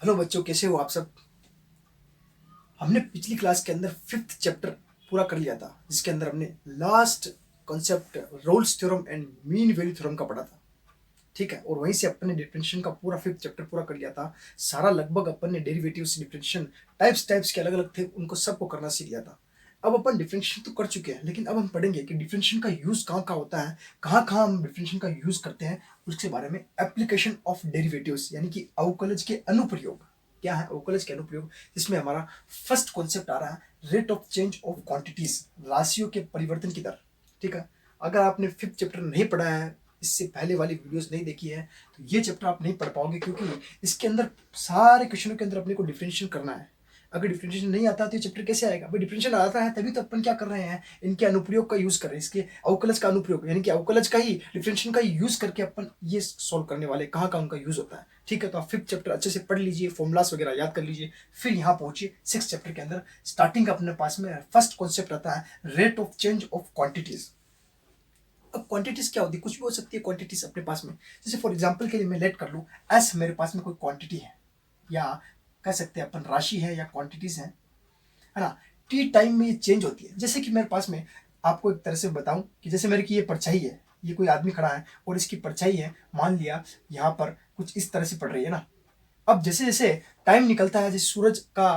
Hello बच्चों, कैसे हो आप सब। हमने पिछली क्लास के अंदर फिफ्थ चैप्टर पूरा कर लिया था, जिसके अंदर हमने last concept Rolle's theorem and mean value theorem का पढ़ा था। ठीक है, और वहीं से अपन ने डिफरेंशिएशन का पूरा फिफ्थ चैप्टर पूरा कर लिया था। सारा लगभग अपन ने डेरिवेटिव्स, डिफरेंशिएशन टाइप्स टाइप्स के अलग अलग थे, उनको सबको करना सीख लिया था। अब अपन डिफरेंशिएशन तो कर चुके हैं, लेकिन अब हम पढ़ेंगे कि डिफरेंशिएशन का यूज कहाँ कहाँ होता है, कहाँ कहाँ हम डिफरेंशिएशन का यूज करते हैं, उसके बारे में। एप्लीकेशन ऑफ डेरिवेटिव्स यानी कि अवकलज के अनुप्रयोग। क्या है अवकलज के अनुप्रयोग? जिसमें हमारा फर्स्ट कॉन्सेप्ट आ रहा है rate of change of quantities, राशियों के परिवर्तन की दर। ठीक है, अगर आपने फिफ्थ चैप्टर नहीं पढ़ा है, इससे पहले वाली वीडियोस नहीं देखी है, तो ये चैप्टर आप नहीं पढ़ पाओगे, क्योंकि इसके अंदर सारे क्वेश्चनों के अंदर अपने को डिफरेंशिएशन करना है। अगर डिफरेंशिएशन नहीं आता तो ये चैप्टर कैसे आएगा भाई? डिफरेंशिएशन आता है तभी तो अपन क्या कर रहे हैं, इनके अनुप्रयोग का यूज कर रहे हैं, इसके अवकलज का अनुप्रयोग यानी कि अवकलज का ही डिफरेंशिएशन का यूज करके अपन ये सॉल्व करने वाले, कहाँ का उनका यूज होता है। ठीक है, तो आप फिफ्थ चैप्टर अच्छे से पढ़ लीजिए, फॉर्मुलास वगैरह याद कर लीजिए, फिर यहाँ पहुंचिए सिक्स चैप्टर के अंदर। स्टार्टिंग अपने पास में फर्स्ट कॉन्सेप्ट आता है rate of change of quantities. अब क्वांटिटीज क्या होती है? कुछ भी हो सकती है क्वांटिटीज अपने पास में। जैसे फॉर एग्जांपल के लिए मैं लेट कर लूँ, एस मेरे पास में कोई क्वांटिटी है, या कह सकते हैं अपन राशि है या क्वांटिटीज है ना। टी टाइम में ये चेंज होती है। जैसे कि मेरे पास में, आपको एक तरह से बताऊं कि जैसे मेरे की ये परछाई है, ये कोई आदमी खड़ा है और इसकी परछाई है, मान लिया यहाँ पर कुछ इस तरह से पड़ रही है ना। अब जैसे जैसे टाइम निकलता है, जैसे सूरज का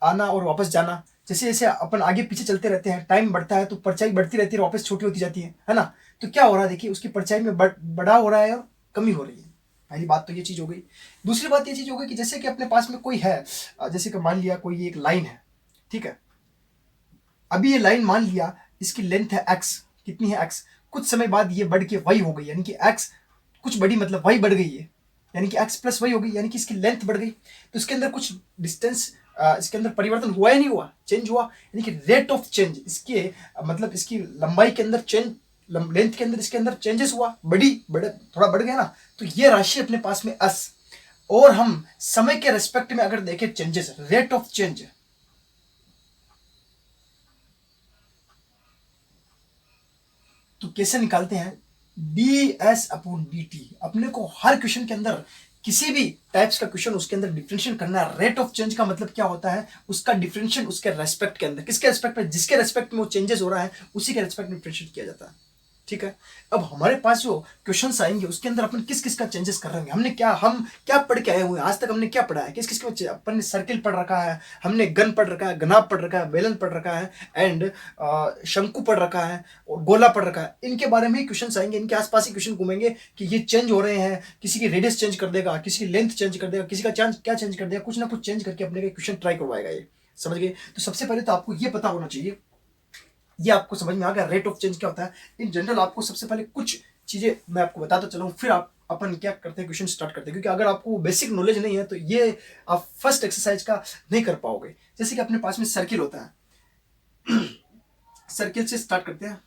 आना और वापस जाना, जैसे जैसे अपन आगे पीछे चलते रहते हैं, टाइम बढ़ता है तो परछाई बढ़ती रहती है, वापस छोटी होती जाती है ना। तो क्या हो रहा है, देखिए उसकी परछाई में बड़ा हो रहा है और कमी हो रही है। पहली बात तो ये चीज हो गई। दूसरी बात ये चीज हो गई कि जैसे कि अपने पास में कोई है, जैसे कि मान लिया कोई एक लाइन है। ठीक है, अभी ये लाइन मान लिया इसकी लेंथ है एक्स, कितनी है एक्स, कुछ समय बाद ये बढ़ के वाई हो गई, यानी कि एक्स कुछ बड़ी मतलब वाई बढ़ गई है, यानी कि एक्स प्लस वाई हो गई, यानी कि इसकी लेंथ बढ़ गई। तो इसके अंदर कुछ डिस्टेंस, इसके अंदर परिवर्तन हुआ या नहीं हुआ, चेंज हुआ, यानी कि रेट ऑफ चेंज इसके मतलब इसकी लंबाई के अंदर चेंज, लेंथ के अंदर इसके अंदर चेंजेस हुआ, बड़े थोड़ा बढ़ गया ना। तो ये राशि अपने पास में एस, और हम समय के रेस्पेक्ट में अगर देखें चेंजेस, रेट ऑफ चेंज, तो कैसे निकालते हैं? D S upon D T. अपने को हर क्वेश्चन के अंदर, किसी भी टाइप्स का क्वेश्चन, उसके अंदर डिफरेंशिएट करना है। रेट ऑफ चेंज का मतलब क्या होता है? उसका डिफरेंशिएट उसके रेस्पेक्ट के अंदर, किसके रेस्पेक्ट में? जिसके रेस्पेक्ट में वो चेंजेस हो रहा है उसी के रेस्पेक्ट में डिफरेंशिएट किया जाता है। ठीक है, अब हमारे पास जो क्वेश्चंस आएंगे उसके अंदर अपन किस किस का चेंजेस कर रहे हैं, हम क्या पढ़ के आए हुए हैं, आज तक हमने क्या पढ़ा है, किस किस के अपन ने सर्किल पढ़ रखा है, हमने गन पढ़ रखा है, घनाभ पढ़ रखा है, बेलन पढ़ रखा है, एंड शंकु पढ़ रखा है, और गोला पढ़ रखा है। इनके बारे में ही क्वेश्चन आएंगे, इनके आसपास ही क्वेश्चन घूमेंगे कि ये चेंज हो रहे हैं, किसी की रेडियस चेंज कर देगा, किसी की लेंथ चेंज कर देगा, किसी का चांस क्या चेंज कर देगा, कुछ ना कुछ चेंज करके अपने क्वेश्चन ट्राई करवाएगा ये। समझ गए? तो सबसे पहले तो आपको ये पता होना चाहिए, ये आपको समझ में आ गया रेट ऑफ चेंज क्या होता है। इन जनरल आपको सबसे पहले कुछ चीजें मैं आपको बताता चलूँ, फिर आप अपन क्या करते हैं, क्वेश्चन स्टार्ट करते हैं, क्योंकि अगर आपको बेसिक नॉलेज नहीं है तो ये आप फर्स्ट एक्सरसाइज का नहीं कर पाओगे। जैसे कि अपने पास में सर्किल होता है, सर्किल से स्टार्ट करते हैं,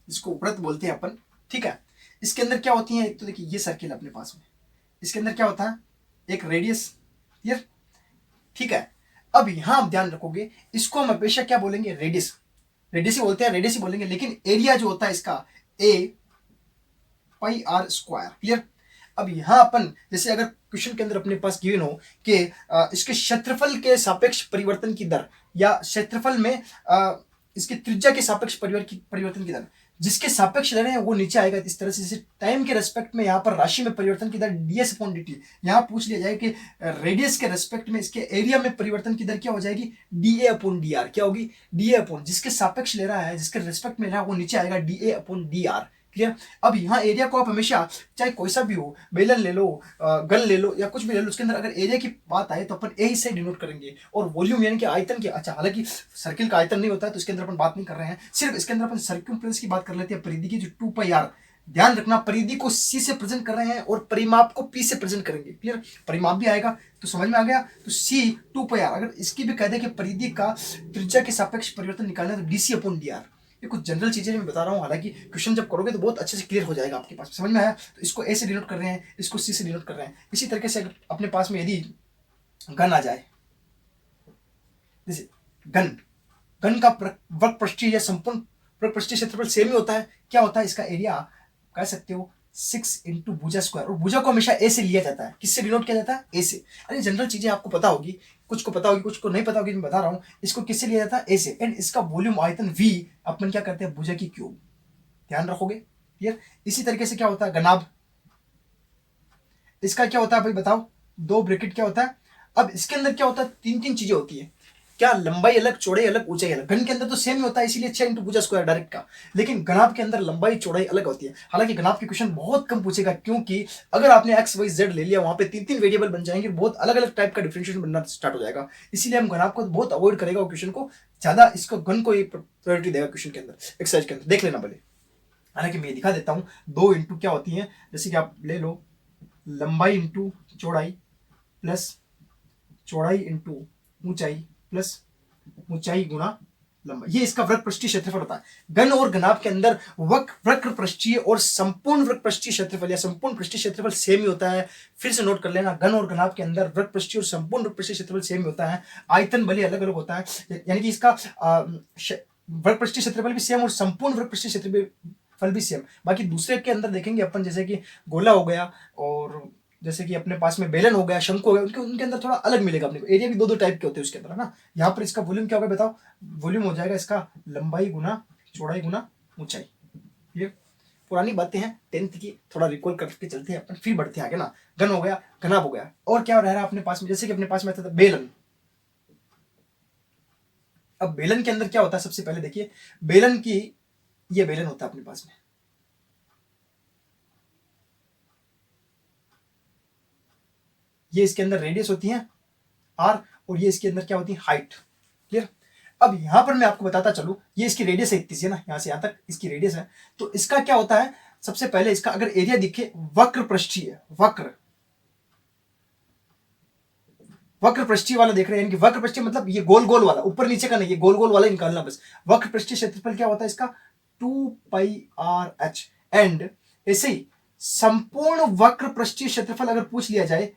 इसको वृत्त बोलते हैं अपन। ठीक है, इसके अंदर क्या होती है, एक तो देखिए ये सर्किल अपने पास में, इसके अंदर क्या होता है, एक रेडियस। क्लियर? ठीक है, अब यहां आप ध्यान रखोगे, इसको हम हमेशा क्या बोलेंगे, रेडियस, रेडियस ही बोलते हैं, रेडियस ही बोलेंगे, लेकिन एरिया जो होता है इसका ए पाई आर स्क्वायर। क्लियर? अब यहां अपन जैसे अगर क्वेश्चन के अंदर अपने पास गिवन हो कि इसके क्षेत्रफल के सापेक्ष परिवर्तन की दर, या क्षेत्रफल में इसके त्रिज्या के सापेक्ष परिवर्तन की दर, जिसके सापेक्ष ले रहे हैं वो नीचे आएगा इस तरह से। जैसे टाइम के रेस्पेक्ट में यहाँ पर राशि में परिवर्तन की दर डीएस अपॉन डी टी, यहाँ पूछ लिया जाए कि रेडियस के रेस्पेक्ट में इसके एरिया में परिवर्तन की दर क्या हो जाएगी, D A upon D r. क्या होगी? डी ए अपॉन, जिसके सापेक्ष ले रहा है, जिसके रेस्पेक्ट में ले रहा है वो नीचे आएगा डी ए अपॉन डी आर। क्लियर? अब यहाँ एरिया को आप हमेशा, चाहे कोई सा भी हो, बेलन ले लो, गन ले लो, या कुछ भी ले लो, उसके अंदर अगर एरिया की बात आए तो अपन ए से डिनोट करेंगे, और वॉल्यूम यानी कि आयतन की, अच्छा हालांकि सर्किल का आयतन नहीं होता है तो इसके अंदर अपन बात नहीं कर रहे हैं, सिर्फ इसके अंदर अपन सर्क्यूम्फ्रेंस की बात कर लेते हैं, परिधि की जो 2 पाई आर। ध्यान रखना, परिधि को सी से प्रेजेंट कर रहे हैं और परिमाप को पी से प्रेजेंट करेंगे। क्लियर? परिमाप भी आएगा तो समझ में आ गया। तो सी 2 पाई आर, अगर इसकी भी कह दे कि परिधि का त्रिज्या के सापेक्ष परिवर्तन निकालना है तो डीसी अपॉन डी आर। ये कुछ जनरल चीजें मैं बता रहा हूँ, हालांकि क्वेश्चन जब करोगे तो बहुत अच्छे से क्लियर हो जाएगा आपके पास, समझ में आया? तो इसको ए से डिनोट कर रहे हैं, इसको सी से डिनोट कर रहे हैं। इसी तरीके से अगर अपने पास में यदि गन आ जाए, जैसे गन, गन का वर्ग पृष्ठीय या संपूर्ण वर्ग पृष्ठीय क्षेत्रफल सेम ही होता है। क्या होता है? इसका एरिया कह सकते हो 6 इंटू भुजा स्क्वायर, और भुजा को हमेशा ए से लिया जाता है, किससे डिनोट किया जाता है, ए से। अरे जनरल चीजें आपको पता होगी, कुछ को पता होगी कुछ को नहीं पता होगी, मैं बता रहा हूँ। इसको किससे लिया जाता है, ए से। एंड इसका वॉल्यूम आयतन वी अपन क्या करते हैं, भुजा की क्यूब, ध्यान रखोगे, क्लियर। इसी तरीके से क्या होता है घनाभ, इसका क्या होता है भाई बताओ, दो ब्रैकेट क्या होता है। अब इसके अंदर क्या होता है, तीन तीन चीजें होती है, क्या लंबाई अलग, चौड़ाई अलग, ऊंचाई अलग। घन के अंदर तो सेम ही होता है, इसीलिए 6 इंटू भुजा स्क्वायर डायरेक्ट का। लेकिन घनाभ के अंदर लंबाई चौड़ाई अलग होती है। हालांकि घनाभ के क्वेश्चन बहुत कम पूछेगा, क्योंकि अगर आपने एक्स वाई जेड ले लिया, वहां पे तीन तीन वेरिएबल बन जाएंगे, बहुत अलग अलग टाइप का डिफरेंशिएशन बनना स्टार्ट हो जाएगा। इसीलिए हम घनाभ को बहुत अवॉइड करेगा वो क्वेश्चन को, ज्यादा इसको घन को प्रायोरिटी देगा क्वेश्चन के अंदर, एक्सरसाइज के अंदर देख लेना भले। हालांकि मैं दिखा देता हूं, दो इंटू क्या होती है, जैसे कि आप ले लो लंबाई इंटू चौड़ाई प्लस चौड़ाई इंटू ऊंचाई प्लस ऊंचाई गुणा लंबाई, ये इसका वक्र पृष्ठीय क्षेत्रफल होता है। घन और घनाभ के अंदर वक्र पृष्ठीय और संपूर्ण वक्र पृष्ठीय क्षेत्रफल या संपूर्ण पृष्ठीय क्षेत्रफल सेम ही होता है। फिर से नोट कर लेना, घन और घनाभ के अंदर वक्र पृष्ठीय और संपूर्ण वक्र पृष्ठीय क्षेत्रफल सेम ही होता है। आयतन भले अलग अलग होता है, यानी कि इसका वक्र पृष्ठीय क्षेत्रफल भी सेम और संपूर्ण वक्र पृष्ठीय क्षेत्रफल भी सेम। बाकी दूसरे के अंदर देखेंगे अपन, जैसे कि गोला हो गया और जैसे कि अपने पास में बेलन हो गया, शंकु हो गया, उनके अंदर थोड़ा अलग मिलेगा अपने को। एरिया भी दो दो टाइप के होते हैं उसके अंदर, है ना। यहाँ पर इसका वॉल्यूम क्या होगा बताओ, वॉल्यूम हो जाएगा इसका लंबाई गुना चौड़ाई गुना ऊंचाई। ये पुरानी बातें हैं 10th की, थोड़ा रिकॉल करके चलते हैं अपन, फिर बढ़ते हैं आगे ना। घन हो गया, घनाभ हो गया, और क्या रह रहा है अपने पास में, जैसे कि अपने पास में आता था बेलन। अब बेलन के अंदर क्या होता है, सबसे पहले देखिए बेलन की, ये बेलन होता है अपने पास में, ये इसके अंदर रेडियस होती है आर, और ये इसके अंदर क्या होती है, हाइट, क्लियर। अब यहां पर मैं आपको बताता चलूं, ये इसकी रेडियस है इतनी सी, है ना, यहां से यहां तक इसकी रेडियस है। तो इसका क्या होता है, सबसे पहले इसका अगर एरिया दिखे, वक्र पृष्ठीय, वक्र पृष्ठीय वाला देख रहे हैं, यानी कि वक्र पृष्ठीय मतलब ये गोल गोल वाला, ऊपर नीचे का नहीं, ये गोल गोल वाला ही निकालना बस। वक्र पृष्ठीय क्षेत्रफल क्या होता है इसका, 2πr h। एंड ऐसे ही संपूर्ण वक्र पृष्ठीय क्षेत्रफल अगर पूछ लिया जाए,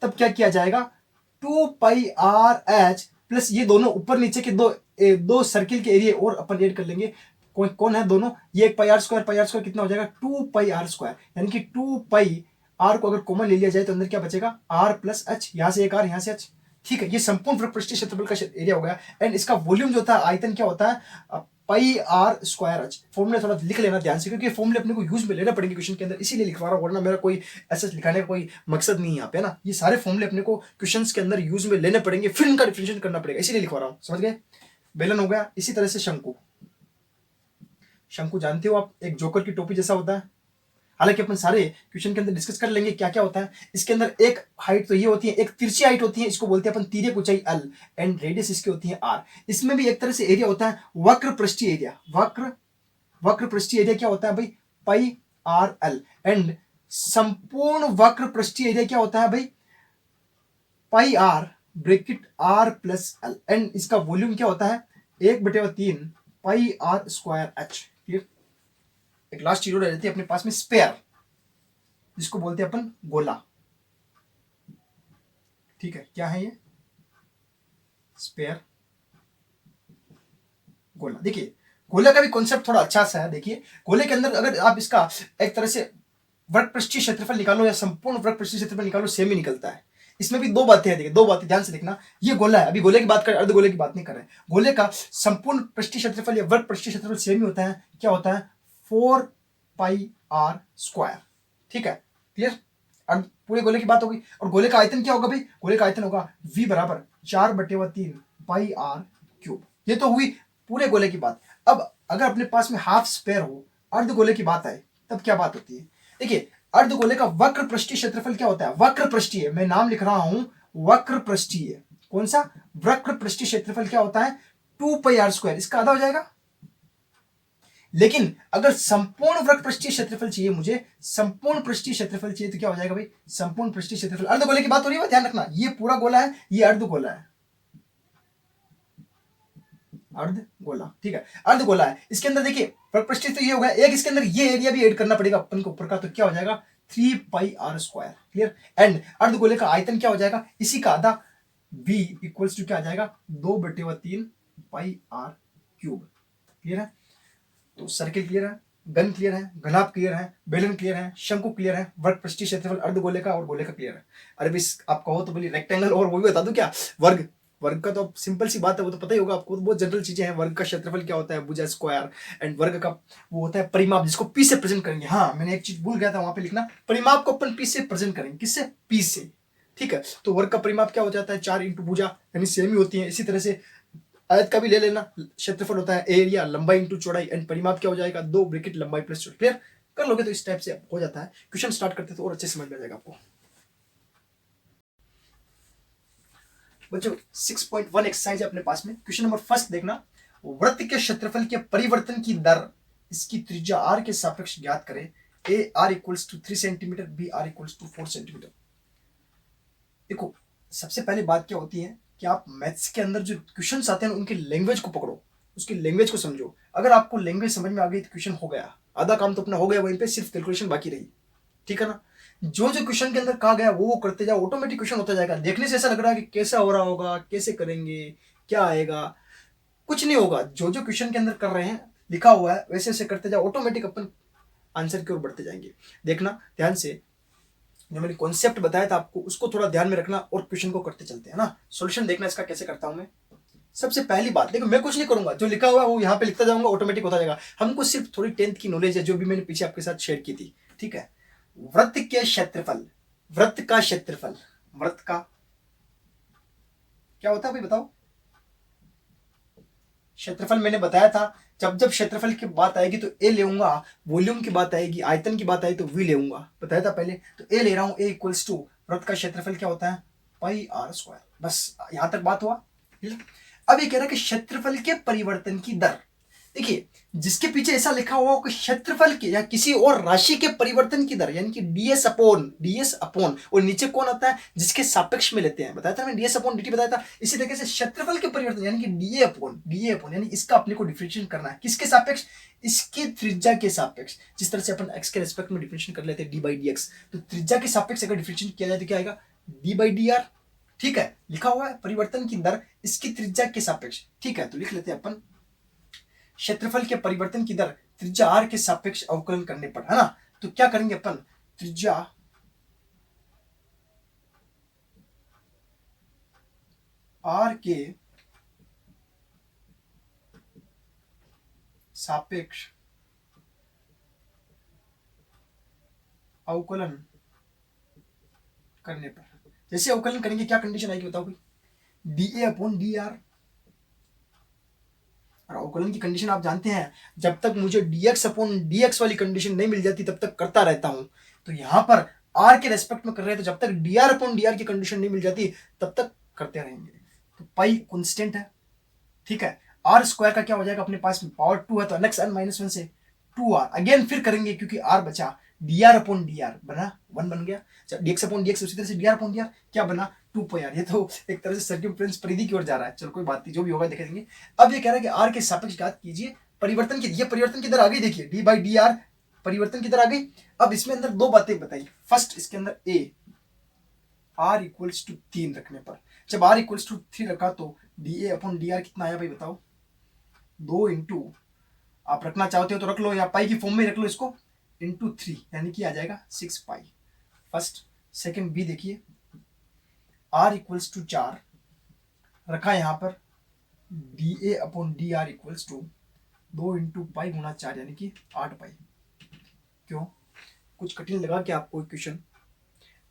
तब क्या किया जाएगा, 2πr h प्लस ये दोनों ऊपर नीचे के दो सर्किल के एरिया और अपन ऐड कर लेंगे। कौन कौन है दोनों, ये एक पाई आर स्क्वायर कितना हो जाएगा, 2πr², यानी कि 2πr को अगर कॉमन ले लिया जाए तो अंदर क्या बचेगा, r प्लस h, यहां से एक r यहां से h। ठीक है, ये संपूर्ण वक्र पृष्ठीय क्षेत्रफल का एरिया हो गया। एंड इसका वॉल्यूम जो था, आयतन क्या होता है, πr²h। फॉर्मूला थोड़ा लिख लेना ध्यान से, क्योंकि फॉर्मूले अपने को यूज में लेना पड़ेंगे क्वेश्चन के अंदर, इसीलिए लिखवा रहा हूं, वरना मेरा कोई ऐसा लिखाने का कोई मकसद नहीं है यहाँ पे, ना। ये सारे फॉर्मूले अपने को क्वेश्चंस के अंदर यूज में लेने पड़ेंगे, फिर इनका डिफरेंशिएट करना पड़ेगा, इसीलिए लिखवा रहा हूँ, समझ गए। बेलन हो गया, इसी तरह से शंकु, शंकु जानते हो आप, एक जोकर की टोपी जैसा होता है। हालांकि अपन सारे क्वेश्चन के अंदर डिस्कस कर लेंगे क्या क्या होता है। इसके अंदर एक हाइट तो ये होती है, एक तिरछी हाइट होती है, इसको बोलते हैं अपन तिर्यक ऊंचाई l, एंड रेडियस इसकी होती है r। इसमें भी एक तरह से एरिया होता है वक्र पृष्ठीय एरिया, वक्र पृष्ठीय एरिया क्या होता है भाई, πr_l। एंड संपूर्ण वक्र पृष्ठीय एरिया क्या होता है भाई, πr bracket r plus l। And इसका वॉल्यूम क्या होता है, 1/3 πr²h। एक लास्ट चीज रह जाती है अपने पास में, स्पेयर, जिसको बोलते हैं अपन गोला। ठीक है, क्या है ये, स्पेयर गोला। देखिए गोले का भी कॉन्सेप्ट थोड़ा अच्छा सा है। देखिए गोले के अंदर अगर आप इसका एक तरह से वक्र पृष्ठीय क्षेत्रफल निकालो या संपूर्ण वक्र पृष्ठीय क्षेत्रफल निकालो, सेम ही निकलता है। इसमें भी दो बातें हैं, देखिए दो बातें ध्यान से देखना। ये गोला है, अभी गोले की बात करें, अर्ध गोले की बात नहीं कर रहे हैं। गोले का संपूर्ण पृष्ठीय क्षेत्रफल या वक्र पृष्ठीय क्षेत्रफल सेम ही होता है, क्या होता है, 4πr²। ठीक है, क्लियर। अब पूरे गोले की बात हो गई। और गोले का आयतन क्या होगा भाई, गोले का आयतन होगा v बराबर 4/3 πr³। ये तो हुई पूरे गोले की बात। अब अगर अपने पास में हाफ स्पेयर हो, अर्ध गोले की बात आए, तब क्या बात होती है। देखिए अर्ध गोले का वक्र पृष्ठीय क्षेत्रफल क्या होता है, वक्र पृष्ठीय, मैं नाम लिख रहा हूं वक्र पृष्ठीय, कौन सा, वक्र पृष्ठीय क्षेत्रफल क्या होता है, 2πr², इसका आधा हो जाएगा। लेकिन अगर संपूर्ण वक्र पृष्ठीय क्षेत्रफल चाहिए मुझे, संपूर्ण पृष्ठीय क्षेत्रफल चाहिए, तो क्या हो जाएगा भाई, संपूर्ण पृष्ठीय क्षेत्रफल, अर्ध गोले की बात हो रही है, ध्यान रखना, ये पूरा गोला है, ये अर्ध गोला है, अर्ध गोला। ठीक है, अर्ध गोला है, इसके अंदर देखिए वक्र पृष्ठीय तो ये होगा, एक इसके अंदर ये एरिया भी ऐड करना पड़ेगा अपन को ऊपर का, तो क्या हो जाएगा 3πr²। क्लियर। एंड अर्ध गोले का आयतन क्या हो जाएगा, इसी का आधा, v इक्वल्स टू क्या आ जाएगा, 2/3 πr³। क्लियर है, तो सर्किल क्लियर है। गन क्लियर है, घनाभ क्लियर है, बेलन क्लियर है, शंकु क्लियर है, वर्ग पृष्ठीय क्षेत्रफल अर्धगोले का और गोले का क्लियर है। अरे भी आप कहो तो बोली रेक्टेंगल और वो भी बता दूं क्या? वर्ग, वर्ग का तो सिंपल सी बात है, वो तो पता ही होगा आपको, बहुत जनरल चीजें हैं। वर्ग का क्षेत्रफल क्या होता है? भुजा स्क्वायर। एंड वर्ग का वो होता है परिमाप, जिसको पी से प्रेजेंट करेंगे। हाँ मैंने एक चीज भूल गया था वहां पे लिखना, परिमाप को अपन पी से प्रेजेंट करेंगे। किससे? पी से। ठीक है, तो वर्ग का परिमाप क्या हो जाता है? 4 इंटू भुजा, यानी सेम ही होती है। इसी तरह से आयत का भी ले लेना, क्षेत्रफल होता है एरिया, लंबाई इंटू चौड़ाई, एंड परिमाप क्या हो जाएगा? 2 ब्रैकेट लंबाई प्लस चौड़ाई। क्लियर कर लोगे तो इस टाइप से हो जाता है। क्वेश्चन स्टार्ट करते तो और अच्छे समझ में आ जाएगा आपको। बच्चों 6.1 एक्सरसाइज है अपने पास में। क्वेश्चन नंबर फर्स्ट देखना, वृत्त के क्षेत्रफल के परिवर्तन की दर इसकी त्रिज्या r के सापेक्ष ज्ञात करें। A R equals to 3 centimetre, B R equals to 4 centimetre. देखो सबसे पहले बात क्या होती है कि आप मैथ्स के अंदर जो क्वेश्चन आते हैं उनकी लैंग्वेज को पकड़ो, उसकी लैंग्वेज को समझो। अगर आपको लैंग्वेज समझ में आ गई तो क्वेश्चन हो गया, आधा काम तो अपना हो गया, वहीं पे सिर्फ कैलकुलेशन बाकी रही। ठीक है ना? जो जो क्वेश्चन के अंदर कहा गया वो करते जाओ, ऑटोमेटिक क्वेश्चन होता जाएगा। देखने से ऐसा लग रहा है कि कैसा हो रहा होगा, कैसे करेंगे, क्या आएगा, कुछ नहीं होगा। जो जो क्वेश्चन के अंदर कर रहे हैं लिखा हुआ है वैसे वैसे करते जाओ, ऑटोमेटिक अपन आंसर की ओर बढ़ते जाएंगे। देखना ध्यान से, जो मैंने कॉन्सेप्ट बताया था आपको उसको थोड़ा ध्यान में रखना और क्वेश्चन को करते चलते हैं ना। सॉल्यूशन देखना इसका कैसे करता हूं मैं। सबसे पहली बात देखो, मैं कुछ नहीं करूंगा, जो लिखा हुआ है वो यहाँ पे लिखता जाऊंगा, ऑटोमेटिक होता जाएगा। हमको सिर्फ थोड़ी 10th की नॉलेज है जो भी मैंने पीछे आपके साथ शेयर की थी। ठीक है, वृत्त के क्षेत्रफल, वृत्त का क्षेत्रफल, वृत्त का क्या होता है भाई बताओ? क्षेत्रफल मैंने बताया था, जब जब क्षेत्रफल की बात आएगी तो ए लेऊंगा, वॉल्यूम की बात आएगी, आयतन की बात आई तो वी लेऊंगा। बताया था पहले, तो ए ले रहा हूं। ए इक्वल्स टू वृत्त का क्षेत्रफल क्या होता है? पाई आर स्क्वायर। बस यहां तक बात हुआ। अब ये कह रहा है कि क्षेत्रफल के परिवर्तन की दर। देखिए जिसके पीछे ऐसा लिखा हुआ हो कि क्षेत्रफल के या किसी और राशि के परिवर्तन की दर, यानी कि डीएस अपॉन और नीचे कौन आता है? जिसके सापेक्ष में लेते हैं। बताया था मैंने डीएस अपॉन डीटी बताया था। इसी तरीके से क्षेत्रफल के परिवर्तन यानी कि डीए अपॉन यानी इसका अपने को डिफरेंशिएट करना है। किसके सापेक्ष? इसकी त्रिज्या के सापेक्ष। जिस तरह से अपन एक्स के रेस्पेक्ट में डिफरेंशिएट कर लेते हैं डी बाई डी एक्स, तो त्रिज्या के सापेक्ष अगर डिफरेंशिएट किया जाए तो क्या आएगा? D by D R. ठीक है, लिखा हुआ है परिवर्तन की दर इसकी त्रिज्या के सापेक्ष। ठीक है, तो लिख लेते हैं अपन क्षेत्रफल के परिवर्तन की दर त्रिज्या r के सापेक्ष अवकलन करने पर, है ना? तो क्या करेंगे अपन? त्रिज्या r के सापेक्ष अवकलन करने पर, जैसे अवकलन करेंगे क्या कंडीशन आएगी बताओ भाई? D A upon D R. और अवकलन की कंडीशन आप जानते हैं, जब तक मुझे dx अपॉन dx वाली कंडीशन नहीं मिल जाती तब तक करता रहता हूं। तो यहां पर r के रेस्पेक्ट में कर रहे हैं, तो जब तक dr अपॉन dr की कंडीशन नहीं मिल जाती तब तक करते रहेंगे। तो पाई कांस्टेंट है। ठीक है, r स्क्वायर का क्या हो जाएगा अपने पास में? पावर 2 है तो नेक्स्ट n माइनस 1 से 2r अगेन फिर करेंगे क्योंकि r बचा। dr अपॉन dr बना 1 बन गया। dx अपॉन dx उसी तरह से dr अपॉन dr क्या बना? 2 पाई r। ये तो एक तरह से सर्कमफ्रेंस परिधि की ओर जा रहा है। चलो कोई बात नहीं, जो भी होगा देख लेंगे। अब ये कह रहा है कि r के सापेक्ष ज्ञात कीजिए परिवर्तन की। ये परिवर्तन की दर आ गई, देखिए d बाई डी आर परिवर्तन की दर आ गई। अब इसमें अंदर दो बातें बताई। फर्स्ट इसके अंदर a r इक्वल्स टू 3 रखने पर, जब r इक्वल्स टू 3 रखा तो D A upon D R कितना आया भाई बताओ? 2 इंटू, आप रखना चाहते हो तो रख लो या पाई की फॉर्म में रख लो इसको, इंटू 3 यानी कि आ जाएगा 6 पाई। फर्स्ट। सेकंड बी देखिए, r इक्वल्स टू 4 रखा यहां पर, D A upon D R equals to 2 into pi गुना 4 यानी कि 8 पाई। क्यों कुछ कठिन लगा क्या आपको क्वेश्चन?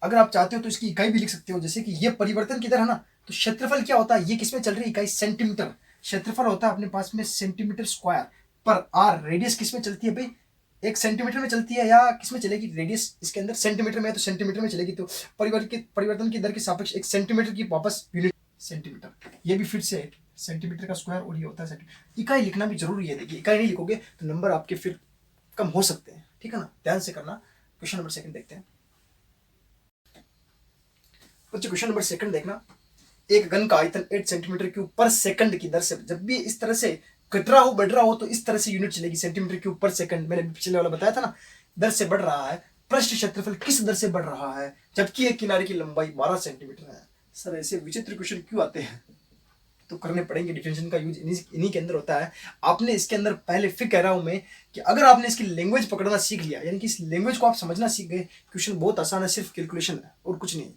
अगर आप चाहते हो तो इसकी इकाई भी लिख सकते हो, जैसे कि ये परिवर्तन की दर है ना, तो क्षेत्रफल क्या होता है? ये किसमें चल रही है इकाई? सेंटीमीटर। क्षेत्रफल होता है अपने पास में सेंटीमीटर स्क्वायर पर आर। रेडियस किसमें चलती है भाई? 1 सेंटीमीटर में चलती है या किसमें चलेगी? रेडियस इसके अंदर सेंटीमीटर में है तो सेंटीमीटर में चलेगी। तो परिवर्तन की दर के सापेक्ष 1 सेंटीमीटर की वापस यूनिट सेंटीमीटर। ये भी फिर से सेंटीमीटर का स्क्वायर और ये होता है सेंटीमीटर। इकाई लिखना भी जरूरी है। देखिए इकाई नहीं लिखोगे तो नंबर आपके फिर कम हो सकते हैं। ठीक है ना, ध्यान से करना। क्वेश्चन नंबर सेकंड देखते हैं बच्चों। क्वेश्चन नंबर सेकंड देखना, एक घन का आयतन 8 सेंटीमीटर क्यूब पर सेकंड की दर से, जब भी इस तरह से घट रहा हो बढ़ रहा हो तो इस तरह से यूनिट चलेगी, सेंटीमीटर क्यूब पर सेकंड। मैंने पिछले वाला बताया था ना, दर से बढ़ रहा है। पृष्ठ क्षेत्रफल किस दर से बढ़ रहा है जबकि एक किनारे की लंबाई 12 सेंटीमीटर है? सर ऐसे विचित्र क्वेश्चन क्यों आते हैं? तो करने पड़ेंगे। डिफरेंशिएशन का यूज इन्हीं के अंदर होता है। आपने इसके अंदर पहले फिर कह रहा हूं मैं कि अगर आपने इसकी लैंग्वेज पकड़ना सीख लिया, यानी कि इस लैंग्वेज को आप समझना सीख गए, क्वेश्चन बहुत आसान है, सिर्फ कैलकुलेशन है और कुछ नहीं है।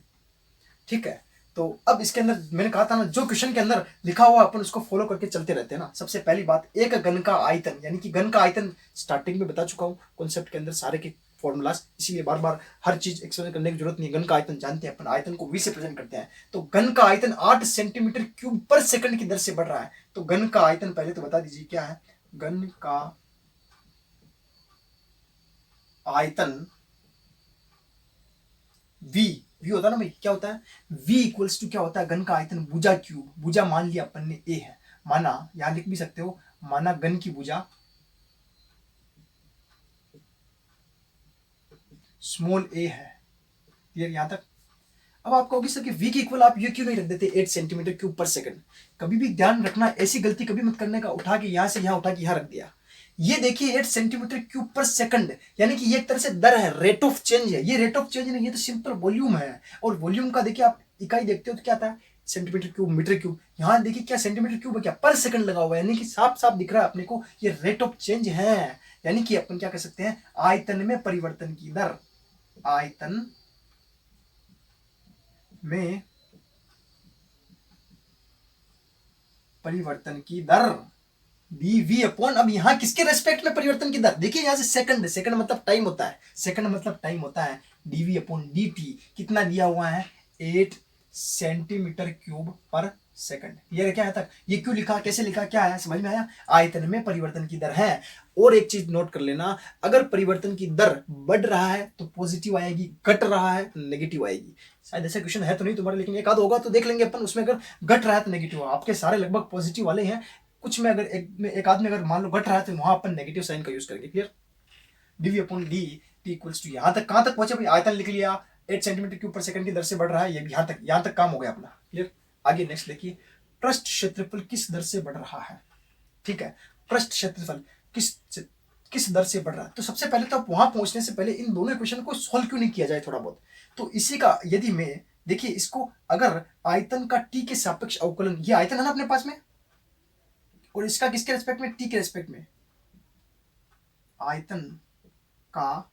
ठीक है, तो अब इसके अंदर मैंने कहा था ना, जो क्वेश्चन के अंदर लिखा हुआ अपन उसको फॉलो करके चलते रहते हैं ना। सबसे पहली बात, एक घन का आयतन, यानी कि घन का आयतन स्टार्टिंग में बता चुका हूं कॉन्सेप्ट के अंदर सारे के फॉर्मूलाज, इसीलिए बार बार हर चीज एक्सप्लेन करने की जरूरत नहीं है। घन का आयतन जानते हैं अपन, आयतन को v से प्रेजेंट करते हैं। तो घन का आयतन 8 सेंटीमीटर क्यूब पर सेकंड की दर से बढ़ रहा है। तो घन का आयतन पहले तो बता दीजिए क्या है। घन का आयतन v होता है ना भाई, क्या होता है v इक्वल्स टू क्या होता है, घन का आयतन भुजा क्यूब। भुजा मान लिया अपन ने a है, माना यहां लिख भी सकते हो, माना घन की भुजा स्मॉल a है। क्लियर यहां तक। अब आपको होगी सर कि v की इक्वल आप ये क्यों नहीं रख देते 8 सेंटीमीटर क्यूब पर सेकंड। कभी भी ध्यान रखना, ऐसी गलती कभी मत करने का, उठा के यहां से यहां उठा के यहां रख दिया। ये देखिए 8 सेंटीमीटर क्यूब पर सेकंड, यानी कि ये एक तरह से दर है, रेट ऑफ चेंज है। ये रेट ऑफ चेंज नहीं, ये तो सिंपल वॉल्यूम है। और वॉल्यूम का देखिए आप इकाई देखते हो तो क्या आता है, सेंटीमीटर क्यूब, मीटर क्यूब। यहां देखिए क्या सेंटीमीटर क्यूब है, क्या पर सेकंड लगा हुआ है, यानी कि साफ साफ दिख रहा है अपने को ये रेट ऑफ चेंज है। यानी कि अपन क्या कह सकते हैं, आयतन में परिवर्तन की दर, आयतन में परिवर्तन की दर dv अपॉन, अब यहां किसके रेस्पेक्ट में परिवर्तन की दर, देखिए यहां से सेकंड, सेकंड मतलब टाइम होता है, सेकंड मतलब टाइम होता है। dv अपॉन dt कितना दिया हुआ है, 8 centimetre cube per second. Clear है क्या है तक। ये क्यों लिखा, कैसे लिखा, क्या है समझ में आया, आयतन में परिवर्तन की दर है। और एक चीज नोट कर लेना, अगर परिवर्तन की दर बढ़ रहा है तो पॉजिटिव आएगी, घट रहा है तो नेगेटिव आएगी। शायद ऐसा क्वेश्चन है तो नहीं तुम्हारे, लेकिन एक आध होगा तो देख लेंगे अपन उसमें। अगर घट रहा है तो नेगेटिव, आपके सारे लगभग पॉजिटिव वाले हैं, कुछ में अगर एक आध में अगर मान लो घट रहा है तो वहां अपन नेगेटिव साइन का यूज करेंगे। Clear. dv upon D T equals to, यहां तक कहां तक पहुंचे भाई, आयतन लिख लिया, 8 सेंटीमीटर क्यूब पर सेकंड की दर से बढ़ रहा है, ये यहां तक काम हो गया अपना। क्लियर। आगे नेक्स्ट देखिए, पृष्ठ क्षेत्रफल किस दर से बढ़ रहा है। ठीक है, पृष्ठ क्षेत्रफल किस दर से बढ़ रहा है। तो सबसे पहले तो आप वहां पहुंचने से पहले इन दोनों इक्वेशन को सॉल्व क्यों नहीं किया जाए थोड़ा बहुत। तो इसी का यदि मैं देखिए इसको, अगर आयतन का टी के सापेक्ष अवकलन, ये आयतन है ना अपने पास में, और इसका किसके रेस्पेक्ट में, टी के रेस्पेक्ट में, आयतन का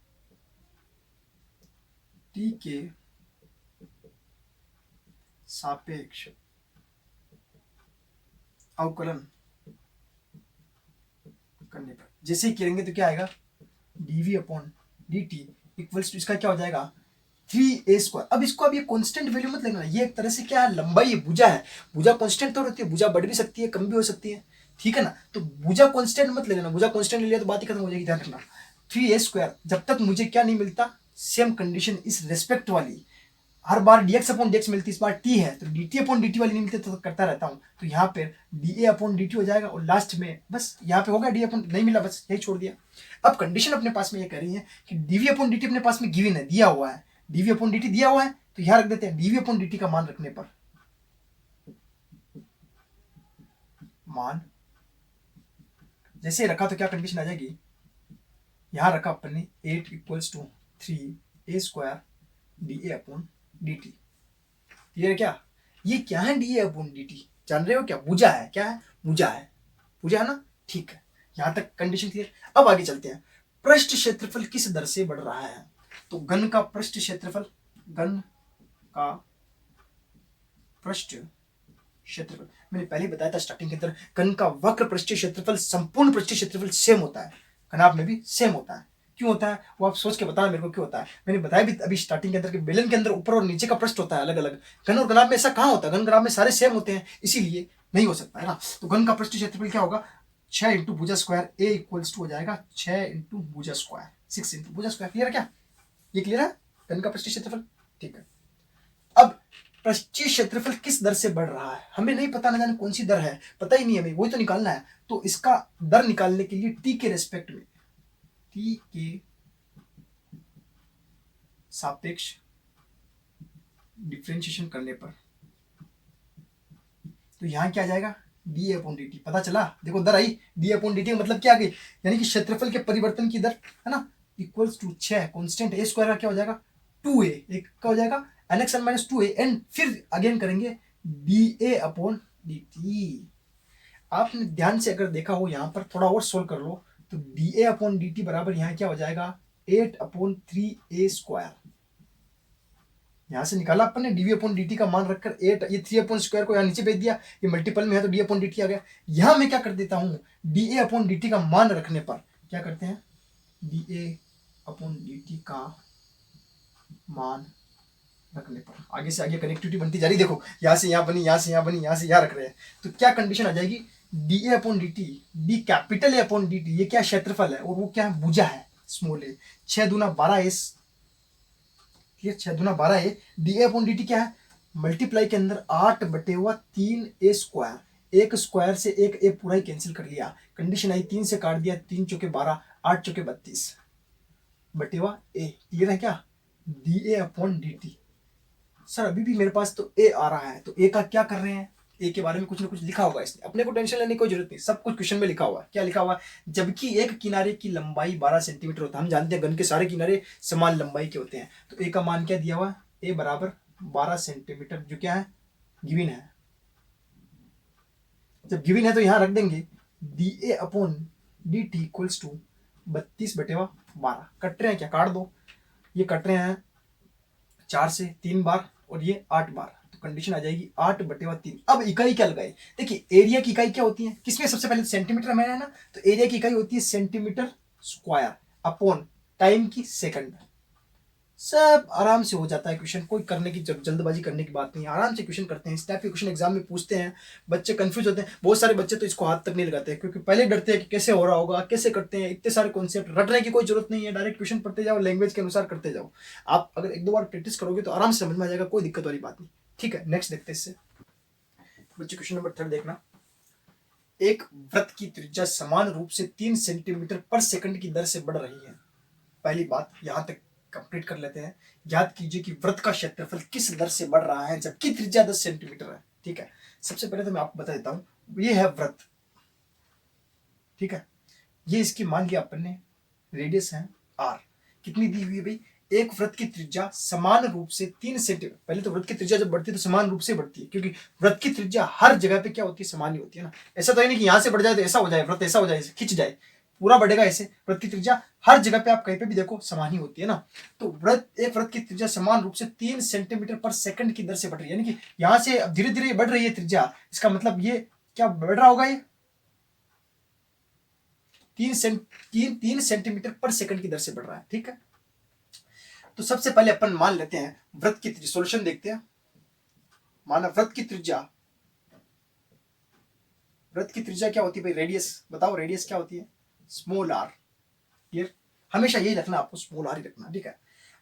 टी के सापेक्ष अवकलन करने पर जैसे ही करेंगे तो क्या आएगा, dv upon dt equals to, इसका क्या हो जाएगा 3a²। अब इसको, अब ये कांस्टेंट वैल्यू मत लेना, ये एक तरह से क्या है, लंबाई है, भुजा है। भुजा कांस्टेंट तो रहती है, भुजा बढ़ भी सकती है, कम भी हो सकती है, ठीक है ना। तो भुजा कांस्टेंट मत ले लेना, भुजा कांस्टेंट ले लिया तो बात ही खत्म हो जाएगी, ध्यान रखना। 3a², जब तक मुझे क्या नहीं मिलता, सेम कंडीशन इस रेस्पेक्ट वाली, हर बार dx अपॉन dx मिलती, इस बार t है तो dt अपॉन dt वाली नहीं मिलती, तो करता रहता हूं। तो यहाँ पे dA अपॉन dt हो जाएगा, और लास्ट में बस यहाँ पे होगा d अपॉन, नहीं मिला बस यही छोड़ दिया। अब कंडीशन अपने पास में ये कह रही है कि dv अपॉन dt अपने पास में गिवन है, दिया हुआ है, dv अपॉन dt दिया हुआ है, तो यहाँ रख देते हैं dv अपॉन dt का मान रखने पर, मान जैसे रखा तो क्या कंडीशन आ जाएगी, यहां रखा अपन ने 8 equals to 3a² dA upon dt। ये क्या, ये क्या है dA अपॉन dt, जान रहे हो क्या, भुजा है, क्या है, भुजा है, भुजा है ना। ठीक है, यहां तक कंडीशन क्लियर। अब आगे चलते हैं, पृष्ठ क्षेत्रफल किस दर से बढ़ रहा है। तो घन का पृष्ठ क्षेत्रफल, घन का पृष्ठ क्षेत्रफल मैंने पहले बताया था स्टार्टिंग के अंदर, घन का वक्र पृष्ठ क्षेत्रफल संपूर्ण पृष्ठ क्षेत्रफल सेम होता है, घनाभ में भी सेम होता है। क्यों होता है वो आप सोच के बताना मेरे को, क्यों होता है। मैंने बताया भी अभी स्टार्टिंग के अंदर कि बेलन के अंदर ऊपर और नीचे का पृष्ठ होता है अलग अलग, घन और घनाभ में ऐसा कहां होता है, घन घनाभ में सारे सेम होते हैं, इसीलिए नहीं हो सकता है ना। तो घन का पृष्ठ क्षेत्रफल क्या होगा, 6 इंटू भुजा स्क्वायर, ए इक्वल्स टू हो जाएगा 6 इंटू भुजा स्क्वायर, 6 इंटू भुजा स्क्वायर। क्लियर है क्या, ये क्लियर है घन का पृष्ठ क्षेत्रफल। ठीक है, अब पृष्ठीय क्षेत्रफल किस दर से बढ़ रहा है, हमें नहीं पता, ना जाने कौन सी दर है, पता ही नहीं हमें, वही तो निकालना है। तो इसका दर निकालने के लिए टी के रेस्पेक्ट में, टी के सापेक्ष डिफरेंशिएशन करने पर, तो यहां क्या आ जाएगा, डी अपॉन डी टी। पता चला, देखो दर आई, डी अपॉन डी टी मतलब क्या आ गई, यानी कि क्षेत्रफल के परिवर्तन की दर है ना, equals to 6 constant a square का क्या हो जाएगा 2a, एक क्या हो जाएगा nxn माइनस 2a, एंड फिर अगेन करेंगे dA अपॉन डी टी। आपने ध्यान से अगर देखा हो यहाँ पर थोड़ा और सोल्व कर लो तो D A upon D T बराबर यहाँ क्या हो जाएगा 8/3a²। यहाँ से निकाला अपन ने डीवी अपॉन डी का मान रखकर 8, ये 3/² को यहाँ नीचे भेज दिया, ये मल्टीपल में है तो डी अपॉन डी आ गया। यहाँ मैं क्या कर देता हूँ डी ए अपॉन डी का मान रखने पर क्या करते हैं डी ए अपॉन डी का मान रखने पर आगे से आगे कनेक्टिविटी बनती जा रही। देखो यहाँ से यहाँ बनी, यहाँ से यहाँ बनी, यहाँ से यहाँ रख रहे हैं तो क्या कंडीशन आ जाएगी D A upon D t, D capital A upon D t, ये क्या क्षेत्रफल है और वो क्या है भुजा है स्मॉल ए, 6 दूना 12 एस, 6 दूना 12 है। D A upon D t क्या है मल्टीप्लाई के अंदर 8/3a², एक स्क्वायर से एक ए पूरा ही कैंसिल कर लिया, कंडीशन आई 3 से काट दिया, 3 चौके 12, 8 चौके 32 बटेवा ए, क्लियर है क्या D A upon D T. Sir अभी भी मेरे पास तो ए आ रहा है तो ए का क्या कर रहे हैं, ए के बारे में कुछ ना कुछ लिखा होगा, इसलिए अपने को टेंशन लेने की कोई जरूरत नहीं, सब कुछ क्वेश्चन में लिखा हुआ है। क्या लिखा हुआ है जबकि एक किनारे की लंबाई 12 सेंटीमीटर होता है, हम जानते हैं गन के सारे किनारे समान लंबाई के होते हैं, तो ए का मान क्या दिया हुआ है ए बराबर 12 सेंटीमीटर, जो क्या है गिवन है। जब गिवन है तो यहां रख देंगे d A upon D T equals to 32/12। कट रहे हैं क्या काट दो, ये कट रहे हैं 4 से 3 बार और ये 8 बार, तो कंडीशन आ जाएगी 8/3। अब इकाई क्या लगाए, देखिए एरिया की इकाई क्या होती है किसमें सबसे पहले सेंटीमीटर में है ना, तो एरिया की इकाई होती है सेंटीमीटर स्क्वायर अपॉन टाइम की सेकंड। सब आराम से हो जाता है क्वेश्चन, कोई करने की जल्दबाजी करने की बात नहीं है, आराम से क्वेश्चन करते हैं। इस टाइप के क्वेश्चन एग्जाम में पूछते हैं, बच्चे कंफ्यूज होते हैं, बहुत सारे बच्चे तो इसको हाथ तक नहीं लगाते हैं क्योंकि पहले डरते हैं कि कैसे हो रहा होगा, कैसे करते हैं, इतने सारे कॉन्सेप्ट रटने की कोई जरूरत नहीं है, डायरेक्ट क्वेश्चन पढ़ते जाओ, लैंग्वेज के अनुसार करते जाओ। आप अगर 1-2 बार प्रैक्टिस करोगे तो आराम से समझ में आ जाएगा, कोई दिक्कत वाली बात नहीं। ठीक है नेक्स्ट देखते हैं इससे बच्चे क्वेश्चन नंबर 3 देखना। एक वृत्त की त्रिज्या समान रूप से 3 सेंटीमीटर पर सेकंड की दर से बढ़ रही है। पहली बात यहां तक कंप्लीट कर लेते हैं। याद कीजिए कि वृत्त का क्षेत्रफल किस दर से बढ़ रहा है जबकि त्रिज्या 10 सेंटीमीटर है। ठीक है सबसे पहले तो मैं आपको बता देता हूं, ये है वृत्त, ठीक है, ये इसकी मान लिया अपन ने रेडियस है आर, कितनी दी हुई है भाई, एक वृत्त की त्रिज्या समान रूप से 3 सेंटीमीटर। पहले तो वृत्त की त्रिज्या जब बढ़ती है तो समान रूप से बढ़ती है क्योंकि वृत्त की त्रिज्या हर जगह पे क्या होती है समान ही होती है ना, ऐसा तो है नहीं कि यहां से बढ़ जाए तो ऐसा हो जाए, वृत्त ऐसा हो जाए खिंच जाए, पूरा बढ़ेगा ऐसे। वृत्त की त्रिज्या हर जगह पे आप कहीं पे भी देखो समान ही होती है ना, तो एक वृत्त की त्रिज्या समान रूप से 3 सेंटीमीटर पर सेकंड की दर से बढ़ रही है, यानी कि यहां से धीरे धीरे बढ़ रही है त्रिज्या, इसका मतलब ये क्या बढ़ रहा होगा, ये 3 सेंटीमीटर पर सेकंड की दर से बढ़ रहा है। ठीक है तो सबसे पहले अपन मान लेते हैं वृत्त की त्रिज्या, सोल्यूशन देखते हैं। माना वृत्त की त्रिज्या, वृत्त की त्रिज्या क्या होती है भाई, रेडियस, बताओ रेडियस क्या होती है, स्मॉल आर, क्लियर, हमेशा यही रखना आपको, स्मॉल आर ही रखना। ठीक है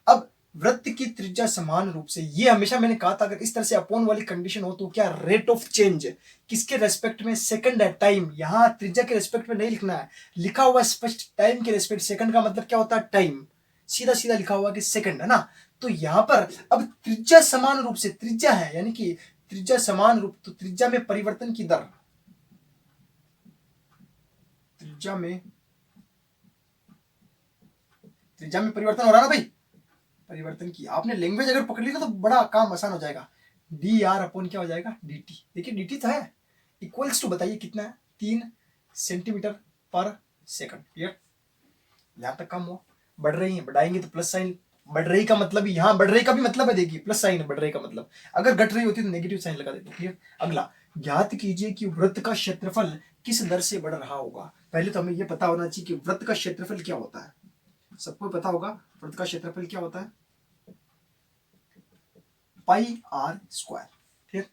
अब वृत्त की त्रिज्या समान रूप से, ये हमेशा मैंने कहा था अगर इस तरह से अपॉन वाली कंडीशन हो तो क्या रेट ऑफ चेंज किसके रेस्पेक्ट में, सेकंड है, टाइम, यहां त्रिज्या के रेस्पेक्ट में नहीं लिखना है, लिखा हुआ स्पष्ट टाइम के रेस्पेक्ट, सेकंड का मतलब क्या होता है टाइम, सीधा सीधा लिखा हुआ कि सेकंड है ना, तो यहां पर अब त्रिज्या समान रूप से, त्रिज्या है यानी कि त्रिज्या समान रूप, तो त्रिज्या में परिवर्तन की दर, त्रिज्या में परिवर्तन हो रहा है ना भाई, परिवर्तन की आपने लैंग्वेज अगर पकड़ ली ना तो बड़ा काम आसान हो जाएगा। डी आर अपॉन क्या हो जाएगा डी टी, देखिए डी टी तो है, इक्वल्स टू बताइए कितना है 3 सेंटीमीटर पर सेकंड, क्लियर, यहां तक कम हुआ, बढ़ रही है, बढ़ाएंगे तो प्लस साइन, बढ़ रही का मतलब यहां बढ़ रही का भी मतलब है, देखिए प्लस साइन है बढ़ रही का मतलब, अगर घट रही होती तो नेगेटिव साइन लगा देते, क्लियर। अगला ज्ञात कीजिए कि वृत्त का क्षेत्रफल किस दर से बढ़ रहा होगा। पहले तो हमें यह पता होना चाहिए कि वृत्त का क्षेत्रफल क्या होता है, सबको पता होगा वृत्त का क्षेत्रफल क्या होता है, पाई आर स्क्वायर, ठीक।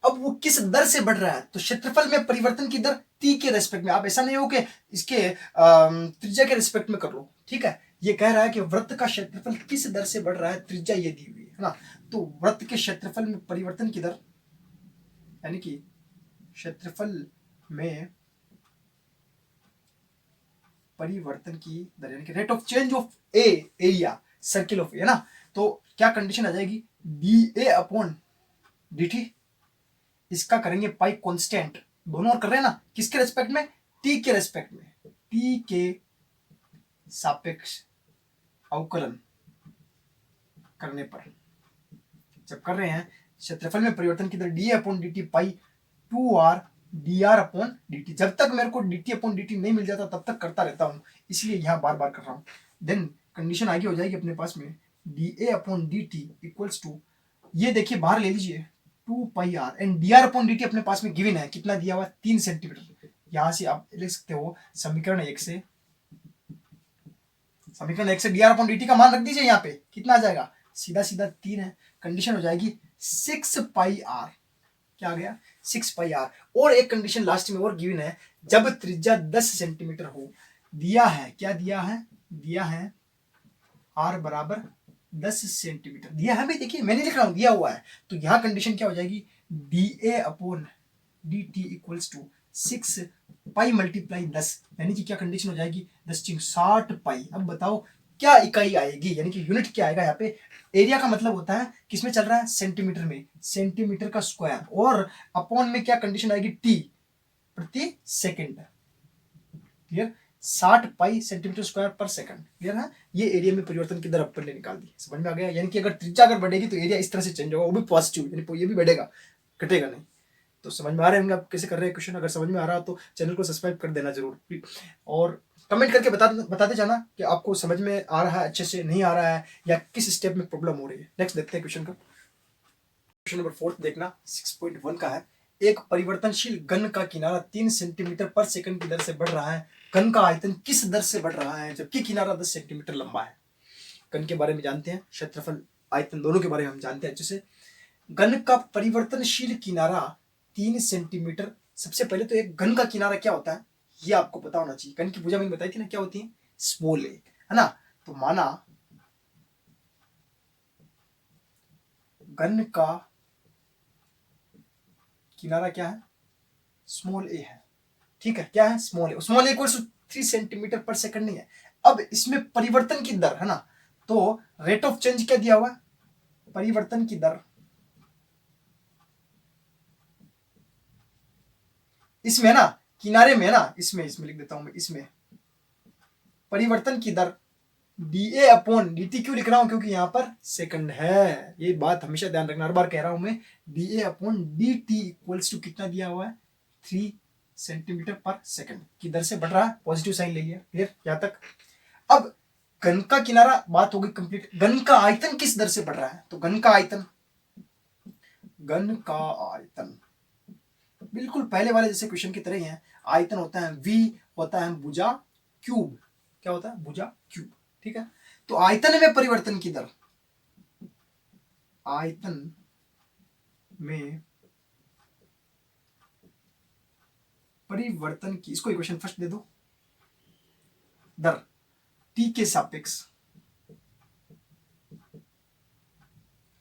अब वो किस दर से बढ़ रहा है, तो क्षेत्रफल में परिवर्तन की दर टी के रेस्पेक्ट में, आप ऐसा नहीं हो कि इसके त्रिज्या के रेस्पेक्ट में कर लो, ठीक है। ये कह रहा है कि वृत्त का क्षेत्रफल किस दर से बढ़ रहा है, त्रिज्या ये दी हुई है ना, तो वृत्त के क्षेत्रफल में परिवर्तन की दर, यानी कि क्षेत्रफल में परिवर्तन की दर, यानी कि rate of change of A, area circle of A, है ना, तो क्या कंडीशन आ जाएगी D A upon D T, इसका करेंगे पाई कांस्टेंट, दोनों और कर रहे हैं ना, किसके रेस्पेक्ट में, टी के रेस्पेक्ट में, टी के सापेक्ष अवकलन करने पर, जब कर रहे हैं क्षेत्रफल में परिवर्तन की दर डी ए upon D T pi 2r dr upon dt। जब तक मेरे को dt अपॉन dt नहीं मिल जाता तब तक करता रहता हूँ, इसलिए यहाँ बार बार कर रहा हूँ। देन कंडीशन आगे हो जाएगी अपने पास में dA upon dt equals to, ये देखिए बाहर ले लीजिए 2 pi R, and dr upon dt अपने पास में गिवन है, कितना दिया हुआ 3 सेंटीमीटर। यहां से आप लिख सकते हो समीकरण 1 से, समीकरण 1 से dr अपॉन dt का मान रख दीजिए, यहाँ पे कितना आ जाएगा, सीधा सीधा 3 है। कंडीशन हो जाएगी 6 पाई आर, क्या आ गया 6 पाई आर। और एक कंडीशन लास्ट में और गिवन है, जब त्रिज्या 10 सेंटीमीटर हो, दिया है क्या दिया है, दिया है आर बराबर 10 सेंटीमीटर दिया है भाई, देखिए मैंने लिख रहा हूं दिया हुआ है। तो यहां कंडीशन क्या हो जाएगी, dA upon dt equals to 6 pi multiply 10, यानी कि क्या कंडीशन हो जाएगी 10 चिंग 60 पाई। अब बताओ क्या इकाई आएगी, यानी कि यूनिट क्या आएगा यहाँ पे। एरिया का मतलब होता है किसमें चल रहा है, सेंटीमीटर में, सेंटीमीटर का स्क्वायर, और अपॉन में क्या कंडीशन आएगी, टी प्रति सेकंड। क्लियर, 60 पाई सेंटीमीटर स्क्वायर पर सेकंड। क्लियर है, ये एरिया में परिवर्तन की दर अपन ने निकाल दी, समझ में आ गया। यानी कि अगर त्रिज्या अगर बढ़ेगी तो एरिया इस तरह से चेंज होगा, वो भी पॉजिटिव, यानी ये भी बढ़ेगा, घटेगा नहीं। तो समझ में आ रहे होंगे आप कैसे कर रहे हैं क्वेश्चन। अगर समझ में आ रहा हो तो चैनल को सब्सक्राइब कर देना जरूर, और कमेंट करके बताते जाना कि आपको समझ में आ रहा है, अच्छे से नहीं आ रहा है, या किस स्टेप में प्रॉब्लम हो रही है। नेक्स्ट देखते हैं क्वेश्चन का। क्वेश्चन नंबर 4 देखना 6.1 का है। एक परिवर्तनशील घन का किनारा 3 सेंटीमीटर पर सेकंड की दर से बढ़ रहा है, घन का आयतन किस दर से बढ़ रहा है जबकि किनारा 10 सेंटीमीटर लंबा है। घन के बारे में जानते हैं, क्षेत्रफल आयतन दोनों के बारे में हम जानते हैं अच्छे से। घन का परिवर्तनशील किनारा 3 सेंटीमीटर। सबसे पहले तो एक घन का किनारा क्या होता है ये आपको पता होना चाहिए। घन की भुजा मैंने बताई थी ना, क्या होती है, स्मॉल ए, है ना। तो माना घन का किनारा क्या है, स्मॉल ए है, ठीक है, क्या है, स्मॉल ए। स्मॉल ए इक्वल्स 3 सेंटीमीटर पर सेकंड नहीं है। अब इसमें परिवर्तन की दर है ना, तो रेट ऑफ चेंज क्या दिया हुआ है, परिवर्तन की दर, इसमें ना किनारे में ना, इसमें लिख देता हूं मैं, इसमें परिवर्तन की दर dA अपॉन dt क्यों लिख रहा हूं, क्योंकि यहां पर सेकंड है। ये बात हमेशा ध्यान रखना, हर बार कह रहा हूं मैं, dA upon dt equals to कितना दिया हुआ है, 3 सेंटीमीटर पर सेकंड की दर से बढ़ रहा है, पॉजिटिव साइन ले लिया। क्लियर यहां तक। अब घन का किनारा बात हो गई कंप्लीट। घन का आयतन किस दर से बढ़ रहा है, तो घन का आयतन, घन का आयतन बिल्कुल पहले वाले जैसे क्वेश्चन की तरह ही है। आयतन होता है v, होता है भुजा क्यूब, क्या होता है, भुजा क्यूब, ठीक है। तो आयतन में परिवर्तन की दर, आयतन में परिवर्तन की, इसको इक्वेशन फर्स्ट दे दो, दर t के सापेक्ष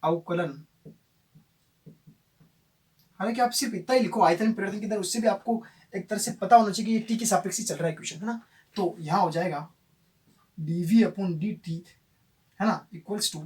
अवकलन। हालांकि आप सिर्फ इतना ही लिखो आयतन परिवर्तन की दर, उससे भी आपको एक तरह से पता होना चाहिए कि ये टी के सापेक्ष ही चल रहा है क्वेश्चन, है ना। तो यहां हो जाएगा dv अपॉन dt, है ना, इक्वल्स टू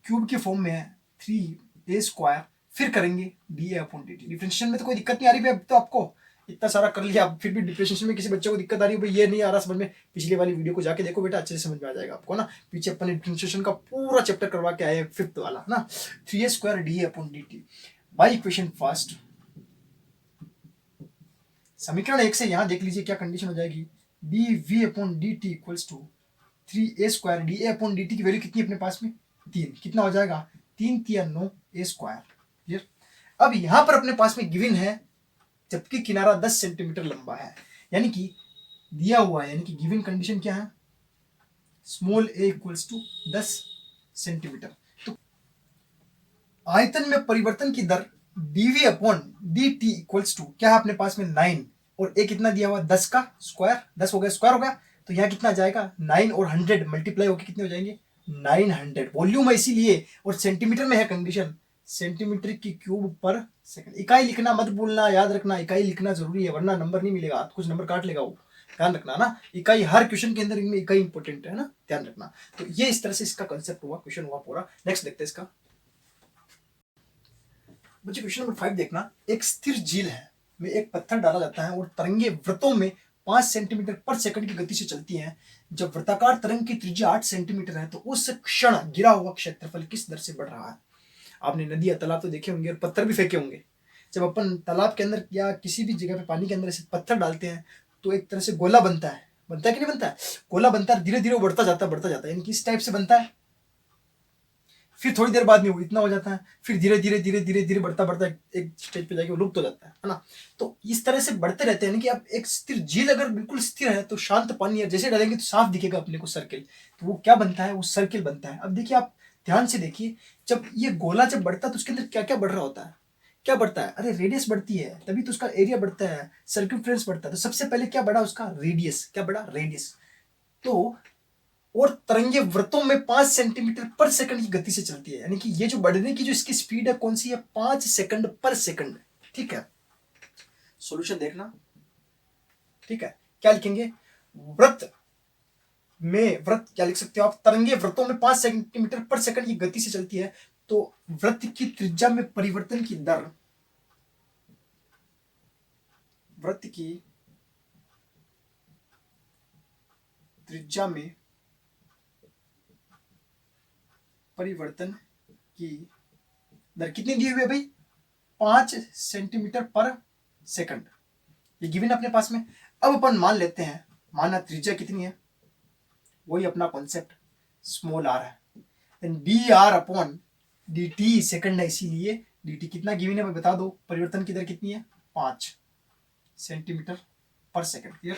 क्यूब के फॉर्म में है 3a स्क्वायर, फिर करेंगे dA अपॉन dt। डिफरेंशिएशन में तो कोई दिक्कत नहीं आ रही भाई, अब तो आपको इतना सारा कर लिया, फिर भी डिफरेंशिएशन में किसी बच्चे को दिक्कत आ रही है भाई, ये नहीं आ रहा समझ में, पिछली वाली वीडियो को जाके देखो बेटा, अच्छे से समझ में आ जाएगा आपको ना। पीछे अपन डिफरेंशिएशन का पूरा चैप्टर करवा के आए, 5th वाला ना, 3a square dA upon dt by equation first. समीकरण 1 से यहां देख लीजिए क्या कंडीशन हो जाएगी, dv upon dt equals to 3a square dA upon dt की वैल्यू कितनी अपने पास में, 3, कितना हो जाएगा 3 3 9 a स्क्वायर। क्लियर। अब यहां पर अपने पास में गिवन है जबकि किनारा 10 सेंटीमीटर लंबा है, यानी कि दिया हुआ है, यानी कि गिवन कंडीशन क्या है, small a equals to 10 centimetre. तो आयतन में परिवर्तन की दर dv upon dt equals to क्या है अपने पास में 9, और a कितना दिया हुआ 10 का स्क्वायर, 10 हो गया स्क्वायर हो गया, तो यहाँ कितना जाएगा 9 और 100 मल्टीप्लाई होकर कितने हो जाएंगे 900। वॉल्यूम है इसीलिए, और सेंटीमीटर में है कंडीशन, सेंटीमीटर की क्यूब पर सेकंड। इकाई लिखना मत भूलना, याद रखना इकाई लिखना जरूरी है, वरना नंबर नहीं मिलेगा, कुछ नंबर काट लेगा वो, ध्यान रखना ना। इकाई हर क्वेश्चन के अंदर इनमें इकाई इंपॉर्टेंट है ना, ध्यान रखना। तो ये इस तरह से इसका कंसेप्ट हुआ, क्वेश्चन हुआ पूरा। नेक्स्ट देखते हैं इसका बच्चे, क्वेश्चन नंबर 5 देखना। एक स्थिर झील है में एक पत्थर डाला जाता है और तरंगे वृत्तों में 5 सेंटीमीटर पर सेकंड की गति से चलती हैं। जब वृत्ताकार तरंग की त्रिज्या 8 सेंटीमीटर है तो उस क्षण गिरा हुआ क्षेत्रफल किस दर से बढ़ रहा है। आपने नदी या तालाब तो देखे होंगे और पत्थर भी फेंके होंगे। जब अपन तालाब के अंदर या किसी भी जगह पे पानी के अंदर ऐसे पत्थर डालते हैं तो एक तरह से गोला बनता है, बनता है कि नहीं बनता है? गोला बनता है, धीरे धीरे वो बढ़ता जाता है, यानी कि इस टाइप से बनता है। फिर थोड़ी देर बाद में वो इतना हो जाता है, फिर धीरे धीरे धीरे धीरे धीरे बढ़ता बढ़ता एक स्टेज पे जाके वो लुप्त हो जाता है ना। तो इस तरह से बढ़ते रहते हैं कि आप एक स्थिर झील अगर बिल्कुल स्थिर है तो शांत पानी है, जैसे डालेंगे तो साफ दिखेगा अपने को सर्किल, तो वो क्या बनता है? वो सर्किल बनता है। अब देखिए, आप ध्यान से देखिए, जब ये गोला जब बढ़ता है तो उसके अंदर क्या क्या बढ़ रहा होता है? क्या बढ़ता है? अरे रेडियस बढ़ती है, तभी तो उसका एरिया बढ़ता है, सर्कमफ्रेंस बढ़ता है। तो सबसे पहले क्या बढ़ा? उसका रेडियस। क्या बढ़ा? रेडियस। तो और तरंगे वृत्तों में 5 सेंटीमीटर पर सेकंड की गति से चलती है, यानी कि ये जो बढ़ने की जो इसकी स्पीड है कौन सी है? 5 सेकंड पर सेकंड। ठीक है, सॉल्यूशन देखना। ठीक है, क्या लिखेंगे? वृत्त में, वृत्त क्या लिख सकते हो आप? तरंगे वृत्तों में 5 सेंटीमीटर पर सेकंड की गति से चलती है, तो वृत्त की त्रिज्या में परिवर्तन की दर, वृत्त की त्रिज्या में परिवर्तन की दर कितनी दी हुई है भाई? 5 सेंटीमीटर पर सेकंड। ये गिवन अपने पास में। अब अपन मान लेते हैं, माना त्रिज्या कितनी है? वही अपना कॉन्सेप्ट स्मॉल आर है, then d are upon D t second है, इसीलिए डी टी कितना गिवन है भाई बता दो? परिवर्तन की दर कितनी है? 5 सेंटीमीटर पर सेकंड। क्लियर?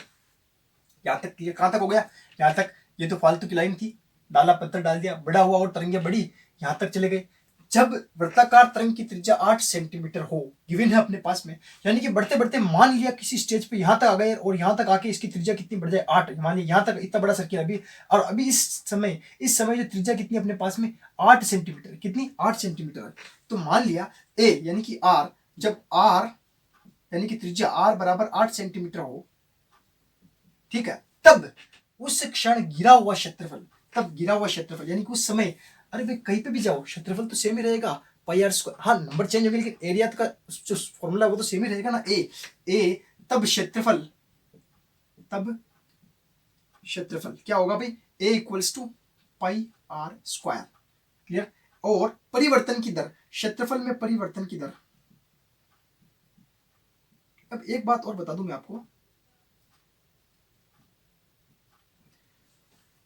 यहाँ तक क्लियर? कहाँ तक हो गया? यहाँ तक। ये तो फालतू की लाइन थी, डाला पत्थर डाल दिया, बड़ा हुआ और तरंगे बढ़ी, यहाँ तक चले गए। जब वृत्ताकार तरंग की त्रिज्या 8 सेंटीमीटर हो, गिवन है अपने पास में, यानी कि बढ़ते बढ़ते मान लिया किसी स्टेज पे यहाँ तक आ गए और यहाँ तक आके इसकी त्रिज्या कितनी बढ़ जाए? 8। मान लिया यहाँ तक इतना बड़ा सर्किल अभी, और अभी इस समय जो त्रिज्या कितनी अपने पास में? 8 सेंटीमीटर। कितनी? 8 सेंटीमीटर। तो मान लिया ए यानी कि आर, जब आर यानी कि त्रिज्या आर बराबर 8 सेंटीमीटर हो, ठीक है, तब उस क्षण गिरा हुआ क्षेत्रफल, तब गिरा हुआ क्षेत्रफल यानी कि उस समय, अरे भाई कहीं पे भी जाओ क्षेत्रफल तो सेम ही रहेगा, पाई आर स्क्वायर। हाँ, नंबर चेंज हो गया लेकिन एरिया का जो फॉर्मूला है वो तो सेम ही रहेगा ना। ए तब क्षेत्रफल, तब क्षेत्रफल क्या होगा भाई? A equals to pi R square. Clear? और परिवर्तन की दर, क्षेत्रफल में परिवर्तन की दर। अब एक बात और बता दूं मैं आपको,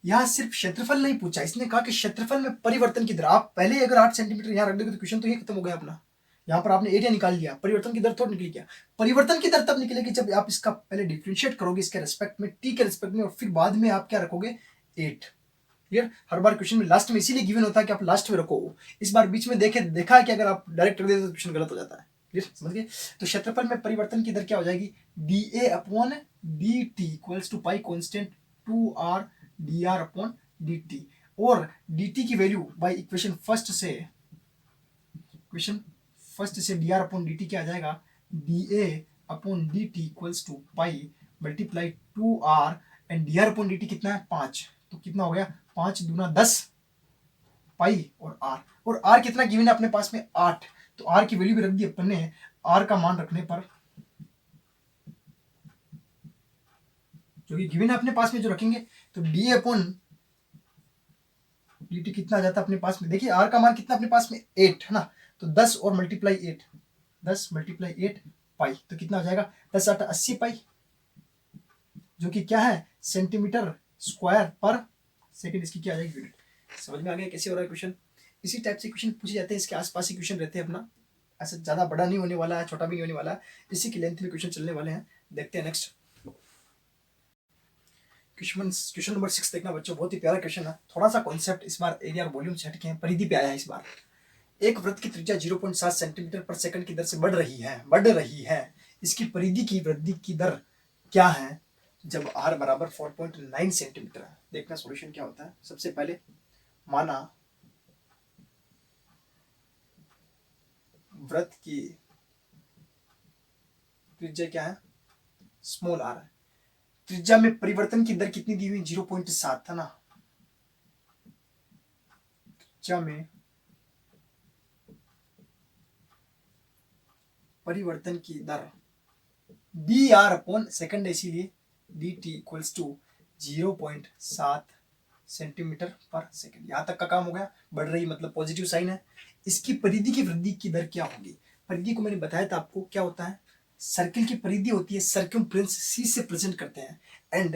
यहाँ सिर्फ क्षेत्रफल नहीं पूछा, इसने कहा कि क्षेत्रफल में परिवर्तन की दर। आप पहले अगर 8 सेंटीमीटर यहाँ रख दोगे तो क्वेश्चन तो ये खत्म हो गया अपना। यहाँ पर आपने एरिया निकाल लिया, परिवर्तन की दर थोड़ी निकली क्या? परिवर्तन की दर तब निकलेगी जब आप इसका पहले डिफ्रेंशिएट करोगे इसके रिस्पेक्ट में, टी के रिस्पेक्ट में, और फिर बाद में आप क्या रखोगे? 8। क्लियर? हर बार क्वेश्चन में लास्ट में इसीलिए गिवन होता है कि आप लास्ट में रखो। इस बार बीच में देखा है कि अगर आप डायरेक्ट रख देते तो क्वेश्चन गलत हो जाता है। क्लियर? समझ गए? तो क्षेत्रफल में परिवर्तन की दर क्या हो जाएगी? D A upon D T equals to pi constant 2r d are upon D t. और डी टी की वैल्यू बाई इक्वेशन फर्स्ट से d are upon D t क्या आ जाएगा? D A upon D T equals to pi multiply 2r, and d are upon D T कितना है? 5। तो कितना हो गया? 5 दूना 10 पाई और आर कितना गिवन है अपने पास में? 8। तो आर की वैल्यू भी रख दी अपन ने। आर का मान रखने पर, जो कि गिवन है अपने पास में, जो रखेंगे तो डी अपॉन डी टी कितना आ जाता है अपने पास में? देखिए आर का मान कितना अपने पास में? 8 है ना। तो 10 और मल्टीप्लाई 8, 10 मल्टीप्लाई 8 पाई, तो कितना हो जाएगा? 10 8 80 पाई, जो कि क्या है? सेंटीमीटर स्क्वायर पर सेकंड। इसकी क्या आ जाएगी? यूनिट। समझ में आ गया कैसे हो रहा है क्वेश्चन? इसी टाइप से क्वेश्चन पूछे जाते हैं, इसके आसपास ही क्वेश्चन रहते हैं अपना। ऐसा ज़्यादा बड़ा नहीं होने वाला है, छोटा भी नहीं होने वाला है, इसी की लेंथ में क्वेश्चन चलने वाले हैं। देखते हैं नेक्स्ट क्वेश्चन नंबर 6 देखना बच्चों, बहुत ही प्यारा क्वेश्चन है। थोड़ा सा कॉन्सेप्ट इस बार एरिया और वॉल्यूम से हटके हैं, परिधि पे आया है इस बार। एक वृत्त की त्रिज्या 0.7 सेंटीमीटर पर सेकंड की दर से बढ़ रही है। इसकी परिधि की वृद्धि की दर क्या है जब r बराबर 4.9 सेंटीमीटर है? देखना सॉल्यूशन क्या होता है। सबसे पहले माना वृत्त की त्रिज्या क्या है? स्मॉल r है। त्रिज्या में परिवर्तन की दर कितनी दी हुई? 0.7 था ना। त्रिज्या में परिवर्तन की दर डी आर अपॉन सेकंड, इसीलिए d T equals to 0.7 centimetre पर सेकंड। यहां तक का काम हो गया। बढ़ रही मतलब पॉजिटिव साइन है। इसकी परिधि की वृद्धि की दर क्या होगी? परिधि को मैंने बताया था आपको क्या होता है, सर्किल की परिधि होती है सर्कमफ्रेंस सी से प्रेजेंट करते हैं, एंड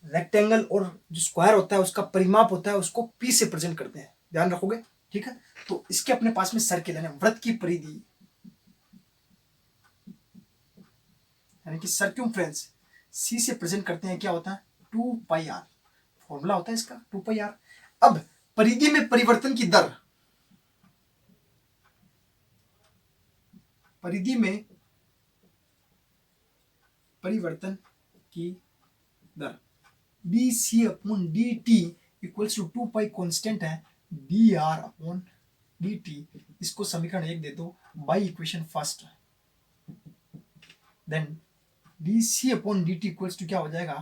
रेक्टेंगल और जो स्क्वायर होता है उसका परिमाप होता है उसको पी से प्रेजेंट करते हैं, ध्यान रखोगे, ठीक है। तो इसके अपने पास में सर्किल है, वृत्त की परिधि यानी कि सर्कमफ्रेंस सी से प्रेजेंट करते हैं, क्या होता है 2πr, फॉर्मूला होता है इसका 2πr। अब परिधि में परिवर्तन की दर, परिधि में परिवर्तन की दर D C upon D T equals to 2π constant है, D are upon D T, इसको समीकरण 1 दे दो by equation first, then D C upon D T equals to क्या हो जाएगा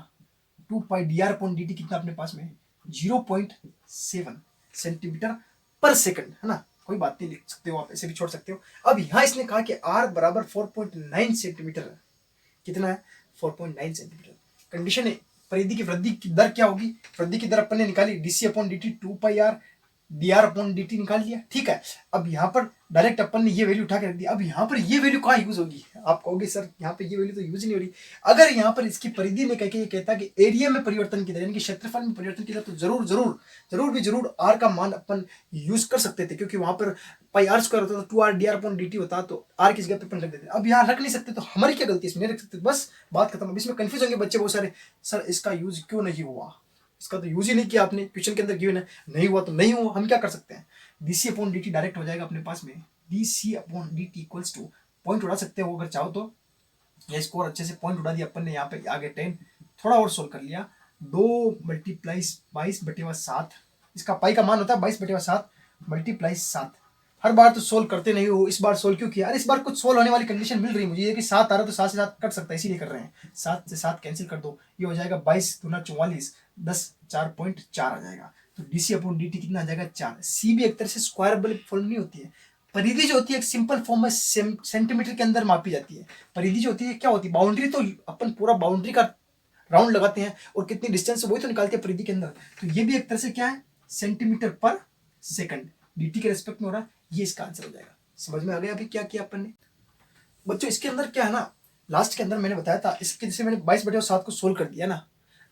2π D are upon D T, कितना अपने पास में 0.7 सेंटीमीटर पर सेकंड, है ना, कोई बात नहीं, लिख सकते हो आप, ऐसे भी छोड़ सकते हो। अब यहां इसने कहा कि r बराबर 4.9 सेंटीमीटर है, कितना है 4.9 सेंटीमीटर। कंडीशन है परिधि की वृद्धि की दर क्या होगी, वृद्धि की दर अपन ने निकाली DC upon D T 2πr D R upon D T निकाल लिया, ठीक है। अब यहाँ पर डायरेक्ट अपन ने ये वैल्यू उठा के रख दी, अब यहाँ पर ये वैल्यू कहाँ यूज होगी, आप कहोगे सर यहाँ पे ये वैल्यू तो यूज नहीं हो रही। अगर यहाँ पर इसकी परिधि में कह कहता है कि एरिया में परिवर्तन की दर यानी कि क्षेत्रफल में परिवर्तन की दर, तो जरूर जरूर जरूर भी जरूर आर का मान अपन यूज कर सकते थे, क्योंकि वहां पर पाई आर स्क्वायर होता था 2r d are upon D T होता, तो आर की जगह पे अपन रख देते। अब यहाँ रख नहीं सकते तो हमारी क्या गलती है, इसमें नहीं रख सकते, बस बात खत्म। अब इसमें कंफ्यूज होंगे बच्चे बहुत सारे, सर इसका यूज क्यों नहीं हुआ, इसका तो यूज ही नहीं किया आपने, क्वेश्चन के अंदर गिवन है, नहीं हुआ तो नहीं हुआ, हम क्या कर सकते हैं, d c upon D t direct हो जाएगा अपने पास में, d c upon D T equals to, point उड़ा सकते हो अगर चाहो तो, ये स्कोर अच्छे से पॉइंट उड़ा दिया अपन ने, यहाँ पे आगे 10 थोड़ा और सोल्व कर लिया, 2 मल्टीप्लाइज 22/7, इसका पाई का मान होता है 22/7 मल्टीप्लाइज 7। हर बार तो सोल्व करते नहीं हो, इस बार सोल्व क्यों किया, अरे इस बार कुछ सोल्व होने वाली कंडीशन मिल रही है मुझे, ये कि 7 आ रहा है तो 7 से 7 कट सकता है, इसीलिए कर रहे हैं, 7 से 7 कैंसिल कर दो, ये हो जाएगा 22 दूना 44, 10 4.4 आ जाएगा, तो डीसी अपॉन डी टी कितना आ जाएगा 4। सी भी एक तरह से स्क्वायर वाली फॉर्म नहीं होती है, परिधि जो होती है एक सिंपल फॉर्म में सेंटीमीटर के अंदर मापी जाती है। परिधि जो होती है क्या होती है, बाउंड्री तो अपन पूरा बाउंड्री का राउंड लगाते हैं और कितनी डिस्टेंस है वही तो निकालते हैं परिधि के अंदर, तो ये भी एक तरह से क्या है सेंटीमीटर पर सेकंड dt के रेस्पेक्ट में हो रहा है, ये इसका आंसर हो जाएगा। समझ में आ गया अभी क्या किया अपन ने बच्चों। इसके अंदर क्या है ना, लास्ट के अंदर मैंने बताया था, इसके जैसे मैंने 22/7 को सोल्व कर दिया ना,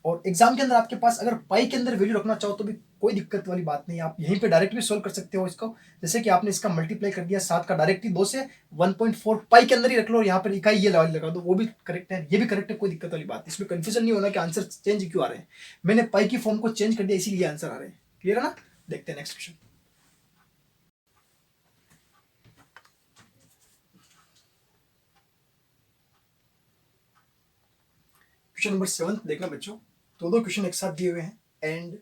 और एग्जाम के अंदर आपके पास अगर पाई के अंदर वैल्यू रखना चाहो तो भी कोई दिक्कत वाली बात नहीं है, आप यहीं पे डायरेक्ट भी सोल्व कर सकते हो इसको, जैसे कि आपने इसका मल्टीप्लाई कर दिया 7 का डायरेक्टली 2 से 1.4 पाई के अंदर ही रख लो और यहाँ पर इकाई ये लगा दो, वो भी करेक्ट है, ये भी करेक्ट है, कोई दिक्कत वाली बात, इसमें कंफ्यूजन नहीं होना कि आंसर चेंज क्यों आ रहे हैं, मैंने पाई की फॉर्म को चेंज कर दिया इसीलिए आंसर आ रहे हैं। क्लियर है ना, देखते हैं नेक्स्ट क्वेश्चन। क्वेश्चन नंबर 7 देखना बच्चों, दो क्वेश्चन एक साथ दिए हुए हैं, एंड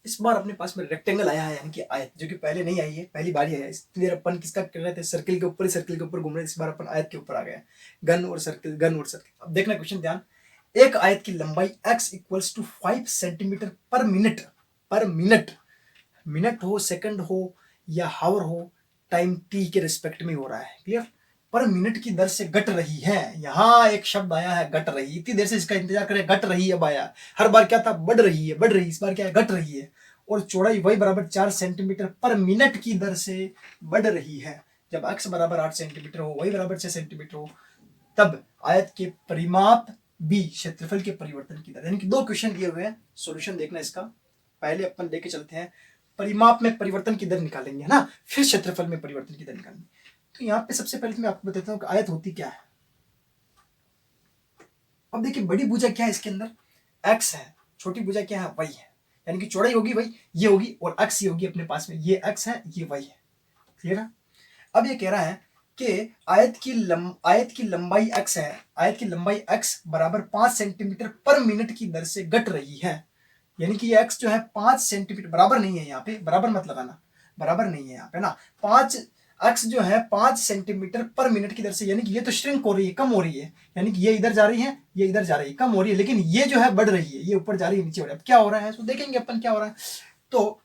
इस बार अपने पास में रेक्टेंगल आया है यानी कि आयत, जो कि पहले नहीं आई है, पहली बार ही आया है। इसलिए अपन किसका कर रहे थे, सर्किल के ऊपर ही सर्किल के ऊपर घूम रहे थे, इस बार अपन आयत के ऊपर आ गए, गन और सर्किल गन और सर्किल। अब देखना क्वेश्चन ध्यान, एक आयत की लंबाई x इक्वल्स टू 5 सेंटीमीटर पर मिनट, पर मिनट, मिनट हो सेकंड हो या हावर हो, टाइम t के रिस्पेक्ट में हो रहा है, क्लियर, पर मिनट की दर से घट रही है, यहां एक शब्द आया है घट रही, इतनी देर से इसका इंतजार करें, घट रही है, अब आया, हर बार क्या था बढ़ रही है, बढ़ रही, इस बार क्या है घट रही है, और चौड़ाई y बराबर 4 सेंटीमीटर पर मिनट की दर से बढ़ रही है। जब x बराबर 8 सेंटीमीटर हो, y बराबर 6 सेंटीमीटर हो, तब आयत के परिमाप b क्षेत्रफल के परिवर्तन की दर, यानी कि 2 क्वेश्चन दिए हुए हैं, सॉल्यूशन देखना इसका। पहले अपन लेके चलते हैं परिमाप में परिवर्तन की दर निकालेंगे, है ना, फिर क्षेत्रफल में परिवर्तन की दर निकालेंगे। तो यहाँ पे सबसे पहले मैं आपको बताता हूँ कि आयत होती क्या है। अब देखिए बड़ी भुजा क्या है, इसके अंदर x है, छोटी भुजा क्या है, y है, यानी कि चौड़ाई होगी y ये होगी और x ये होगी अपने पास में, ये x है ये y है, क्लियर है। अब ये कह रहा है कि आयत की लंबाई x है, आयत की लंबाई x बराबर 5 सेंटीमीटर पर मिनट की दर से घट रही है, यानी कि ये x जो है 5 सेंटीमीटर, बराबर नहीं है, यहाँ पे बराबर मत लगाना, बराबर नहीं है यहाँ पे ना, 5 x जो है 5 सेंटीमीटर पर मिनट की दर से, यानी कि ये तो श्रिंक हो रही है, कम हो रही है, यानी कि ये इधर जा रही है ये इधर जा रही है, कम हो रही है, लेकिन ये जो है बढ़ रही है, ये ऊपर जा रही है नीचे हो रहा है। अब क्या हो रहा है तो देखेंगे अपन क्या हो रहा है। तो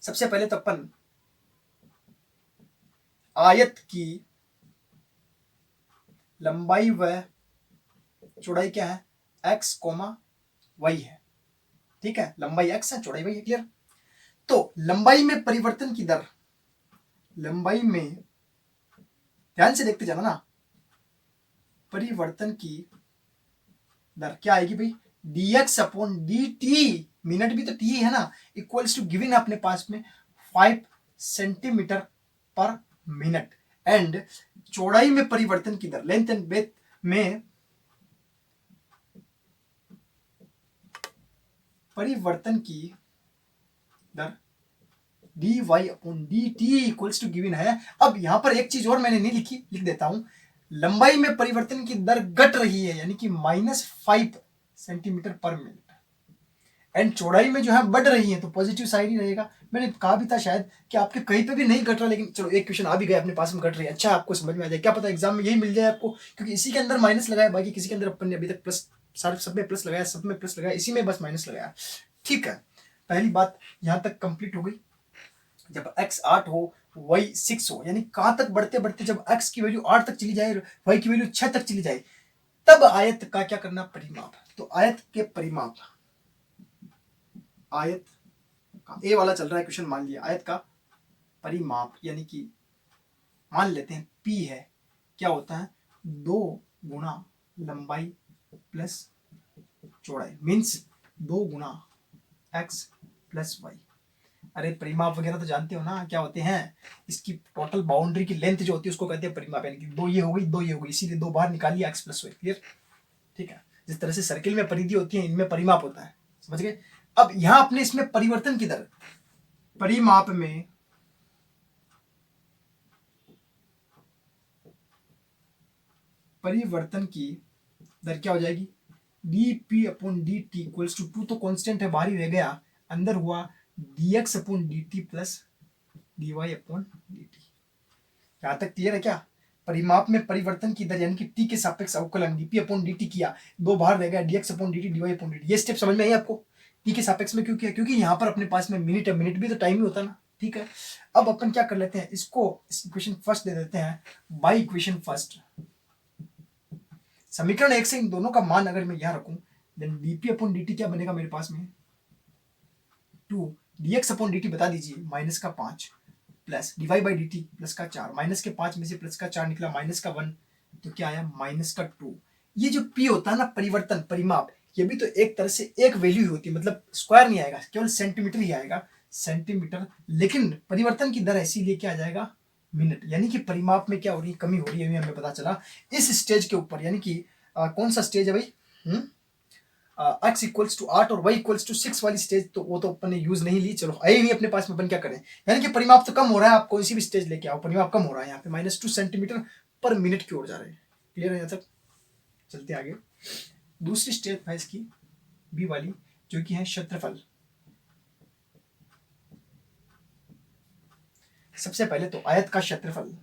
सबसे पहले तो अपन आयत की लंबाई व चौड़ाई क्या है, x, y है, ठीक है, लंबाई x है चौड़ाई y है, क्लियर। तो लंबाई में परिवर्तन की दर, लंबाई में ध्यान से देखते जाना ना। परिवर्तन की दर क्या आएगी भाई, dx अपॉन dt, मिनट भी तो t है ना, इक्वल्स टू गिवन है अपने पास में 5 सेंटीमीटर पर मिनट। एंड चौड़ाई में परिवर्तन की दर, लेंथ एंड ब्रेथ में परिवर्तन की दर dy upon dt equals to given है। अब यहां पर एक चीज और मैंने नहीं लिखी, लिख देता हूं। लंबाई में परिवर्तन की दर घट रही है, यानी कि -5 सेंटीमीटर पर मिनट, एंड चौड़ाई में जो है बढ़ रही है, तो पॉजिटिव साइड ही रहेगा। मैंने कहा भी था शायद कि आपके कहीं पे भी नहीं घट रहा, लेकिन चलो एक क्वेश्चन आ भी गया अपने पास में घट रही है, अच्छा आपको समझ में आ जाए, क्या पता एग्जाम में यही मिल जाए आपको, क्योंकि इसी के अंदर माइनस लगाया, बाकी किसी के अंदर अपन ने अभी तक प्लस, सब में प्लस लगाया, सब में प्लस लगाया, इसी में बस माइनस लगाया। ठीक है, पहली बात यहां तक कंप्लीट हो गई। जब x 8 हो y 6 हो, यानी कहां तक बढ़ते बढ़ते जब x की वैल्यू 8 तक चली जाए, y की वैल्यू 6 तक चली जाए, तब आयत का क्या करना, परिमाप। तो आयत के परिमाप, आयत का ए वाला चल रहा है क्वेश्चन, मान लिया आयत का परिमाप, यानी कि मान लेते हैं p है, क्या होता है 2 गुना लंबाई प्लस चौड़ाई, मीन्स 2 गुना x प्लस वाई। अरे परिमाप वगैरह तो जानते हो ना क्या होते हैं, इसकी टोटल बाउंड्री की लेंथ जो होती है उसको कहते हैं परिमाप, यानी कि 2 ये हो गई 2 ये हो गई, इसीलिए 2 बाहर निकाल लिया x प्लस वाई। क्लियर, ठीक है। जिस तरह से सर्किल में परिधि होती है, इनमें परिमाप होता है, समझ गए। अब यहां अपने इसमें परिवर्तन की दर, परिमाप में परिवर्तन की दर क्या हो जाएगी, dp upon dt equals to 2 तो कांस्टेंट है, बाहर ही रह गया, अंदर हुआ dx upon dt plus dy upon dt। यहां तक क्लियर है क्या। परिमाप में परिवर्तन की दर यानी कि t के सापेक्ष अवकलन dp अपॉन dt किया, 2 बाहर रह गया, dx upon dt dy upon dt। ये स्टेप समझ में आई आपको, t के सापेक्ष में क्यों किया, क्योंकि यहां पर अपने पास में मिनट है, मिनट भी तो टाइम ही होता ना। ठीक है, अब अपन क्या कर लेते हैं, इसको इक्वेशन फर्स्ट दे देते हैं, बाई इक्वेशन फर्स्ट, समीकरण 1 से इन दोनों का मान अगर मैं यहां रखूं, देन dp अपॉन dt क्या बनेगा मेरे पास में 2, dx अपॉन dt बता दीजिए -5 plus dy by dt plus का 4, माइनस के 5 में से प्लस का 4 निकला, माइनस का 1, तो क्या आया -2। ये जो p होता है ना परिवर्तन परिमाप, ये भी तो एक तरह से एक वैल्यू होती है, मतलब स्क्वायर नहीं आएगा, केवल सेंटीमीटर ही आएगा, सेंटीमीटर, लेकिन परिवर्तन की दर ऐसी लेके आ जाएगा मिनट, यानी कि परिमाप में क्या हो रही है, कमी हो रही है, हमें पता चला इस स्टेज के ऊपर, यानी कि कौन सा स्टेज है भाई, x इक्वल्स टू 8 और y इक्वल्स टू 6 वाली स्टेज, तो वो तो अपन ने यूज नहीं ली, चलो आई नहीं अपने पास में, अपन क्या करें, यानी कि परिमाप तो कम हो रहा है, आप कोई सी भी स्टेज लेके आओ, परिमाप कम हो रहा है, यहाँ पे -2 सेंटीमीटर पर मिनट की ओर जा रहे हैं। क्लियर है यहाँ तक, चलते आगे। दूसरी स्टेज है इसकी बी वाली, जो कि है क्षेत्रफल। सबसे पहले तो आयत का क्षेत्रफल,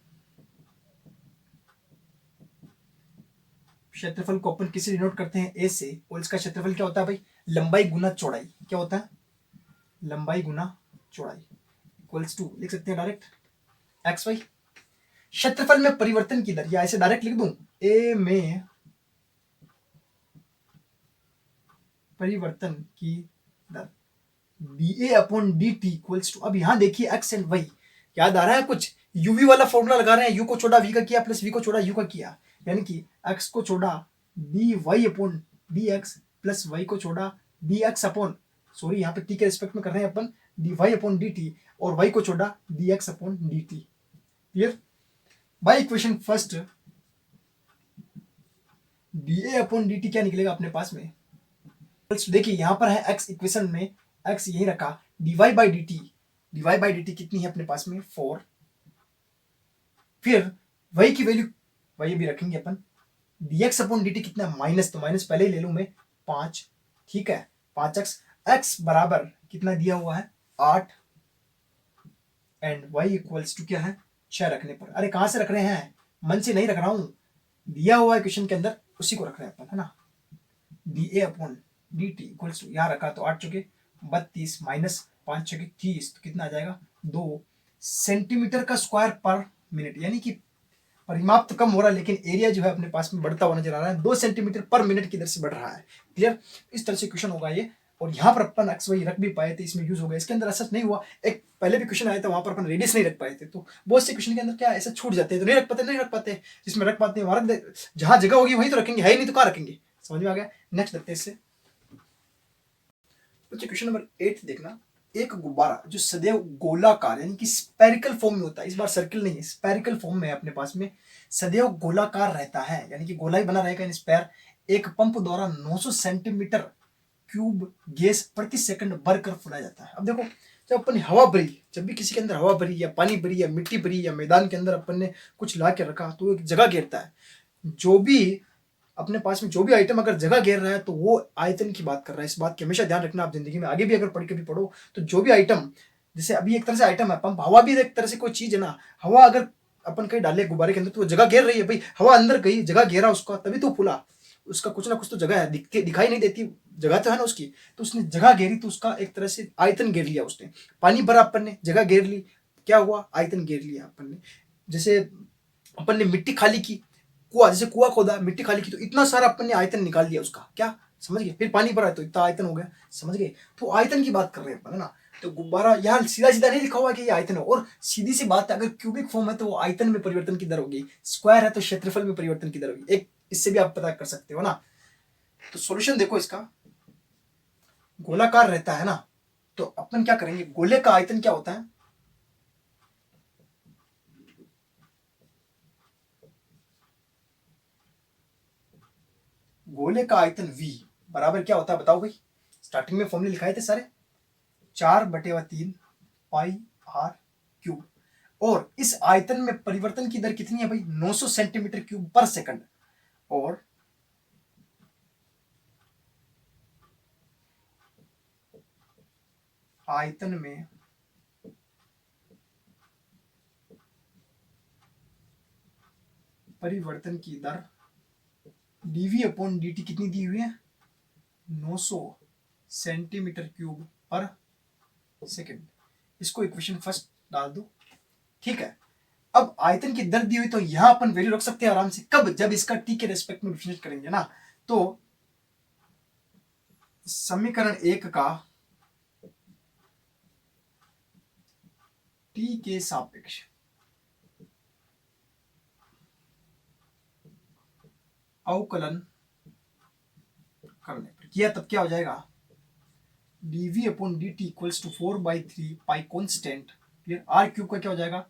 क्षेत्रफल को अपन किसे डिनोट करते हैं, ए से, और इसका क्षेत्रफल क्या होता है भाई, लंबाई गुना चौड़ाई, क्या होता है, लंबाई गुना चौड़ाई इक्वल्स टू, लिख सकते हैं डायरेक्ट एक्स वाई। क्षेत्रफल में परिवर्तन की दर, या ऐसे डायरेक्ट लिख दूं, ए में परिवर्तन की दर dA upon dt equals to, अब यहां देखिए x एंड y, याद आ रहा है कुछ, uv वाला फॉर्मूला लगा रहे हैं, u को छोड़ा v का किया प्लस v को छोड़ा u का किया, यानी कि x को छोड़ा dy upon dx plus y को छोड़ा dx अपॉन, सॉरी यहाँ पे t के रिस्पेक्ट में कर रहे हैं अपन, dy अपॉन dt, और y को छोड़ा dx upon dt। Clear, by equation first dA upon dt क्या निकलेगा अपने पास में, देखिए यहां पर है x इक्वेशन में, x यही रखा, dy बाई dt कितनी है अपने पास में 4, फिर y की वैल्यू y भी रखेंगे अपन, dx अपॉन dt कितना माइनस, तो माइनस पहले ही ले लूं मैं 5, ठीक है 5x, x बराबर कितना दिया हुआ है 8, एंड y इक्वल्स टू क्या है 6 रखने पर, अरे कहां से रख रहे हैं, मन से नहीं रख रहा हूं, दिया हुआ है क्वेश्चन के अंदर उसी को रख रहे हैं अपन, है ना, dA upon dt equals to, यहां रखा तो 8 चुके 32 माइनस 5 चुके 30, तो कितना आ जाएगा 2 सेंटीमीटर का स्क्वायर पर मिनट, यानी कि परिमाप तो कम हो रहा है, लेकिन एरिया जो है अपने पास में बढ़ता हुआ नजर आ रहा है, 2 सेंटीमीटर पर मिनट की दर से बढ़ रहा है। क्लियर, इस तरह से क्वेश्चन होगा ये, और यहाँ पर अपन एक्स वाई रख भी पाए थे, इसमें यूज हो गया। इसके अंदर ऐसा नहीं हुआ, एक पहले भी क्वेश्चन आया था वहां पर अपन रेडियस नहीं रख पाए थे, तो बहुत से क्वेश्चन के अंदर क्या ऐसा छूट जाते हैं, तो नहीं रख पाते, जिसमें रख पाते हैं वहां रख दे, जहां जगह होगी वहीं तो रखेंगे, है ही नहीं तो कहाँ रखेंगे। समझ में आ गया। नेक्स्ट देखते हैं इससे। बच्चे क्वेश्चन नंबर 8 देखना। एक गुब्बारा जो सदैव गोलाकार यानी कि स्पेरिकल फॉर्म में होता है, इस बार सर्किल नहीं है, स्पेरिकल फॉर्म में है अपने पास में, सदैव गोलाकार रहता है यानी कि गोला ही बना रहेगा इन स्पेयर, एक पंप द्वारा 900 सेंटीमीटर क्यूब गैस प्रति सेकंड भरकर फुलाया जाता है। अब देखो, जब अपन हवा भरी, जब भी किसी के अंदर हवा भरी या पानी भरी या मिट्टी भरी या मैदान के अंदर अपन ने कुछ ला के रखा, तो एक जगह घेरता है। जो भी अपने पास में जो भी आइटम अगर जगह घेर रहा है तो वो आयतन की बात कर रहा है। इस बात की हमेशा ध्यान रखना आप जिंदगी में, आगे भी अगर पढ़ के भी पढ़ो तो जो भी आइटम, जैसे अभी एक तरह से आइटम है पंप, हवा भी एक तरह से कोई चीज है ना। हवा अगर अपन कहीं डाले गुब्बारे के अंदर तो वो जगह घेर रही है भाई, हवा अंदर गई, जगह घेरा उसका, तभी तो फूला। उसका कुछ ना कुछ तो जगह है, दिखाई नहीं देती, जगह तो है ना उसकी, तो उसने जगह घेरी तो उसका एक तरह से आयतन घेर लिया उसने। पानी भरा अपन ने, जगह घेर ली, क्या हुआ, आयतन घेर लिया अपन ने। जैसे अपन ने मिट्टी खाली की, कुआ, जैसे कुआ खोदा, मिट्टी खाली की, तो इतना सारा अपन ने आयतन निकाल लिया उसका, क्या समझ गए। फिर पानी भरा तो इतना आयतन हो गया, समझ गए। तो आयतन की बात कर रहे हैं अपन, है ना। तो गुब्बारा यहाँ सीधा सीधा नहीं लिखा हुआ कि ये आयतन है, और सीधी सी बात है, अगर क्यूबिक फॉर्म है तो वो आयतन में परिवर्तन की दर होगी, स्क्वायर है तो क्षेत्रफल में परिवर्तन की दर होगी। एक इससे भी आप पता कर सकते हो ना। तो सॉल्यूशन देखो इसका, गोलाकार रहता है ना, तो अपन क्या करेंगे, गोले का आयतन क्या होता है, गोले का आयतन V बराबर क्या होता है बताओ भाई। स्टार्टिंग में फॉर्मूले लिखाए थे सारे, 4/3 पाई आर क्यूब। और इस आयतन में परिवर्तन की दर कितनी है भाई, 900 सेंटीमीटर क्यूब पर सेकंड। और आयतन में परिवर्तन की दर dV/dt कितनी दी हुई है, 900 सेंटीमीटर क्यूब पर सेकंड। इसको इक्वेशन फर्स्ट डाल दो, ठीक है। अब आयतन की दर दी हुई तो यहां अपन वैल्यू रख सकते हैं आराम से, कब, जब इसका टी के रेस्पेक्ट में डिफरेंशिएट करेंगे ना। तो समीकरण 1 का टी के सापेक्ष अवकलन करने पर किया, तब क्या हो जाएगा, dV/dt equals to 4/3 pi constant, फिर आर क्यूब का क्या हो जाएगा,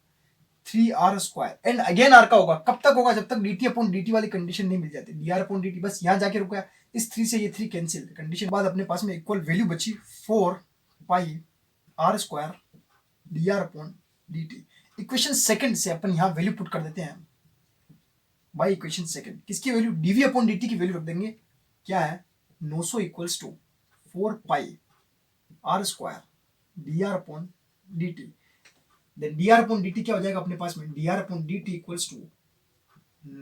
3r²। एंड अगेन आर का होगा, कब तक होगा, जब तक dt/dt वाली कंडीशन नहीं मिल जाती, dr/dt बस यहां जाके रुक गया, इस 3 से ये 3 कैंसिल, कंडीशन बाद अपने पास में इक्वल वैल्यू बची 4πr² dr/dt। इक्वेशन सेकंड से अपन यहां वैल्यू पुट कर देते हैं बाई इक्वेशन सेकंड, किसकी वैल्यू, dV/dt की वैल्यू रख देंगे, क्या है, 900 equals to 4πr² dr/dt। Then dr/dt क्या हो जाएगा अपने पास में, dr/dt इक्वल्स टू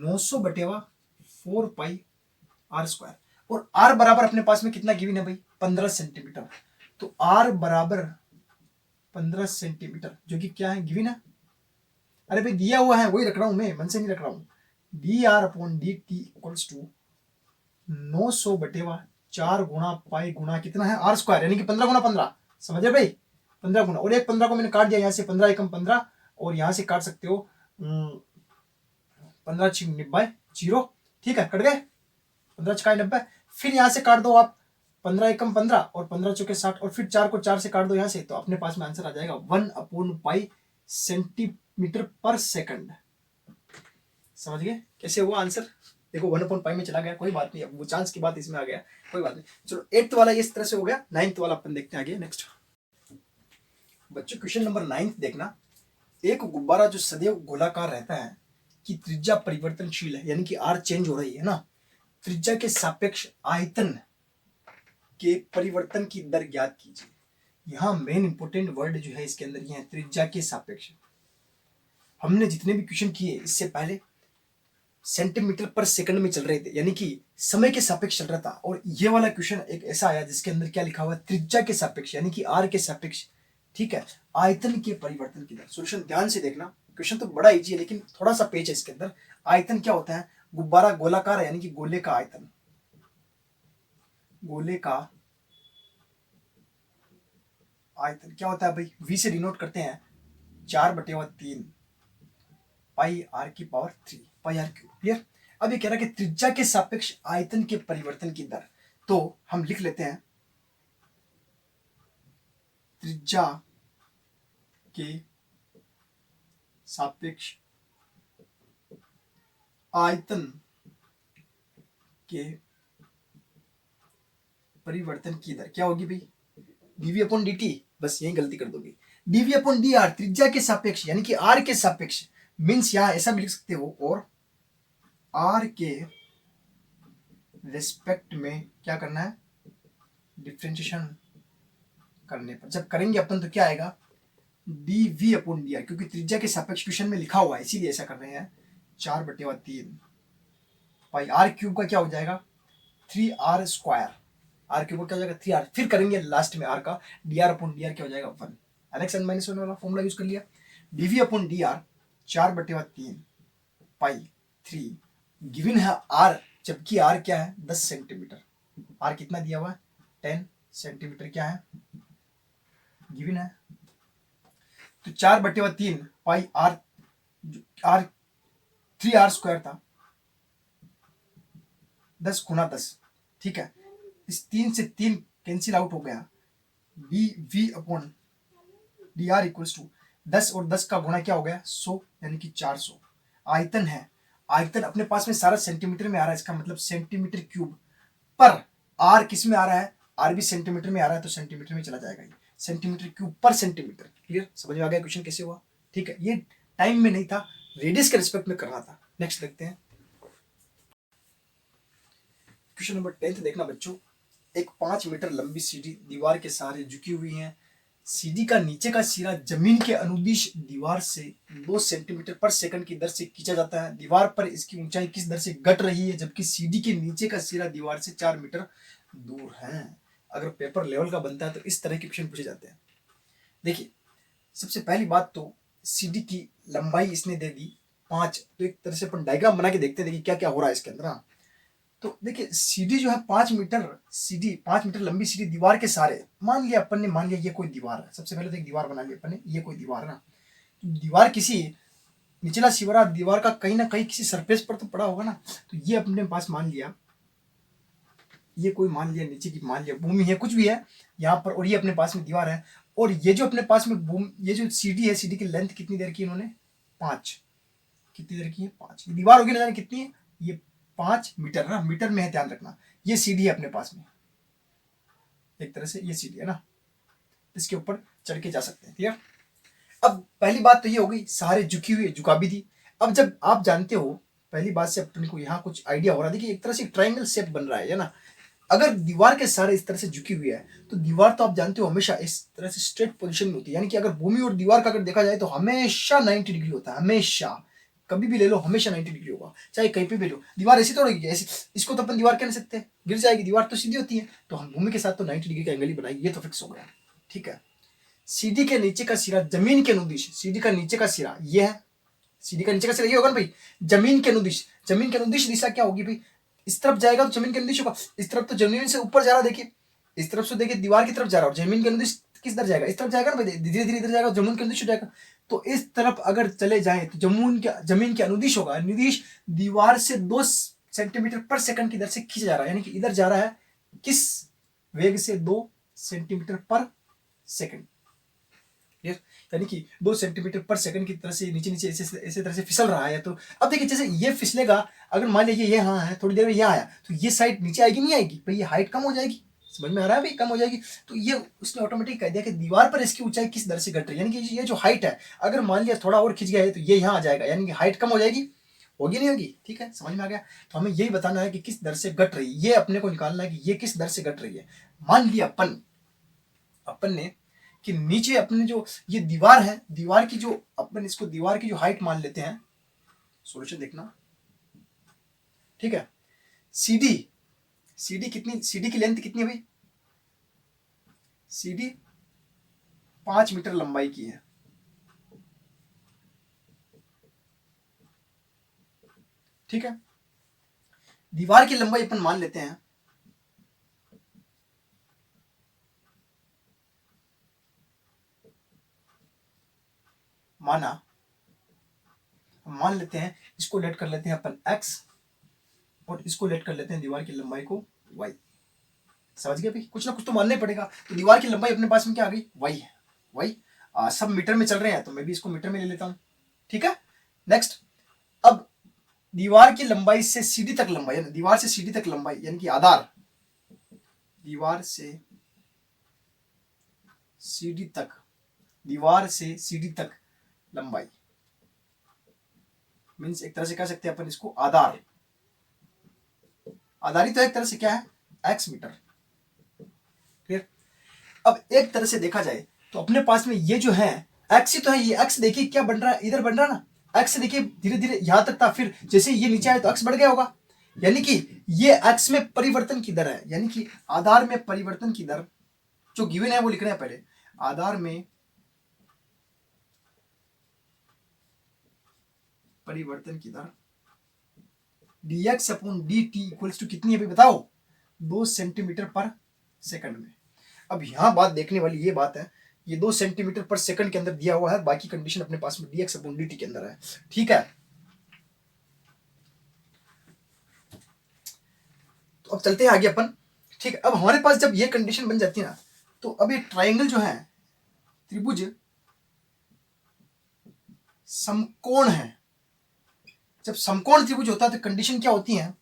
900/4πr²। और r बराबर अपने पास में कितना गिवन है भाई, 15 सेंटीमीटर। तो r बराबर 15 सेंटीमीटर, जो कि क्या है, गिवन है। अरे भाई दिया हुआ है, वही रख रहा हूं मैं, मन से नहीं रख रहा हूं। dr/dt इक्वल्स टू 900/4 गुणा पाई गुणा कितना है, r², यानी कि 15 गुणा 15, समझे भाई, 15 गुना, और एक 15 को मैंने काट दिया, यहाँ से 15 एकम 15, और यहाँ से काट सकते हो 15 × 90, 0, ठीक है, कट गए, 15 × 90। फिर यहाँ से काट दो आप 15 एकम 15 और 15 चौके 60, और फिर 4 को 4 से काट दो यहाँ से, तो अपने पास में आंसर आ जाएगा 1/π सेंटीमीटर पर सेकंड। समझ गए कैसे हुआ आंसर, देखो 1/π में चला गया, कोई बात नहीं, अब वो चांस की बात इसमें आ गया, कोई बात नहीं। चलो 8th वाला इस तरह से हो गया, 9th वाला अपन देखते हैं आगे। नेक्स्ट बच्चों क्वेश्चन नंबर 9 देखना। एक गुब्बारा जो सदैव गोलाकार रहता है कि त्रिज्या परिवर्तनशील है, यानी कि आर चेंज हो रही है ना, त्रिज्या के सापेक्ष आयतन के परिवर्तन की दर ज्ञात कीजिए। यहाँ मेन इंपोर्टेंट वर्ड जो है इसके अंदर ये है, त्रिज्या के सापेक्ष। हमने जितने भी क्वेश्चन किए इससे पहले सेंटीमीटर पर सेकंड में चल रहे थे, यानी कि समय के सापेक्ष चल रहा था, और ये वाला क्वेश्चन एक ऐसा आया जिसके अंदर क्या लिखा हुआ है, त्रिज्या के सापेक्ष, यानी कि आर के सापेक्ष, ठीक है, आयतन के परिवर्तन की दर। सॉल्यूशन ध्यान से देखना, क्वेश्चन तो बड़ा इजी है लेकिन थोड़ा सा पेच है इसके अंदर। आयतन क्या होता है, गुब्बारा गोलाकार है, यानी कि गोले का आयतन, गोले का आयतन क्या होता है भाई, v से डिनोट करते हैं 4/3 पाई आर की power 3 pi r cube. Clear. अब ये कह रहा है कि त्रिज्या के सापेक्ष आयतन के परिवर्तन की दर, तो हम लिख लेते हैं त्रिज्या के सापेक्ष आयतन के परिवर्तन की दर क्या होगी भाई, dv अपॉन dt, बस यही गलती कर दोगे, dv अपॉन dr त्रिज्या के सापेक्ष यानी कि r के सापेक्ष, मीन्स यहां ऐसा भी लिख सकते हो, और r के रिस्पेक्ट में क्या करना है, डिफरेंशिएशन करने पर जब करेंगे अपन तो क्या आएगा, dv अपॉन dr, क्योंकि त्रिज्या के सापेक्ष क्वेश्चन में लिखा हुआ है इसीलिए ऐसा कर रहे हैं, 4/3 पाई आर क्यूब का क्या हो जाएगा 3r स्क्वायर, आर क्यूब क्या हो जाएगा 3r, फिर करेंगे लास्ट में r का dr अपॉन dr क्या हो जाएगा 1, एनएक्स एन माइनस 1 वाला फॉर्मूला यूज कर लिया, dv अपॉन dr 4/3 पाई 3 गिवन है r, जबकि r क्या है 10 सेंटीमीटर, r कितना दिया हुआ है 10 सेंटीमीटर क्या है गिवन है, तो 4/3 पाई r 3r स्क्वायर था 10 गुना 10, ठीक है, इस 3 से 3 कैंसिल आउट हो गया, dv upon dr equals to 10 और 10 का गुणा क्या हो गया 100 यानी कि 400, आयतन है, आयतन अपने पास में सारा सेंटीमीटर में आ रहा है, इसका मतलब सेंटीमीटर क्यूब, पर r किस में आ रहा है, r भी सेंटीमीटर में आ रहा है तो सेंटीमीटर में चला जाएगा, ये सेंटीमीटर क्यूब पर सेंटीमीटर। क्लियर, समझ में आ गया क्वेश्चन कैसे हुआ, ठीक है, ये टाइम में नहीं था, रेडियस के रिस्पेक्ट में कर रहा था। नेक्स्ट देखते हैं क्वेश्चन नंबर 10 देखना बच्चों, एक 5 मीटर लंबी सीढ़ी दीवार के सहारे झुकी हुई है, सीढ़ी का नीचे का सिरा जमीन के अनुदिश दीवार से 2 सेंटीमीटर पर सेकंड की दर से खींचा जाता है, दीवार पर इसकी ऊंचाई किस दर से घट रही है, जबकि सीढ़ी के नीचे का सिरा दीवार से 4 मीटर दूर है। अगर पेपर लेवल का बनता है तो इस तरह के क्वेश्चन पूछे जाते हैं। देखिए सबसे पहली बात तो सीढ़ी की लंबाई इसने दे दी 5, तो एक तरह से अपन डायग्राम बना के देखते हैं, देखिए क्या क्या हो रहा है इसके अंदर। तो देखिए सीढ़ी जो है 5 मीटर, सीढ़ी 5 मीटर लंबी सीढ़ी दीवार के सहारे, मान लिया अपन ने, मान लिया ये कोई दीवार है, सबसे पहले तो एक दीवार बना लिया अपन ने, ये कोई दीवार है ना, तो दीवार किसी निचला सिरा दीवार का कहीं ना कहीं किसी सरफेस पर तो पड़ा होगा ना, तो ये अपने पास मान लिया, ये कोई मान लिया नीचे की, मान लिया भूमि है, कुछ भी है यहाँ पर, और ये अपने पास में दीवार है, और ये जो अपने पास में ये जो सीढ़ी है, सीढ़ी की लेंथ कितनी देर की इन्होंने 5, कितनी देर की है 5, ये दीवार होगी ना जाने कितनी है, ये 5 मीटर ना, मीटर में है ध्यान रखना, ये सीढ़ी है अपने पास में, एक तरह से ये सीढ़ी है ना, इसके ऊपर चढ़ के जा सकते हैं। ठीक, अब पहली बात तो ये हो गई सहारे झुकी हुई, झुका भी दी। अब जब आप जानते हो, पहली बात से अपने को यहाँ कुछ आइडिया हो रहा है, देखिए एक तरह से ट्रायंगल शेप बन रहा है ना, अगर दीवार के सहारे इस तरह से झुकी हुई है तो दीवार तो आप जानते हो हमेशा इस तरह से स्ट्रेट पोजीशन में होती है, यानी कि अगर भूमि और दीवार का अगर देखा जाए तो हमेशा 90 डिग्री होता है, हमेशा, कभी भी ले लो हमेशा 90 डिग्री होगा, चाहे कहीं पे भी लो, दीवार ऐसी तोड़ेगी ऐसी, इसको तो अपन दीवार कह नहीं सकते, गिर जाएगी, दीवार तो सीधी होती है, तो हम भूमि के साथ तो 90 डिग्री का एंगल ही बनाएंगे, ये तो फिक्स हो गया। ठीक है, सीढ़ी के नीचे का सिरा जमीन के अनुदिश, सीढ़ी का नीचे का सिरा ये है, सीढ़ी का नीचे का सिरा ये होगा ना भाई, जमीन के अनुदिश, जमीन के अनुदिश दिशा क्या होगी भाई, इस तरफ जाएगा तो जमीन के अनुदिश होगा, इस तरफ तो जमीन से ऊपर जा रहा, देखिए इस तरफ से देखिए दीवार की तरफ जा रहा है, जमीन के अनुदिश किस तरफ जाएगा, इस तरफ जाएगा ना भाई, धीरे धीरे इधर जाएगा, जमीन के अनुदिश हो जाएगा, तो इस तरफ अगर चले जाए तो जमीन के अनुदिश होगा, अनुदिश दीवार से 2 सेंटीमीटर पर सेकंड की दर से खींचा जा रहा है, यानी कि इधर जा रहा है किस वेग से 2 सेंटीमीटर पर सेकंड, यानी कि 2 सेंटीमीटर पर सेकंड की तरह से नीचे नीचे ऐसे तरह से फिसल रहा है। तो अब देखिए जैसे ये फिसलेगा, अगर मान लीजिए ये यहाँ है, थोड़ी देर में यहाँ आया तो ये साइड नीचे आएगी नहीं आएगी भाई, ये हाइट कम हो जाएगी, समझ में आ रहा है भाई, कम हो जाएगी, तो ये उसने ऑटोमेटिक कह दिया कि दीवार पर इसकी ऊंचाई किस दर से घट रही है, यानी कि ये जो हाइट है अगर मान लिया थोड़ा और खिंच गया है तो ये यहाँ आ जाएगा, यानी कि हाइट कम हो जाएगी, होगी नहीं होगी। ठीक है, समझ में आ गया, तो हमें यही बताना है कि किस दर से घट रही है, ये अपने को निकालना है कि ये किस दर से घट रही है। मान लिया अपन ने कि नीचे अपने जो ये दीवार है, दीवार की जो अपन इसको दीवार की जो हाइट मान लेते हैं, सॉल्यूशन देखना। ठीक है, सीडी कितनी, सीडी की लेंथ कितनी है भाई, सीडी 5 मीटर लंबाई की है। ठीक है, दीवार की लंबाई अपन मान लेते हैं माना, हम मान लेते हैं इसको लेट कर लेते हैं अपन x और इसको लेट कर लेते हैं दीवार की लंबाई को y। समझ गए भाई, कुछ ना कुछ तो मानना ही पड़ेगा। तो दीवार की लंबाई अपने पास में क्या आ गई, y है। y सब मीटर में चल रहे हैं तो मैं भी इसको मीटर में ले लेता हूं। ठीक है, नेक्स्ट, अब दीवार की लंबाई से सीढ़ी तक लंबाई, दीवार से सीढ़ी तक लंबाई यानी कि आधार, दीवार से सीढ़ी तक, दीवार से सीढ़ी तक लंबाई मीन्स एक तरह से कह सकते हैं अपन इसको आधार। आधारी तो एक तरह से क्या है, x मीटर। क्लियर। अब एक तरह से देखा जाए तो अपने पास में ये जो है x ही तो है, ये x देखिए क्या बन रहा है, इधर बन रहा है ना, x देखिए धीरे धीरे यहां तक था, फिर जैसे ये नीचे आए तो x बढ़ गया होगा, यानी कि ये x में परिवर्तन की दर है, यानी कि आधार में परिवर्तन की दर जो गिवन है वो लिख रहे हैं पहले। आधार में परिवर्तन की दर dx upon dt equals to कितनी है भाई बताओ, 2 सेंटीमीटर पर सेकंड में। अब यहां बात देखने वाली ये बात है, ये 2 सेंटीमीटर पर सेकंड के अंदर दिया हुआ है, बाकी कंडीशन अपने पास में dx अपॉन dt के अंदर है। ठीक है, तो अब चलते हैं आगे अपन। ठीक है, अब हमारे पास जब ये कंडीशन बन जाती है ना, तो अब ये ट्राइंगल जो है, त्रिभुज समकोण है। जब समकोण त्रिभुज होता है तो कंडीशन क्या होती है,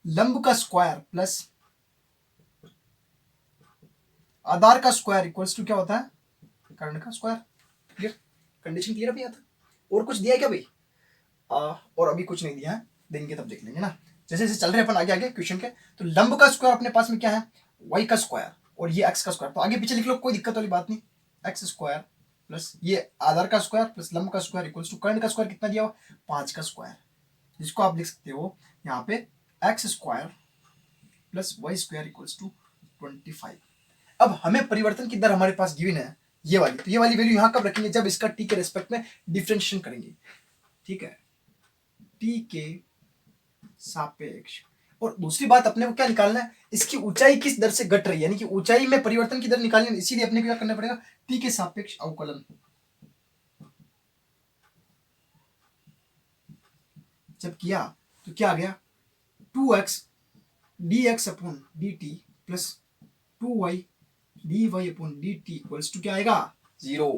लंब का स्क्वायर प्लस आधार का स्क्वायर इक्वल्स टू क्या होता है, कर्ण का स्क्वायर। क्लियर, कंडीशन क्लियर भैया था। और कुछ दिया है क्या भाई, और अभी कुछ नहीं दिया है, देंगे तब देख लेंगे ना। जैसे जैसे चल रहे हैं अपन आगे आगे क्वेश्चन के, तो लंब का स्क्वायर अपने पास में क्या है, y का स्क्वायर और ये x का स्क्वायर, तो आगे पीछे लिख लो, कोई दिक्कत वाली बात नहीं। x स्क्वायर प्लस ये आधार का स्क्वायर प्लस लंब का स्क्वायर इक्वल्स टू कर्ण का स्क्वायर कितना दिया हुआ, 5 का स्क्वायर, जिसको आप लिख सकते हो यहाँ पे x square plus y square equals to 25। अब हमें परिवर्तन की दर हमारे पास गिवन है ये वाली, तो ये वाली वैल्यू यहाँ कब रखेंगे, जब इसका t के रेस्पेक्ट में डिफरेंशिएशन करेंगे। ठीक है, t के सापेक्ष। और दूसरी बात अपने को क्या निकालना है, इसकी ऊंचाई किस दर से घट रही है, यानी कि ऊंचाई में परिवर्तन की दर निकालनी है, इसीलिए अपने को क्या करना पड़ेगा, t के सापेक्ष अवकलन। जब किया तो क्या आ गया, 2x dx upon dt plus 2y dy upon dt equals to क्या आएगा, 0।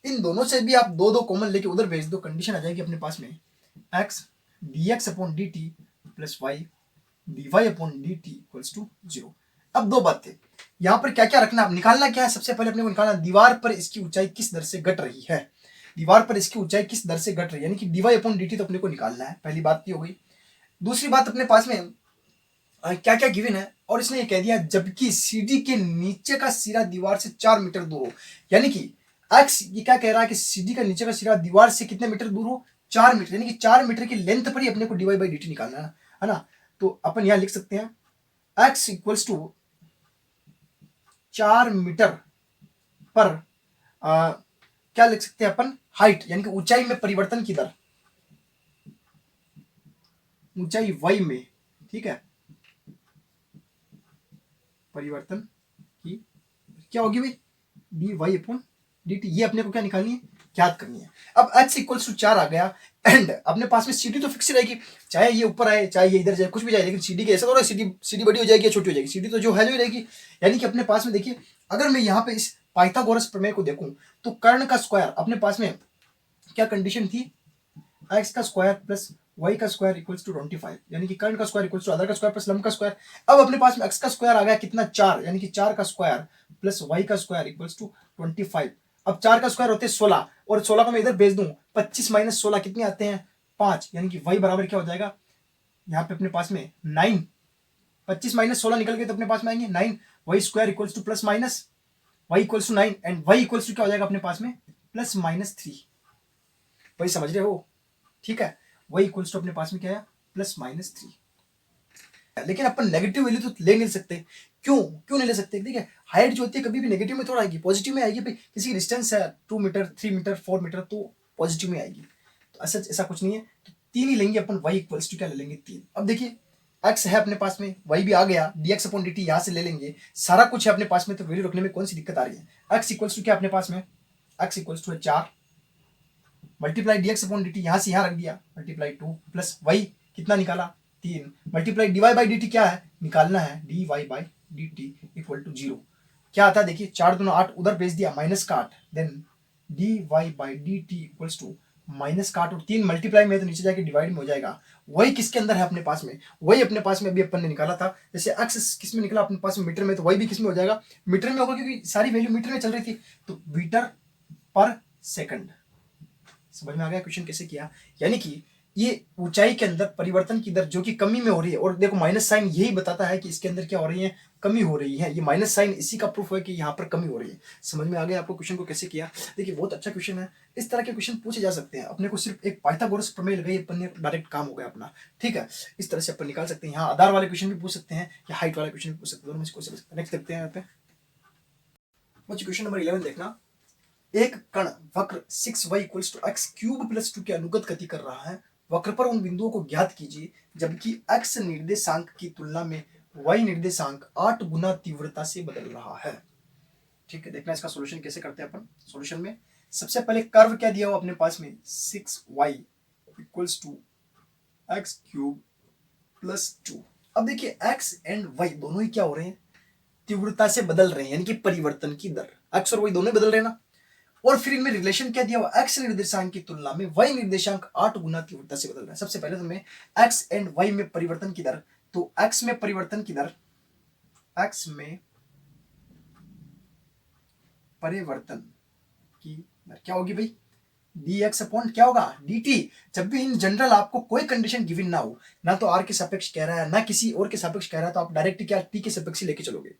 इन दोनों से भी आप दो दो कॉमन लेके उधर भेज दो, कंडीशन आ जाएगी अपने पास में x dx upon dt plus y dy upon dt equals to 0। अब दो बातें यहाँ पर क्या क्या रखना, निकालना क्या है, सबसे पहले अपने को निकालना दीवार पर इसकी ऊंचाई किस दर से घट रही है, दीवार पर इसकी ऊंचाई किस दर से घट रही है, यानी कि dy अपॉन dt तो अपने को निकालना है, पहली बात ये हो गई। दूसरी बात अपने पास में क्या क्या गिवन है, और इसने ये कह दिया जबकि सीढ़ी के नीचे का सिरा दीवार से 4 मीटर दूर हो, यानी कि x ये क्या कह रहा है कि सीढ़ी का नीचे का सिरा दीवार से कितने मीटर दूर हो, 4 मीटर, यानी कि 4 मीटर की लेंथ पर ही अपने को dy बाई dt निकालना है ना। तो अपन यहां लिख सकते हैं x इक्वल्स टू 4 मीटर पर क्या लिख सकते हैं अपन, हाइट यानी कि ऊंचाई में परिवर्तन की दर, ऊंचाई y में, ठीक है, परिवर्तन की क्या होगी भाई, d y upon D t, ये अपने को क्या निकालनी है, याद करनी है। अब x इक्वल्स टू 4 आ गया, एंड अपने पास में सीडी तो फिक्स रहेगी, चाहे ये ऊपर आए चाहे ये इधर जाए कुछ भी जाए, लेकिन सीडी के ऐसा थोड़ा सीडी बड़ी हो जाएगी या छोटी हो जाएगी, सीडी तो जो है जो रहेगी। यानी कि अपने पास में देखिए, अगर मैं यहाँ पे इस पाइथागोरस प्रमेय को देखूं तो कर्ण का स्क्वायर अपने पास में क्या कंडीशन थी, x का स्क्वायर प्लस y का स्क्वायर इक्वल्स टू 25, यानी कि कर्ण का स्क्वायर इक्वल्स टू आधार का स्क्वायर प्लस लंब का स्क्वायर। अब अपने पास में x का स्क्वायर आ गया कितना, 4, यानी कि 4 का स्क्वायर प्लस y का स्क्वायर इक्वल्स टू 25। अब 4 का स्क्वायर होते हैं 16, और 16 को मैं इधर भेज दूं, 25 माइनस 16 कितने आते हैं, 5, यानी कि y बराबर क्या हो जाएगा, यहाँ पे अपने पास में 9, 25 माइनस 16 निकल गए तो अपने पास में आएंगे 9, y square equals to plus minus y equals to 9, and y equals to क्या हो जाएगा अपने पास में, प्लस माइनस 3। वही समझ रहे हो, ठीक है, y इक्वल्स टू अपने पास में क्या है, प्लस माइनस 3। लेकिन अपन नेगेटिव वैल्यू तो ले नहीं सकते, क्यों नहीं ले सकते, देखिए हाइट जो होती है कभी भी नेगेटिव में थोड़ा आएगी, पॉजिटिव में आएगी भाई, किसी डिस्टेंस है 2 मीटर 3 मीटर 4 मीटर तो पॉजिटिव में आएगी, तो ऐसा कुछ नहीं है, तो 3 ही लेंगे अपन, y इक्वल्स टू क्या ले लेंगे 3। अब देखिए x है अपने पास में, y भी आ गया, dx अपॉन dt यहाँ से ले लेंगे, सारा कुछ है अपने पास में, तो वैल्यू रखने में कौन सी दिक्कत आ रही है, x इक्वल्स टू क्या अपने पास में x equals to 4 multiply d x upon D t, यहाँ से यहाँ रख दिया, मल्टीप्लाई 2 प्लस वाई कितना निकाला 3, multiply d y by d t क्या है निकालना है, d y by d t equal to 0। क्या आता है देखिए, 4 दूना 8 उधर भेज दिया माइनस का 8, then d y by d T equals to minus का 8 और 3 मल्टीप्लाई में तो नीचे जाके डिवाइड में हो जाएगा। वही किसके अंदर है अपने पास में, वही अपने पास में अभी अपन ने निकाला था। जैसे एक्स किस में निकला अपने पास में मीटर में, तो वही भी किस में हो जाएगा मीटर में होगा, क्योंकि सारी वैल्यू मीटर में चल रही थी, तो मीटर पर सेकंड। समझ में आ गया क्वेश्चन कैसे किया, यानी कि ये ऊंचाई के अंदर परिवर्तन की दर जो कि कमी में हो रही है, और देखो माइनस साइन यही बताता है कि इसके अंदर क्या हो रही है, कमी हो रही है। ये माइनस साइन इसी का प्रूफ है कि यहाँ पर कमी हो रही है। समझ में आ गया आपको क्वेश्चन को कैसे किया। देखिए बहुत अच्छा क्वेश्चन है, इस तरह के क्वेश्चन पूछे जा सकते हैं। अपने को सिर्फ एक पाइथागोरस प्रमेय लगाई, अपन ने डायरेक्ट काम हो गया अपना, ठीक है। इस तरह से अपन निकाल सकते हैं। यहाँ आधार वाले क्वेश्चन भी पूछ सकते हैं या हाइट वाले क्वेश्चन भी पूछ सकते हैं, दोनों में से कोई से नेक्स्ट देखते हैं। यहाँ पे क्वेश्चन नंबर 11 देखना, एक कण वक्र 6y equals to x cube plus 2 के अनुगत गति कर रहा है। वक्र पर उन बिंदुओं को ज्ञात कीजिए जबकि x निर्देशांक की तुलना में y निर्देशांक 8 गुना तीव्रता से बदल रहा है। ठीक है, देखना इसका सॉल्यूशन कैसे करते हैं अपन। सॉल्यूशन में सबसे पहले कर्व क्या दिया हुआ अपने पास में 6y equals to x cube plus 2। अब देखिए x एंड y दोनों ही क्या हो रहे हैं, तीव्रता से बदल रहे हैं, यानी कि परिवर्तन की दर x और y दोनों ही बदल रहे हैं ना। और फिर इनमें रिलेशन क्या दिया हुआ, x निर्देशांक की तुलना में y निर्देशांक 8 गुना तीव्रता से बदल रहा है। सबसे पहले तो मैं x एंड y में परिवर्तन की दर, तो x में परिवर्तन की दर, x में परिवर्तन की दर क्या होगी भाई, dx अपॉन क्या होगा dt। जब भी इन जनरल आपको कोई कंडीशन गिवन ना हो, ना तो r के सापेक्ष कह रहा है ना किसी और के सापेक्ष कह रहा है, तो आप डायरेक्ट क्या t के सापेक्ष लेके चलोगे।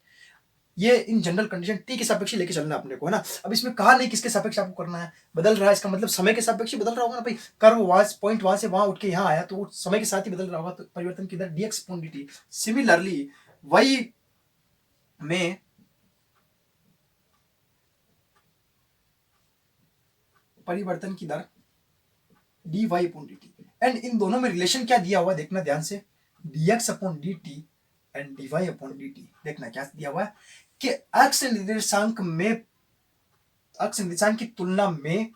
ये इन जनरल कंडीशन टी के सापेक्ष लेके चलना है अपने को, है ना। अब इसमें कहा नहीं किसके सापेक्ष आपको करना है, बदल रहा है इसका मतलब समय के सापेक्ष बदल रहा होगा ना भाई। कर्व वहां पॉइंट वहां से वहां उठ के यहाँ आया, तो समय के साथ ही बदल रहा होगा, तो परिवर्तन की दर dx upon dt। Similarly y में परिवर्तन की दर dy upon dt, and in दोनों में रिलेशन क्या दिया हुआ देखना ध्यान से, dx upon dt and dy upon dt। देखना क्या दिया हुआ है कि x निर्देशांक में, x निर्देशांक की तुलना में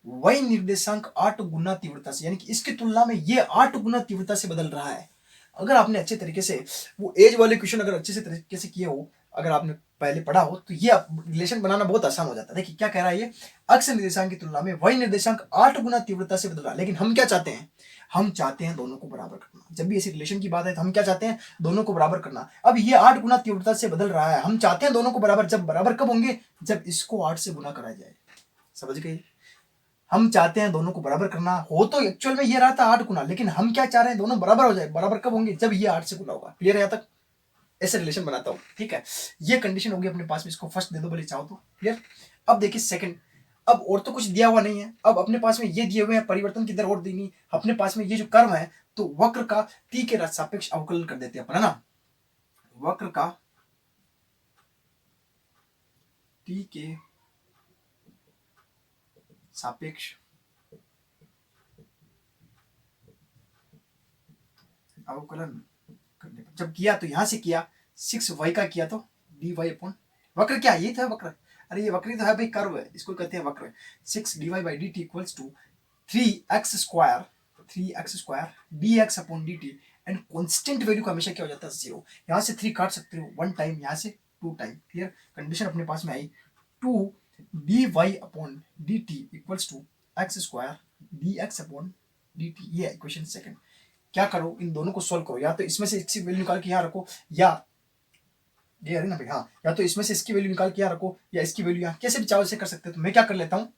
y निर्देशांक 8 गुना तीव्रता से, यानी कि इसकी तुलना में ये 8 गुना तीव्रता से बदल रहा है। अगर आपने अच्छे तरीके से वो एज वाले क्वेश्चन अगर अच्छे से तरीके से किए हो, अगर आपने पहले पढ़ा हो, तो ये रिलेशन बनाना बहुत आसान हो जाता है। देखिए क्या कह रहा है ये, x निर्देशांक की तुलना में y निर्देशांक 8 गुना तीव्रता से बदल रहा है, लेकिन हम क्या चाहते हैं, हम चाहते हैं दोनों को बराबर करना। जब भी ऐसी रिलेशन की बात है तो हम क्या चाहते हैं, दोनों को बराबर करना। अब ये 8 गुना तीव्रता से बदल रहा है, हम चाहते हैं दोनों को बराबर। जब बराबर कब होंगे, जब इसको 8 से गुना कराया जाए। समझ गए, हम चाहते हैं दोनों को बराबर करना हो, तो एक्चुअल में ये रहा था 8 गुना, लेकिन हम क्या चाह रहे हैं, दोनों बराबर हो जाए। बराबर कब होंगे, जब ये 8 से गुना होगा। क्लियर है यहाँ तक, ऐसे रिलेशन बनाता हूं, ठीक है। ये कंडीशन होगी अपने पास में, इसको फर्स्ट दे दो भले चाहो तो। क्लियर। अब देखिए सेकंड, अब और तो कुछ दिया हुआ नहीं है, अब अपने पास में ये दिए हुए हैं परिवर्तन की दर और देनी अपने पास में। ये जो कर्व है, तो वक्र का टी के सापेक्ष अवकलन कर देते हैं अपन, है ना। वक्र का टी के सापेक्ष अवकलन करने पर जब किया तो यहां से किया 6y का किया तो dy अपॉन, वक्र क्या ये था वक्र, अरे ये वक्र तो है भाई, कर्व है, इसको कहते हैं वक्र। 6 dy by dt equals to 3x square dx upon dt, and constant value का हमेशा क्या हो जाता है 0। यहां से 3 काट सकते हो 1 टाइम, यहां से 2 टाइम। क्लियर, कंडीशन अपने पास में आई 2 dy upon dt equals to x square dx upon dt। ये इक्वेशन सेकंड। क्या करो, इन दोनों को सोल्व करो, या तो इसमें से इसकी वैल्यू निकाल के यहाँ रखो, या ये है ना भाई, हाँ, या तो इसमें से इसकी वैल्यू निकाल के यहाँ रखो, या इसकी वैल्यू यहाँ, कैसे भी चाहो से कर सकते हो। तो मैं क्या कर लेता हूँ,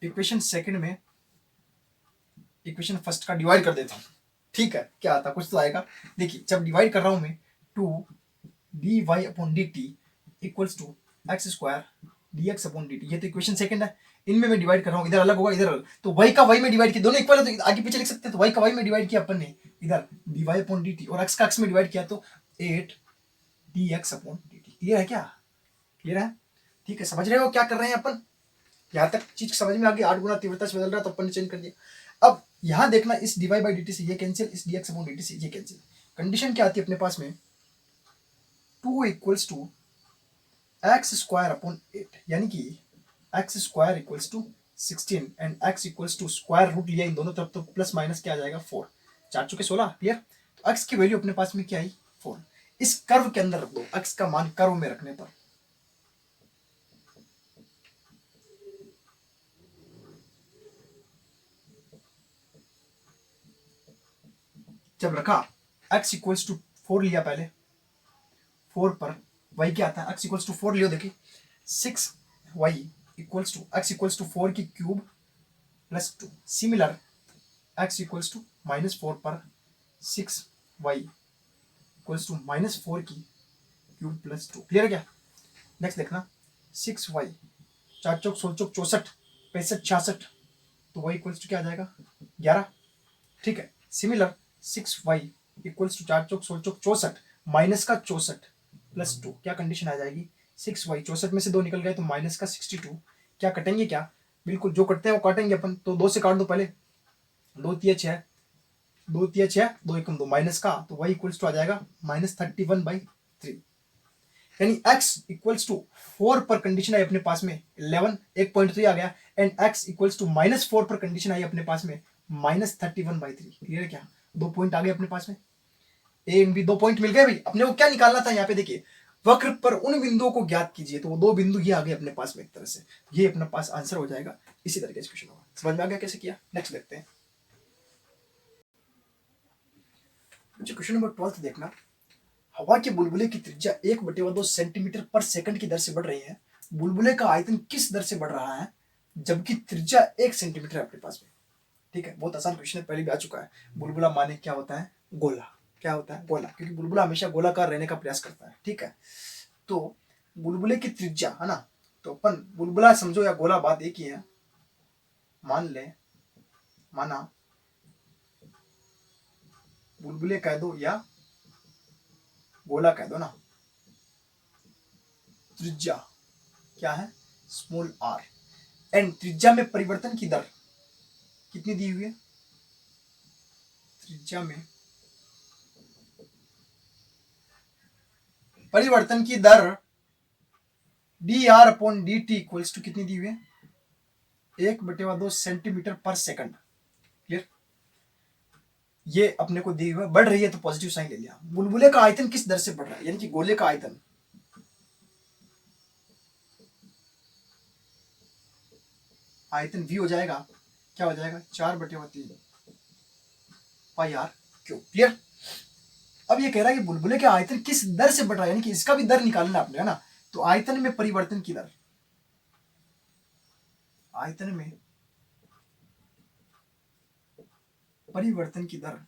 इक्वेशन सेकंड में इक्वेशन फर्स्ट का डिवाइड कर देता हूँ। ठीक है, क्या आता कुछ तो आएगा। देखिए जब डिवाइड कर रहा हूँ मैं, 2 dy upon dt equals to x square dx upon dt, ये तो इक्वेशन सेकंड है। इनमें मैं डिवाइड कर रहा हूँ, इधर अलग होगा इधर अलग, तो y का y में डिवाइड किया, दोनों इक्वल है तो आगे पीछे लिख सकते हैं। तो y का y में डिवाइड किया अपन ने इधर dy अपॉन dt, और x का x में डिवाइड किया तो 8 dx अपॉन dt। क्लियर है क्या, क्लियर है, ठीक है। समझ रहे हो क्या कर रहे हैं अपन, यहाँ तक चीज समझ में आ गई। 8 गुना तीव्रता से बदल रहा है तो अपन ने चेंज कर दिया। अब यहाँ देखना, इस dy बाई dt से ये कैंसिल, इस dx अपॉन dt से ये कैंसिल। कंडीशन क्या आती है अपने पास में, 2 equals to x square upon 8, यानी कि x square equals to 16 and x equals to square root लिया इन दोनों तरफ तो प्लस माइनस क्या आ जाएगा 4, 4 चुके 16, क्लियर। तो एक्स की वैल्यू अपने पास में क्या आई 4। इस कर्व के अंदर रख दो एक्स का मान कर्व में रखने पर, जब रखा x इक्वल्स टू 4 लिया पहले, 4 पर y क्या आता है x इक्वल्स टू 4 लियो, देखिए 6y equals to x equals to 4 की cube plus 2। Similar x equals to -4 पर 6y इक्वल्स टू -4 की क्यूब प्लस 2, क्लियर है क्या। नेक्स्ट देखना 6y 4 चौक 16 चौक 64, 65 66, तो y इक्वल्स टू क्या आ जाएगा 11, ठीक है। सिमिलर 6y इक्वल्स टू 4 चौक 16 चौक 64 माइनस का 64 प्लस 2, क्या कंडीशन आ जाएगी 6y 64 में से 2 निकल गए तो माइनस का 62, क्या कटेंगे क्या, बिल्कुल जो कटते हैं वो काटेंगे अपन, तो 2 से काट दो पहले, 2 तिया 6, 2 तिया 6, 2 एकम 2 माइनस का, तो y इक्वल्स टू आ जाएगा -31/3, यानी x इक्वल्स टू 4 पर कंडीशन आई अपने पास में 11, 1.3 आ गया, एंड x इक्वल्स टू -4 पर कंडीशन आई अपने पास में -31/3, क्लियर है क्या। 2 पॉइंट आ गए अपने पास में, ए एंड बी 2 पॉइंट मिल गए भाई। अपने को क्या निकालना था यहाँ पे, देखिए वक्र पर उन बिंदुओं को ज्ञात कीजिए, तो वो 2 बिंदु ये आ गए अपने पास में एक तरह से, ये अपने पास आंसर हो जाएगा। इसी तरीके से क्वेश्चन होगा, समझ में आ गया कैसे किया। नेक्स्ट देखते हैं क्वेश्चन नंबर 12 देखना। हवा के बुलबुले की त्रिज्या 1/2 सेंटीमीटर पर सेकंड की दर से बढ़ रही है, बुलबुले का आयतन किस दर से बढ़ रहा है जबकि त्रिज्या 1 सेंटीमीटर है अपने पास में, ठीक है। बहुत आसान क्वेश्चन है, पहले भी आ चुका है। बुलबुला माने क्या होता है गोला, क्या होता है गोला, क्योंकि बुलबुला हमेशा गोलाकार रहने का प्रयास करता है, ठीक है। तो बुलबुले की त्रिज्या है ना, तो अपन बुलबुला समझो या गोला बात एक ही है, मान ले, माना बुलबुले कह दो या गोला कह दो ना, त्रिज्या क्या है स्मॉल आर, एंड त्रिज्या में परिवर्तन की दर कितनी दी हुई है, त्रिज्या में परिवर्तन की दर dr/dt इक्वल्स टू कितनी दी हुई है 1/2 सेंटीमीटर पर सेकंड, क्लियर। ये अपने को दी हुई है, बढ़ रही है तो पॉजिटिव साइन ले लिया। बुलबुले का आयतन किस दर से बढ़ रहा है, यानी कि गोले का आयतन, आयतन v हो जाएगा, क्या हो जाएगा 4/3 पाई आर क्यूब, क्लियर। अब ये कह रहा है कि बुलबुले के आयतन किस दर से बढ़ रहा है, यानी कि इसका भी दर निकालना आपने, है ना। तो आयतन में परिवर्तन की दर, आयतन में परिवर्तन की दर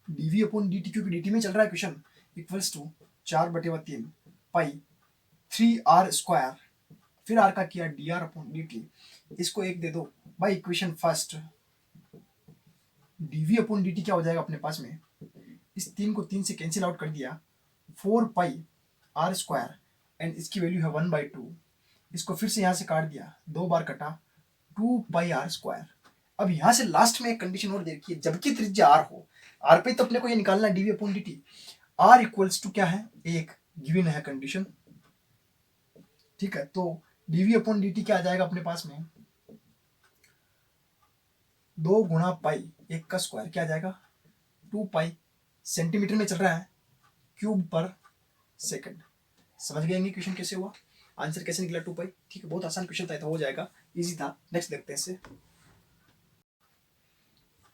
dv/dt, क्योंकि dt में चल रहा है question, equals to 4/3 pi 3r², फिर r का किया dr/dt, इसको एक दे दो भाई इक्वेशन फर्स्ट, dv/dt क्या हो जाएगा अपने पास में, इस 3 को 3 से कैंसिल आउट कर दिया, 4 पाई r² एंड इसकी वैल्यू है 1/2, इसको फिर से यहां से काट दिया, 2 बार कटा 2 पाई r²। अब यहां से लास्ट में एक कंडीशन और देखिए, जबकि त्रिज्या r हो, r पे तो अपने को ये निकालना है dv/dt, r इक्वल्स टू क्या है 1 गिवन है कंडीशन, ठीक है। तो dv/dt क्या आ जाएगा अपने पास में 2 गुणा पाई 1 का स्क्वायर, क्या आ जाएगा 2 पाई, सेंटीमीटर में चल रहा है क्यूब पर सेकंड। समझ गए क्वेश्चन कैसे हुआ, आंसर कैसे निकला 2 पाई, ठीक है। बहुत आसान क्वेश्चन था, तो हो जाएगा, इजी था। नेक्स्ट देखते हैं इसे,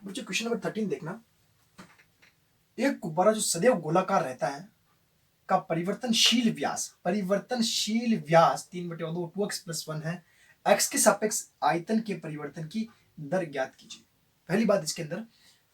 बच्चों क्वेश्चन नंबर 13 देखना। एक गुब्बारा जो सदैव गोलाकार रहता है का परिवर्तनशील व्यास, परिवर्तनशील व्यास 3/2 2x+1 है, x के सापेक्ष आयतन के परिवर्तन की दर ज्ञात कीजिए। पहली बात इसके अंदर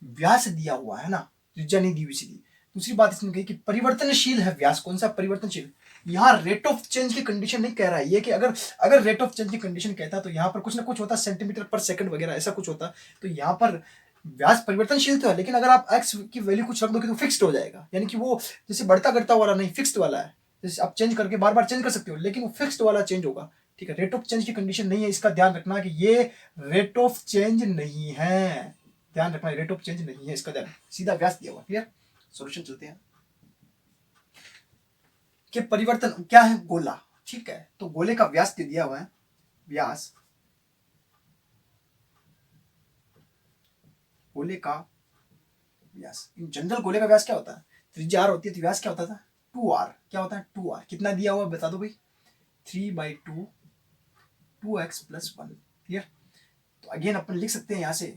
व्यास दिया हुआ है ना, त्रिज्या नहीं दी हुई सीधी। दूसरी बात इसने कही कि परिवर्तनशील है व्यास, कौन सा परिवर्तनशील, यहाँ रेट ऑफ चेंज की कंडीशन नहीं कह रहा है ये, कि अगर अगर रेट ऑफ चेंज की कंडीशन कहता तो यहाँ पर कुछ ना कुछ होता, सेंटीमीटर पर सेकंड वगैरह ऐसा कुछ होता, तो यहाँ पर व्यास परिवर्तनशील तो है, लेकिन अगर आप x की वैल्यू कुछ रख दोगे तो फिक्स्ड हो जाएगा, यानी कि वो जैसे बढ़ता घटता वाला नहीं, फिक्स्ड वाला है, जैसे आप चेंज करके बार बार चेंज कर सकते हो, लेकिन वो फिक्स्ड वाला चेंज होगा, ठीक है। रेट ऑफ चेंज की कंडीशन नहीं है, इसका ध्यान रखना कि ये रेट ऑफ चेंज नहीं है, ध्यान रखना रेट ऑफ चेंज नहीं है, इसका ध्यान, सीधा व्यास दिया हुआ, क्लियर। सॉल्यूशन चलते हैं कि परिवर्तन क्या है गोला, ठीक है। तो गोले का व्यास दिया हुआ है व्यास गोले का व्यास। इन जनरल गोले का व्यास क्या होता है? त्रिज्या r होती है तो व्यास क्या होता था? 2r। क्या होता है? 2r। कितना दिया हुआ बता दो भाई? 3/2 2x + 1। क्लियर? तो अगेन अपन लिख सकते हैं यहाँ से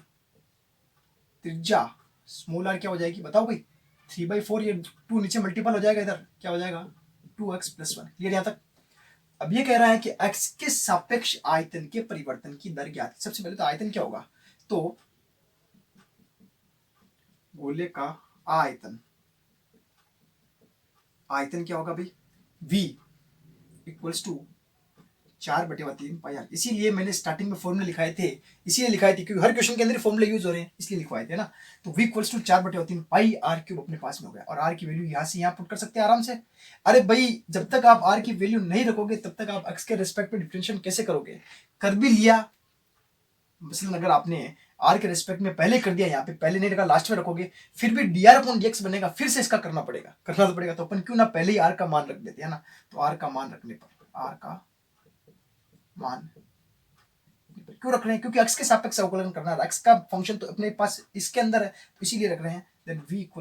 त्रिज्या स्मॉल r क्या हो जाएगी बताओ भाई? 3/4। ये 2 नीचे मल्टीपल हो जाएगा, इधर क्या हो जाएगा? 2x + 1। क्लियर यहाँ तक? अब ये कह रहा है कि x के सापेक्ष आयतन के परिवर्तन की दर ज्ञात। सबसे पहले तो आयतन क्या होगा? तो गोले का आयतन, आयतन क्या होगा भाई? v = 4/3 पाई r। इसीलिए मैंने स्टार्टिंग में फॉर्मूले लिखाए थे, इसीलिए लिखाए थे क्योंकि हर क्वेश्चन के अंदर फॉर्मूले यूज हो रहे हैं, इसलिए लिखवाए थे ना। तो v = 4/3 पाई r³ अपने पास में हो गया, और r की वैल्यू यहाँ से यहाँ पुट कर सकते हैं आराम से। अरे भाई जब तक आप r की वैल्यू नहीं रखोगे तब तक आप x के रेस्पेक्ट में डिफरेंशिएट कैसे करोगे? कर भी लिया, मसलन अगर आपने r के रेस्पेक्ट में पहले कर दिया, यहाँ पे पहले नहीं रखा लास्ट में रखोगे, फिर भी dr/dx बनेगा, फिर से इसका करना तो पड़ेगा। तो अपन क्यों ना पहले ही r का मान रख देते हैं ना। तो r का मान रखने पर, r का मान क्यों रख रहे हैं? क्योंकि x के सापेक्ष अवकलन करना है, x का फंक्शन तो अपने पास इसके अंदर है, तो इसीलिए रख रहे हैं। Then v =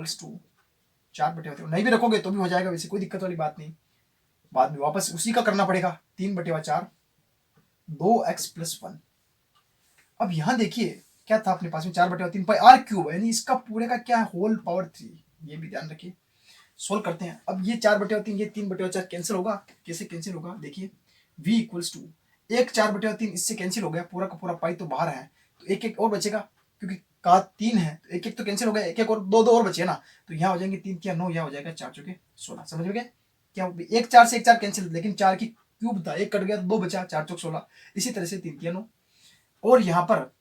4/3। नहीं भी रखोगे तो भी हो जाएगा, वैसे कोई दिक्कत वाली बात नहीं। बाद में वापस उसी का करना पड़ेगा, 3/4 2x + 1। अब यहां देखिए क्या था अपने पास में? 4/3 पाई r³, यानी इसका पूरे का क्या है? Whole power 3। ये भी ध्यान रखिए। सोल्व करते हैं। अब ये 4/3, ये 3/4 कैंसिल होगा। कैसे कैंसिल होगा? देखिए v = एक 4/3 इससे कैंसिल हो गया, पूरा का पूरा पाई तो बाहर है, तो एक एक और बचेगा, क्योंकि का 3 है तो एक एक तो कैंसिल हो गया, एक एक और दो और बचे ना, तो यहाँ हो जाएंगे 3 क्या 9, यहाँ हो जाएगा 4 चौके 16। समझ में गए? क्या एक 4 से एक 4 कैंसिल, लेकिन 4 की क्यूब था, एक कट गया, 2 बचा, 4 चौक 16। इसी तरह से 3 क्या 9, और यहाँ पर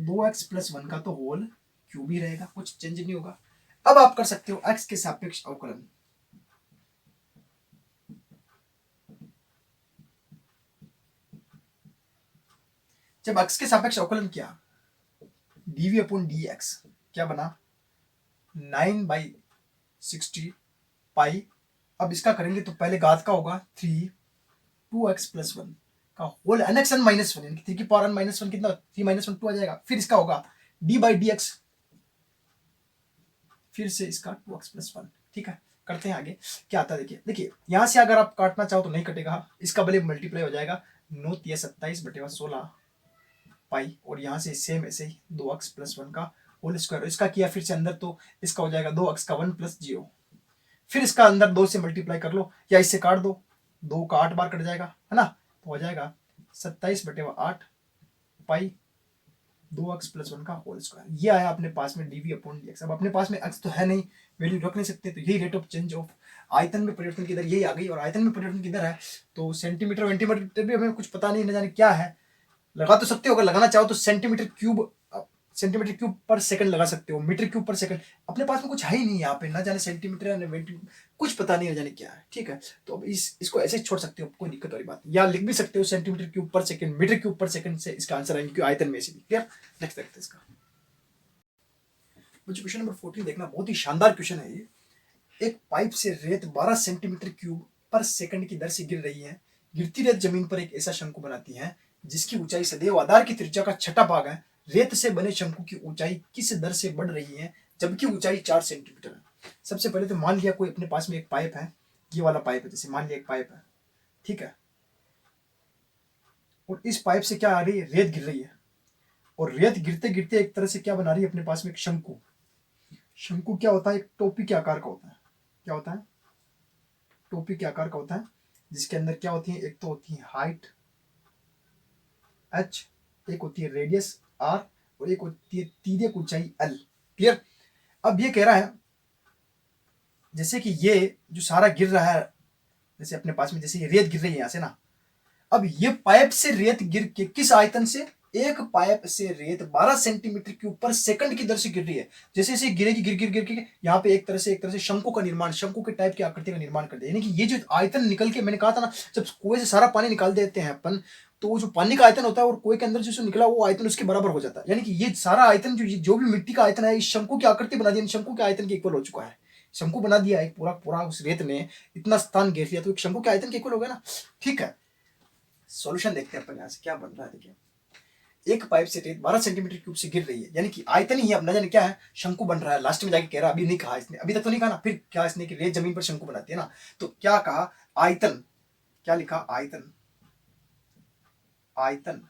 2x + 1 का तो होल क्यूब ही रहेगा, कुछ चेंज नहीं होगा। अब आप कर सकते हो x के सापेक्ष अवकलन। जब x के सापेक्ष अवकलन किया, dv/dx क्या बना? 9/60 पाई। अब इसका करेंगे तो पहले घात का होगा 3 2x + 1 का होल nxn - 1, यानी 3 की पावर n - 1 कितना? 3 - 1 2 आ जाएगा। फिर इसका होगा d/dx, फिर से इसका 2x + 1। ठीक है, करते हैं आगे क्या आता है। देखिए यहां से अगर आप काटना चाहो तो नहीं कटेगा, इसका भले मल्टीप्लाई हो जाएगा, 9 × 27/16 पाई, और यहाँ से सेम ऐसे ही 2x + 1 का होल स्क्वायर। इसका किया फिर से अंदर, तो इसका हो जाएगा 2x का 1 + 0। फिर इसका अंदर 2 से मल्टीप्लाई कर लो, या इससे काट दो, 2 का 8 बार कट जाएगा, है ना। तो हो जाएगा 27/8 पाई 2x + 1 का होल स्क्वायर। ये आया अपने पास में dv/dx। अब अपने पास में x तो है नहीं, वैल्यू रख नहीं सकते, तो यही रेट ऑफ चेंज ऑफ आयतन में परिवर्तन की दर यही आ गई। और आयतन में परिवर्तन की दर है तो सेंटीमीटर वेंटीमीटर भी हमें कुछ पता नहीं, न जाने क्या है। लगा तो सकते हो, अगर लगाना चाहो तो सेंटीमीटर क्यूब पर सेकंड लगा सकते हो, मीटर क्यूब पर सेकंड। अपने पास में कुछ है ही नहीं यहाँ पे, ना जाने सेंटीमीटर या कुछ पता नहीं, ना जाने क्या है। ठीक है, तो अब इसको ऐसे छोड़ सकते हो, कोई दिक्कत वाली बात नहीं। या लिख भी सकते हो centimetre cube per second, metre cube per second से इसका आंसर आएंगे, क्योंकि आयतन में से भी। क्लियर? नेक्स्ट देखते हैं इसका। मुझे क्वेश्चन नंबर 14 देखना, बहुत ही शानदार क्वेश्चन है ये। एक पाइप से रेत 12 सेंटीमीटर क्यूब पर सेकंड की दर से गिर रही है। गिरती रेत जमीन पर एक ऐसा शंकु बनाती है जिसकी ऊंचाई सदैव आधार की त्रिज्या का 6ठा भाग है। रेत से बने शंकु की ऊंचाई किस दर से बढ़ रही है जबकि ऊंचाई 4 सेंटीमीटर है? सबसे पहले तो मान लिया कोई अपने पास में एक पाइप है, ये वाला पाइप है, जैसे मान लिया एक पाइप है, ठीक है, और इस पाइप से क्या आ रही है? रेत गिर रही है, और रेत गिरते गिरते एक तरह से क्या बना रही है अपने पास में? एक शंकु। शंकु क्या होता है? एक टोपी के आकार का होता है। क्या होता है? टोपी के आकार का होता है, जिसके अंदर क्या होती है? एक तो होती है हाइट h, एक होती है रेडियस r, और एक होती है तिर्यक ऊंचाई l। क्लियर? अब ये कह रहा है जैसे कि ये जो सारा गिर रहा है, जैसे अपने पास में जैसे ये रेत गिर रही है यहां से ना, अब ये पाइप से रेत गिर के किस आयतन से? एक पाइप से रेत 12 सेंटीमीटर क्यूब पर सेकंड की दर से गिर रही है। जैसे जैसे गिरेगी, गिर गिर गिर के यहाँ पे एक तरह से शंकु का निर्माण, शंकु के टाइप की आकृति का निर्माण कर दिया। यानी कि ये जो आयतन निकल के, मैंने कहा था ना, जब कुएं से सारा पानी निकाल देते हैं अपन, तो वो जो पानी का आयतन होता है और कुएं के अंदर जो निकला वो आयतन उसके बराबर हो जाता है। यानी कि ये सारा आयतन जो भी मिट्टी का आयतन है, इस शंकु की आकृति बना दी, शंकु के आयतन के इक्वल हो चुका है। शंकु बना दिया एक पूरा पूरा, उस रेत ने इतना स्थान घेर लिया, तो एक शंकु के आयतन के इक्वल हो गया ना। ठीक है, सॉल्यूशन देखते हैं अपन यहाँ से क्या बन रहा है। देखिए एक पाइप से रेत 12 सेंटीमीटर क्यूब से गिर रही है, यानी कि आयतन ही है, अब न जाने क्या है, शंकु बन रहा है। लास्ट में जाके कह रहा है, अभी नहीं कहा इसने, अभी तक तो नहीं कहा ना, फिर क्या इसने कि रेत जमीन पर शंकु बनाती है ना, तो क्या कहा, आयतन, क्या लिखा, आयतन, आयतन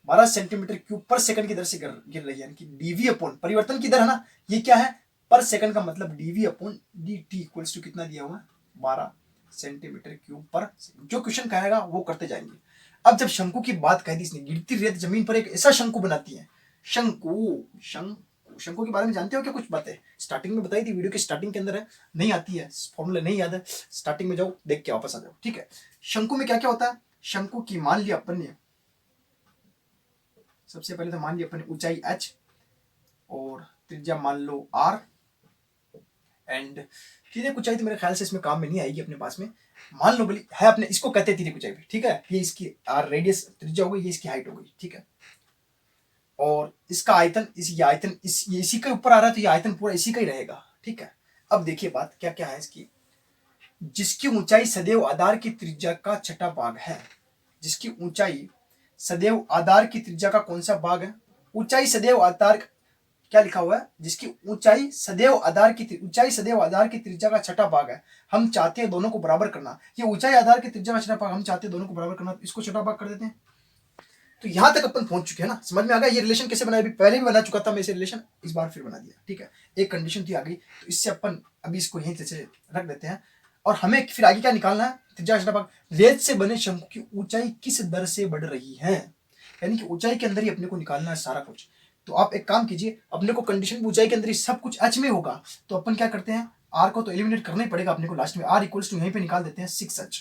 12 सेंटीमीटर क्यूब पर सेकंड की दर से गिर रही है, यानी कि डीवी अपॉन परिवर्तन की दर है ना, ये क्या है, पर सेकंड का मतलब dv upon D T equals to कितना दिया हुआ है, 12 सेंटीमीटर क्यूब पर सेकंड। जो क्वेश्चन कहेगा वो करते जाएंगे। अब जब शंकु की बात कह दी इसने, गिरती रेत जमीन पर एक ऐसा शंकु बनाती है, शंकु, शंकु, शंकु के बारे में जानते हो क्या कुछ बातें, स्टार्टिंग में बताई थी, वीडियो के स्टार्टिंग के अंदर है, नहीं आती है, फॉर्मूला नहीं याद है, स्टार्टिंग में जाओ देख के वापस आ जाओ, ठीक है। शंकु में क्या क्या होता है, शंकु की मान लिया अपन ने, सबसे पहले तो मान लिया अपन ने ऊंचाई h और त्रिज्या मान लो r, एंड तिर्यक ऊंचाई तो मेरे ख्याल से इसमें काम में नहीं आएगी अपने पास में, मान लो बोली है अपने, इसको कहते हैं तिर्यक ऊंचाई भी, ठीक है, ये इसकी r रेडियस त्रिज्या हो गई, ये इसकी हाइट हो गई, ठीक है, और इसका आयतन, ये आयतन ये इसी के ऊपर आ रहा है, तो ये आयतन पूरा इसी का ही रहेगा, ठीक है। अब देखिए बात क्या क्या है इसकी, जिसकी ऊंचाई सदैव आधार की त्रिज्या का छठा भाग है, जिसकी ऊंचाई सदैव आधार की त्रिज्या का कौन सा भाग है, ऊंचाई सदैव आधार, क्या लिखा हुआ है, जिसकी ऊंचाई सदैव आधार की त्रिज्या का छठा भाग है, हम चाहते हैं दोनों को बराबर करना, ये ऊंचाई आधार की त्रिज्या का छठा भाग हम चाहते हैं दोनों को बराबर करना, तो इसको छठा भाग कर देते हैं। तो यहां तक अपन पहुंच चुके हैं ना, समझ में आ गया ये रिलेशन कैसे बनाया, पहले भी बना चुका था मैं इसे रिलेशन, इस बार फिर बना दिया, ठीक है। एक कंडीशन थी आ गई, तो इससे अपन अभी इसको यहीं से रख देते हैं, और हमें फिर आगे क्या निकालना है, त्रिज्या छठा भाग, रेत से बने शंकु की ऊंचाई किस दर से बढ़ रही है, यानी कि ऊंचाई के अंदर ही अपने को निकालना है सारा कुछ। तो आप एक काम कीजिए, अपने को कंडीशन ऊंचाई के अंदर ही सब कुछ h में होगा, तो अपन क्या करते हैं, r को तो एलिमिनेट करना ही पड़ेगा अपने को, लास्ट में r इक्वल्स टू यहीं पे निकाल देते हैं 6h,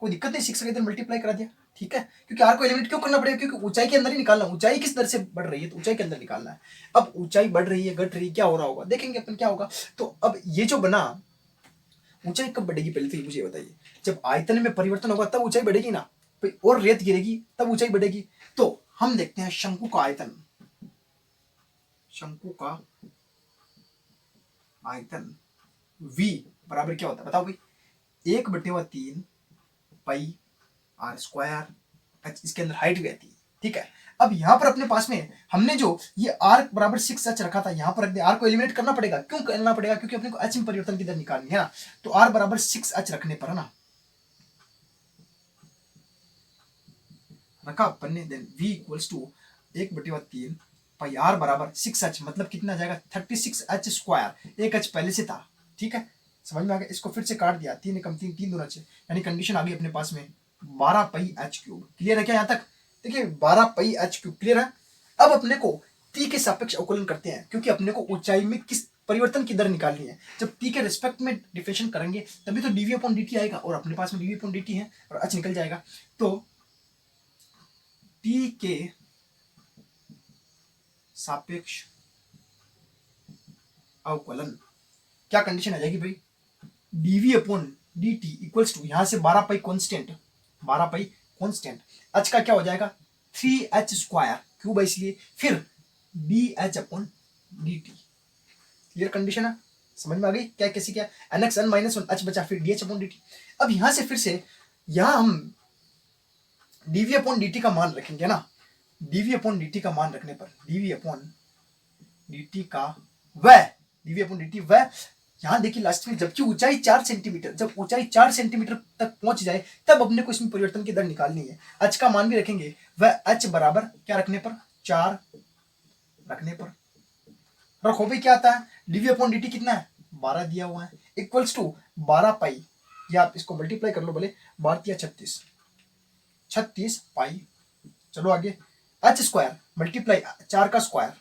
कोई दिक्कत नहीं, 6 का इधर मल्टीप्लाई करा दिया, ठीक है, क्योंकि r को एलिमिनेट क्यों करना पड़ेगा, क्योंकि ऊंचाई के अंदर ही निकालना, ऊंचाई किस दर से बढ़ रही है, तो ऊंचाई के अंदर निकालना है। अब ऊंचाई बढ़ रही है, घट रही है, क्या हो रहा होगा देखेंगे अपन क्या होगा। तो अब ये जो बना, ऊंचाई कब बढ़ेगी पहले तो मुझे बताइए, जब आयतन में परिवर्तन होगा तब ऊंचाई बढ़ेगी ना, और रेत गिरेगी तब ऊंचाई बढ़ेगी। तो हम देखते हैं शंकु का आयतन, शंकु का आयतन v बराबर क्या होता है बताओ भाई, 1/3 पाई r स्क्वायर h, इसके अंदर हाइट भी आती है, ठीक है। अब यहां पर अपने पास में हमने जो ये r बराबर 6h रखा था, यहां पर रख दिया, r को एलिमिनेट करना पड़ेगा, क्यों करना पड़ेगा, क्योंकि अपने को h में परिवर्तन की दर निकालनी है ना, तो r बराबर 6h रखने पर है ना, रखा अपन ने, then v equals to 1/3 pi r बराबर 6h, मतलब कितना जाएगा 36h स्क्वायर, एक h पहले से था, ठीक है, समझ में आ गया। इसको फिर से काट दिया, 3 एकम 3, 3 दूना 6, यानी कंडीशन आ गई अपने पास में 12 पाई h क्यूब, क्लियर है क्या यहाँ तक, देखिए 12 पाई h क्यूब क्लियर है। अब अपने को t के सापेक्ष अवकलन करते हैं, क्योंकि अपने को ऊंचाई में किस परिवर्तन की दर निकालनी है, जब t के रिस्पेक्ट में डिफरेंशिएशन करेंगे तभी तो dv अपॉन dt आएगा, और अपने पास में dv अपॉन dt है और h निकल जाएगा, तो t के सापेक्ष अवकलन, क्या कंडीशन आ जाएगी भाई, dv upon dt equals to, यहां से 12 pi constant, 12 pi constant, h का क्या हो जाएगा 3h स्क्वायर क्यूब है इसलिए, फिर dh upon dt, clear condition है, समझ में आ गई क्या कैसे क्या, nx n माइनस 1 h बचा, फिर dh अपॉन dt। अब यहां से फिर से यहां हम dv अपॉन dt का मान रखेंगे ना, dv अपॉन dt का मान रखने पर, dv अपॉन dt का वह, dv अपॉन dt वह, यहां देखिए लास्ट में जबकि ऊंचाई 4 सेंटीमीटर, जब ऊंचाई 4 सेंटीमीटर तक पहुंच जाए तब अपने को इसमें परिवर्तन की दर निकालनी है, h का मान भी रखेंगे, वह h बराबर क्या रखने पर 4 रखने पर, रखो भाई क्या आता है, dv अपॉन dt कितना है 12 दिया हुआ है, इक्वल्स टू 12 पाई, या आप इसको मल्टीप्लाई कर लो भले, 12 36, 36 पाई, चलो आगे h स्क्वायर मल्टीप्लाई 4 का स्क्वायर,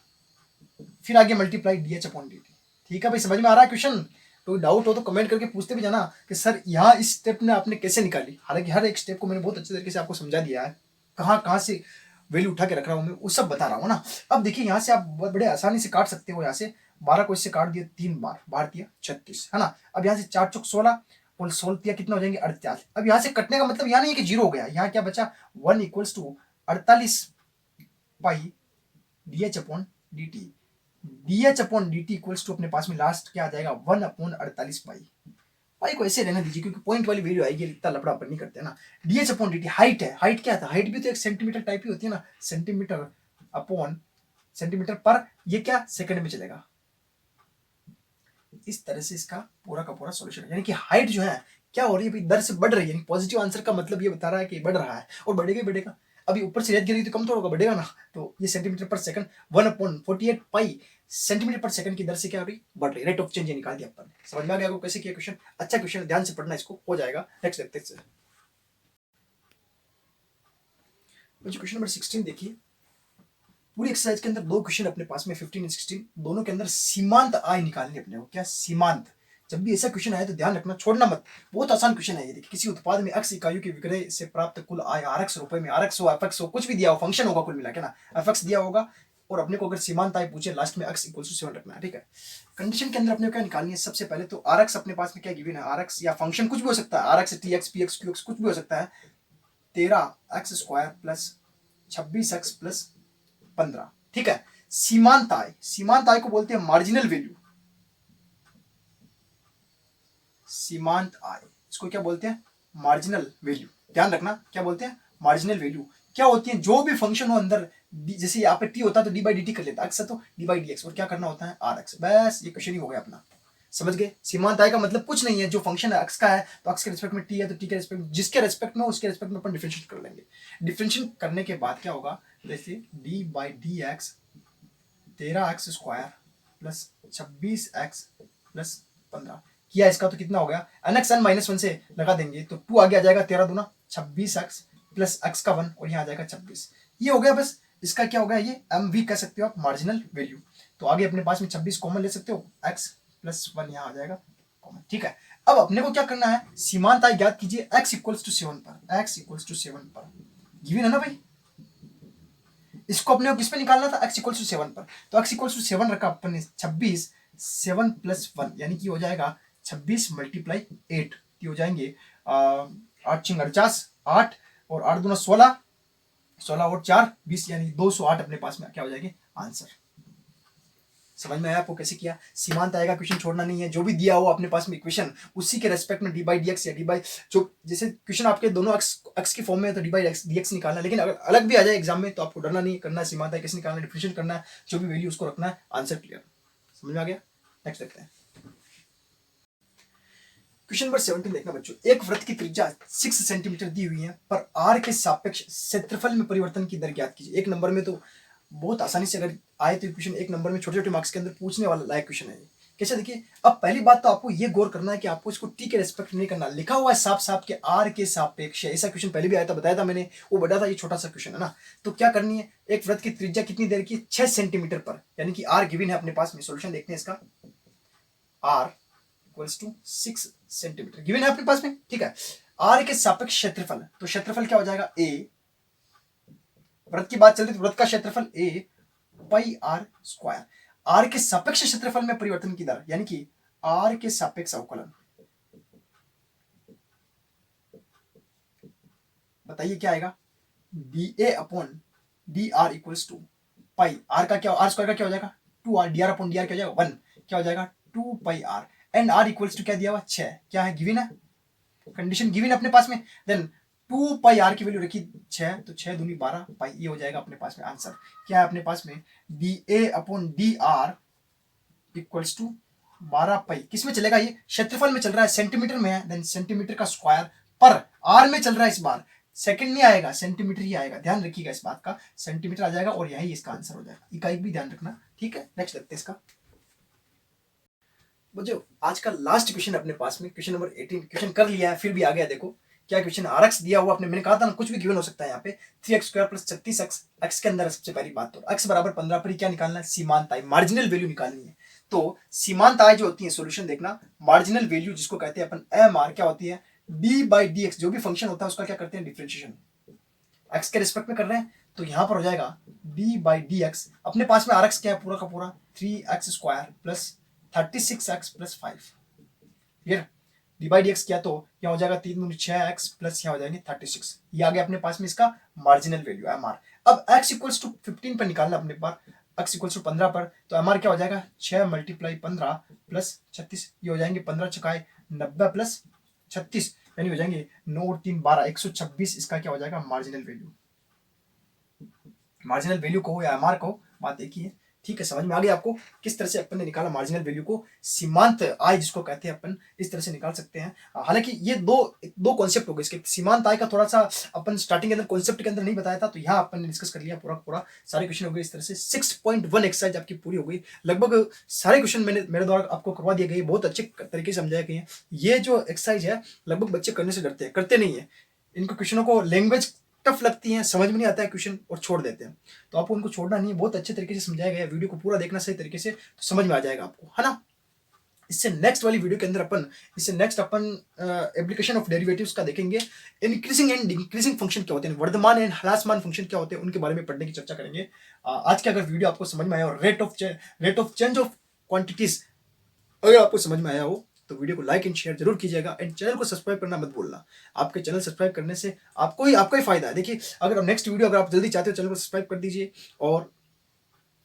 फिर आगे multiply D upon D T, ठीक है भाई, समझ में आ रहा है क्वेश्चन, तो डाउट हो तो कमेंट करके पूछते भी जाना कि सर यहाँ इस स्टेप ने आपने कैसे निकाली, हालांकि हर एक स्टेप को मैंने बहुत अच्छे तरीके से आपको समझा दिया है, कहाँ कहाँ से वैल्यू उठा के रख रहा हूँ मैं वो सब बता रहा हूँ ना। अब देखिए यहाँ से आप बहुत बड़े आसानी से काट सकते हो, यहाँ से 12 को इससे काट दिया 3 बार, 12 दिया 36 है ना, अब यहाँ से 4 चौक 16 और 16 दिया कितना हो जाएंगे 48, अब यहाँ से कटने का मतलब यहाँ नहीं है कि जीरो हो गया, यहाँ क्या बचा 1 equals to 48 pi d h upon D t, d h upon D T equals to अपने पास में लास्ट क्या आ जाएगा 1 अपॉन 48 पाई, पाई को ऐसे रहने दीजिए क्योंकि पॉइंट वाली वैल्यू आएगी, इतना लफड़ा अपन नहीं करते ना। डीएच अपॉन dt हाइट है, हाइट क्या था, हाइट भी तो एक सेंटीमीटर टाइप ही होती है ना, सेंटीमीटर अपॉन सेंटीमीटर पर, ये क्या सेकंड में चलेगा। इस तरह से इसका पूरा का पूरा सॉल्यूशन है, यानी कि हाइट जो है क्या हो रही है, दर से बढ़ रही है, यानी पॉजिटिव आंसर का मतलब ये बता रहा है कि बढ़ रहा है और बढ़ेगा ही बढ़ेगा। अभी ऊपर से रेत गिरी तो कम थोड़ा होगा, बढ़ेगा ना। तो ये सेंटीमीटर पर सेकंड 1/48 पाई सेंटीमीटर पर सेकंड की दर से क्या हो रही, बढ़ रही, रेट ऑफ चेंज ये निकाल दिया अपन ने। समझ में आ गया आपको कैसे किया क्वेश्चन, अच्छा क्वेश्चन, ध्यान से पढ़ना इसको, हो जाएगा। नेक्स्ट देखते हैं क्वेश्चन नंबर 16 देखिए। पूरी एक्सरसाइज के अंदर दो क्वेश्चन अपने पास में 15 और 16, दोनों के अंदर सीमांत आय निकालनी अपने को। क्या सीमांत, जब भी ऐसा क्वेश्चन आए तो ध्यान रखना, छोड़ना मत, बहुत आसान क्वेश्चन है ये। देखिए किसी उत्पाद में x इकाइयों के विक्रय से प्राप्त कुल आय rx रुपए में, rx हो fx हो कुछ भी दिया हो, फंक्शन होगा कुल मिला के ना, fx दिया होगा और अपने को अगर सीमांत आय पूछे लास्ट में x = 7 रखना है, ठीक है। कंडीशन के अंदर अपने को क्या निकालनी है, सबसे पहले तो rx अपने पास में क्या गिवन है, rx या फंक्शन कुछ भी हो सकता है, rx tx px qx कुछ भी हो सकता है, 13x² प्लस 26x प्लस 15, ठीक है। सीमांत आय, सीमांत आय को बोलते हैं मार्जिनल वैल्यू, सीमांत आय इसको क्या बोलते हैं, मार्जिनल वैल्यू। ध्यान रखना क्या बोलते हैं, मार्जिनल वैल्यू। क्या होती है, जो भी फंक्शन हो अंदर, जैसे यहाँ पे टी होता है तो डी बाई डी टी कर लेता है, अक्सर तो डी बाई डी एक्स, और क्या करना होता है आर एक्स, बस ये क्वेश्चन ही हो गया अपना। समझ गए, सीमांत आय का मतलब कुछ नहीं है, जो फंक्शन एक्स का है तो एक्स के रिस्पेक्ट में टी है तो टी के रिस्पेक्ट, जिसके रिस्पेक्ट में उसके रिस्पेक्ट में अपन डिफरेंशिएट कर लेंगे। डिफरेंशिएट करने के बाद क्या होगा, जैसे D by D x 13x² plus 26x plus 15 किया इसका तो कितना हो गया, nx n -1 से लगा देंगे तो 2 आगे आ जाएगा, 13 दूना 26x प्लस x का 1 और यहाँ आ जाएगा 26, ये हो गया बस। इसका क्या हो गया, ये m भी कह सकते हो आप, मार्जिनल वैल्यू। तो आगे अपने पास में 26 कॉमन ले सकते हो, x प्लस 1 यहाँ आ जाएगा कॉमन, ठीक है। अब अपने को क्या करना है, सीमांत आय ज्ञात कीजिए x = 7 पर, x = 7 पर गिवन है ना भाई। इसको अपने को किस पे निकालना था, x = 7 पर, तो x = 7 रखा अपन ने, 26 7 + 1 यानी कि हो जाएगा 26 × 8, ये हो जाएंगे 8 × 49 8 और 8 दूना 16, 16 और 4 20 यानी 208 अपने पास में क्या हो जाएंगे आंसर। समझ में आया आपको कैसे किया, सीमांत आएगा, क्वेश्चन छोड़ना नहीं है, जो भी दिया हो अपने पास में इक्वेशन उसी के रेस्पेक्ट में डी बाई डी एक्स या डी बाई, जो जैसे क्वेश्चन आपके दोनों एक्स की फॉर्म में है तो डी बाई डी एक्स निकालना है, लेकिन अगर अलग भी आ जाए एग्जाम में तो आपको डरना नहीं, करना है सीमांत आय कैसे निकालना है, डिफरेंशिएट करना है, जो भी वैल्यू उसको रखना है, आंसर क्लियर। समझ में आ गया, नेक्स्ट देखते हैं क्वेश्चन नंबर 17 देखना बच्चों। एक वृत्त की त्रिज्या 6 सेंटीमीटर दी हुई है पर r के सापेक्ष क्षेत्रफल में परिवर्तन की दर ज्ञात कीजिए। एक नंबर में तो बहुत आसानी से अगर आए तो क्वेश्चन एक नंबर में छोटे छोटे मार्क्स के अंदर पूछने वाला लायक क्वेश्चन है। कैसे, देखिए अब पहली बात तो आपको ये गौर करना है कि आपको इसको टी के रेस्पेक्ट नहीं करना, लिखा हुआ है साफ साफ के आर के सापेक्ष, ऐसा क्वेश्चन पहले भी आया था, बताया था मैंने, वो बड़ा था, ये छोटा सा क्वेश्चन है ना। तो क्या करनी है, एक वृत्त की त्रिज्या कितनी देर की, 6 सेंटीमीटर पर, यानी कि आर गिवन है अपने पास में, सोल्यूशन देखते हैं इसका, आर = 6 सेंटीमीटर गिवन है अपने पास में, ठीक है। आर के सापेक्ष क्षेत्रफल, तो क्षेत्रफल क्या हो जाएगा ए, वृत्त की बात चल रही है वृत्त का क्षेत्रफल ए पाई आर स्क्वायर, आर के सापेक्ष क्षेत्रफल में परिवर्तन की दर यानी कि आर के सापेक्ष अवकलन, बताइए क्या आएगा, डी ए upon D r = pi, r का क्या, आर स्क्वायर का क्या हो जाएगा 2r, d are upon D r क्या हो जाएगा 1, क्या हो जाएगा 2 पाई आर, एंड आर = क्या दिया हुआ 6, क्या है गिवन है, कंडीशन गिवन अपने पास में, देन 2 पाई आर की वैल्यू रखी 6, तो 6 दूनी 12 पाई, ये हो जाएगा अपने पास में आंसर। क्या है अपने पास में, D A upon D r = 12 पाई, किसमें चलेगा, ये क्षेत्रफल में चल रहा है, सेंटीमीटर में है, देन सेंटीमीटर का स्क्वायर पर आर में चल रहा है, इस बार सेकंड नहीं आएगा, सेंटीमीटर ही आएगा, ध्यान रखिएगा इस बात का, सेंटीमीटर आ जाएगा और यही इसका आंसर हो जाएगा, इकाई भी ध्यान रखना, ठीक है। नेक्स्ट देखते हैं इसका बच्चों, आज का लास्ट क्वेश्चन अपने पास में, क्वेश्चन नंबर 18, क्वेश्चन कर लिया है फिर भी आ गया, देखो क्या क्वेश्चन, आर एक्स दिया हुआ, आपने मैंने कहा था ना कुछ भी गिवन हो सकता है यहाँ पे, 3x² प्लस 36x, एक्स के अंदर सबसे पहली बात तो x = 15 पर क्या निकालना है, सीमांत आय, मार्जिनल वैल्यू निकालनी है। तो सीमांत आय जो होती है, सोल्यूशन देखना, मार्जिनल वैल्यू जिसको कहते हैं अपन एम आर, क्या होती है डी बाई डी एक्स, जो भी फंक्शन होता है उसका क्या करते हैं डिफरेंशिएशन, एक्स के रिस्पेक्ट में कर रहे हैं तो यहाँ पर हो जाएगा डी बाई डी एक्स, अपने पास में आर एक्स क्या है पूरा का पूरा 3x² plus 36x plus 5, clear, D by D x किया तो यहाँ हो जाएगा 3 दूनी 6x प्लस यहाँ हो जाएंगे 36, ये आ गया अपने पास में इसका मार्जिनल वैल्यू एम आर। अब x = 15 पर निकालना अपने पास, x = 15 पर, तो एम आर क्या हो जाएगा 6 × 15 प्लस 36, ये हो जाएंगे 15 × 6 90 प्लस 36 यानी हो जाएंगे 9 और 3 12, 126 इसका क्या हो जाएगा मार्जिनल वैल्यू। मार्जिनल वैल्यू को या एमआर को बात एक ही है। ठीक है, समझ में आ गया आपको किस तरह से अपन ने निकाला मार्जिनल वैल्यू को, सीमांत आय जिसको कहते हैं अपन, इस तरह से निकाल सकते हैं। हालांकि ये दो दो कॉन्सेप्ट हो गए इसके। सीमांत आय का थोड़ा सा अपन स्टार्टिंग के अंदर कॉन्सेप्ट के अंदर नहीं बताया था, तो यहाँ अपन ने डिस्कस कर लिया पूरा पूरा, सारे क्वेश्चन हो गए इस तरह से। 6.1 एक्सरसाइज आपकी पूरी हो गई, लगभग सारे क्वेश्चन मैंने मेरे द्वारा आपको करवा दिए गए, बहुत अच्छे तरीके से समझाए गए हैं। ये जो एक्सरसाइज है लगभग बच्चे करने से डरते हैं, करते नहीं है। इनको क्वेश्चनों को लैंग्वेज टफ लगती है, समझ में नहीं आता है क्वेश्चन और छोड़ देते हैं, तो आपको उनको छोड़ना नहीं है। बहुत अच्छे तरीके से समझाया गया है, वीडियो को पूरा देखना सही तरीके से, तो समझ में आ जाएगा आपको, है ना। इससे नेक्स्ट वाली वीडियो के अंदर अपन एप्लीकेशन ऑफ डेरिवेटिव्स का देखेंगे। इंक्रीजिंग एंड डिक्रीजिंग फंक्शन क्या होते हैं, वर्धमान एंड ह्रासमान फंक्शन क्या होते हैं, उनके बारे में पढ़ने की चर्चा करेंगे। आज की अगर वीडियो आपको समझ में आया और rate of change of quantities अगर आपको समझ में आया हो तो वीडियो को लाइक एंड शेयर जरूर कीजिएगा, एंड चैनल को सब्सक्राइब करना मत भूलना। आपके चैनल सब्सक्राइब करने से आपका ही फायदा है। देखिए, अगर नेक्स्ट वीडियो अगर आप जल्दी चाहते हो, चैनल को सब्सक्राइब कर दीजिए। और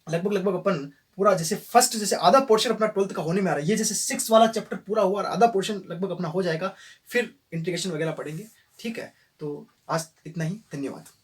लगभग अपन पूरा जैसे आधा पोर्शन अपना 12th का होने में आ रहा है, ये जैसे 6 वाला चैप्टर पूरा हुआ और आधा पोर्शन लगभग अपना हो जाएगा, फिर इंटीग्रेशन वगैरह पढ़ेंगे। ठीक है, तो आज इतना ही, धन्यवाद।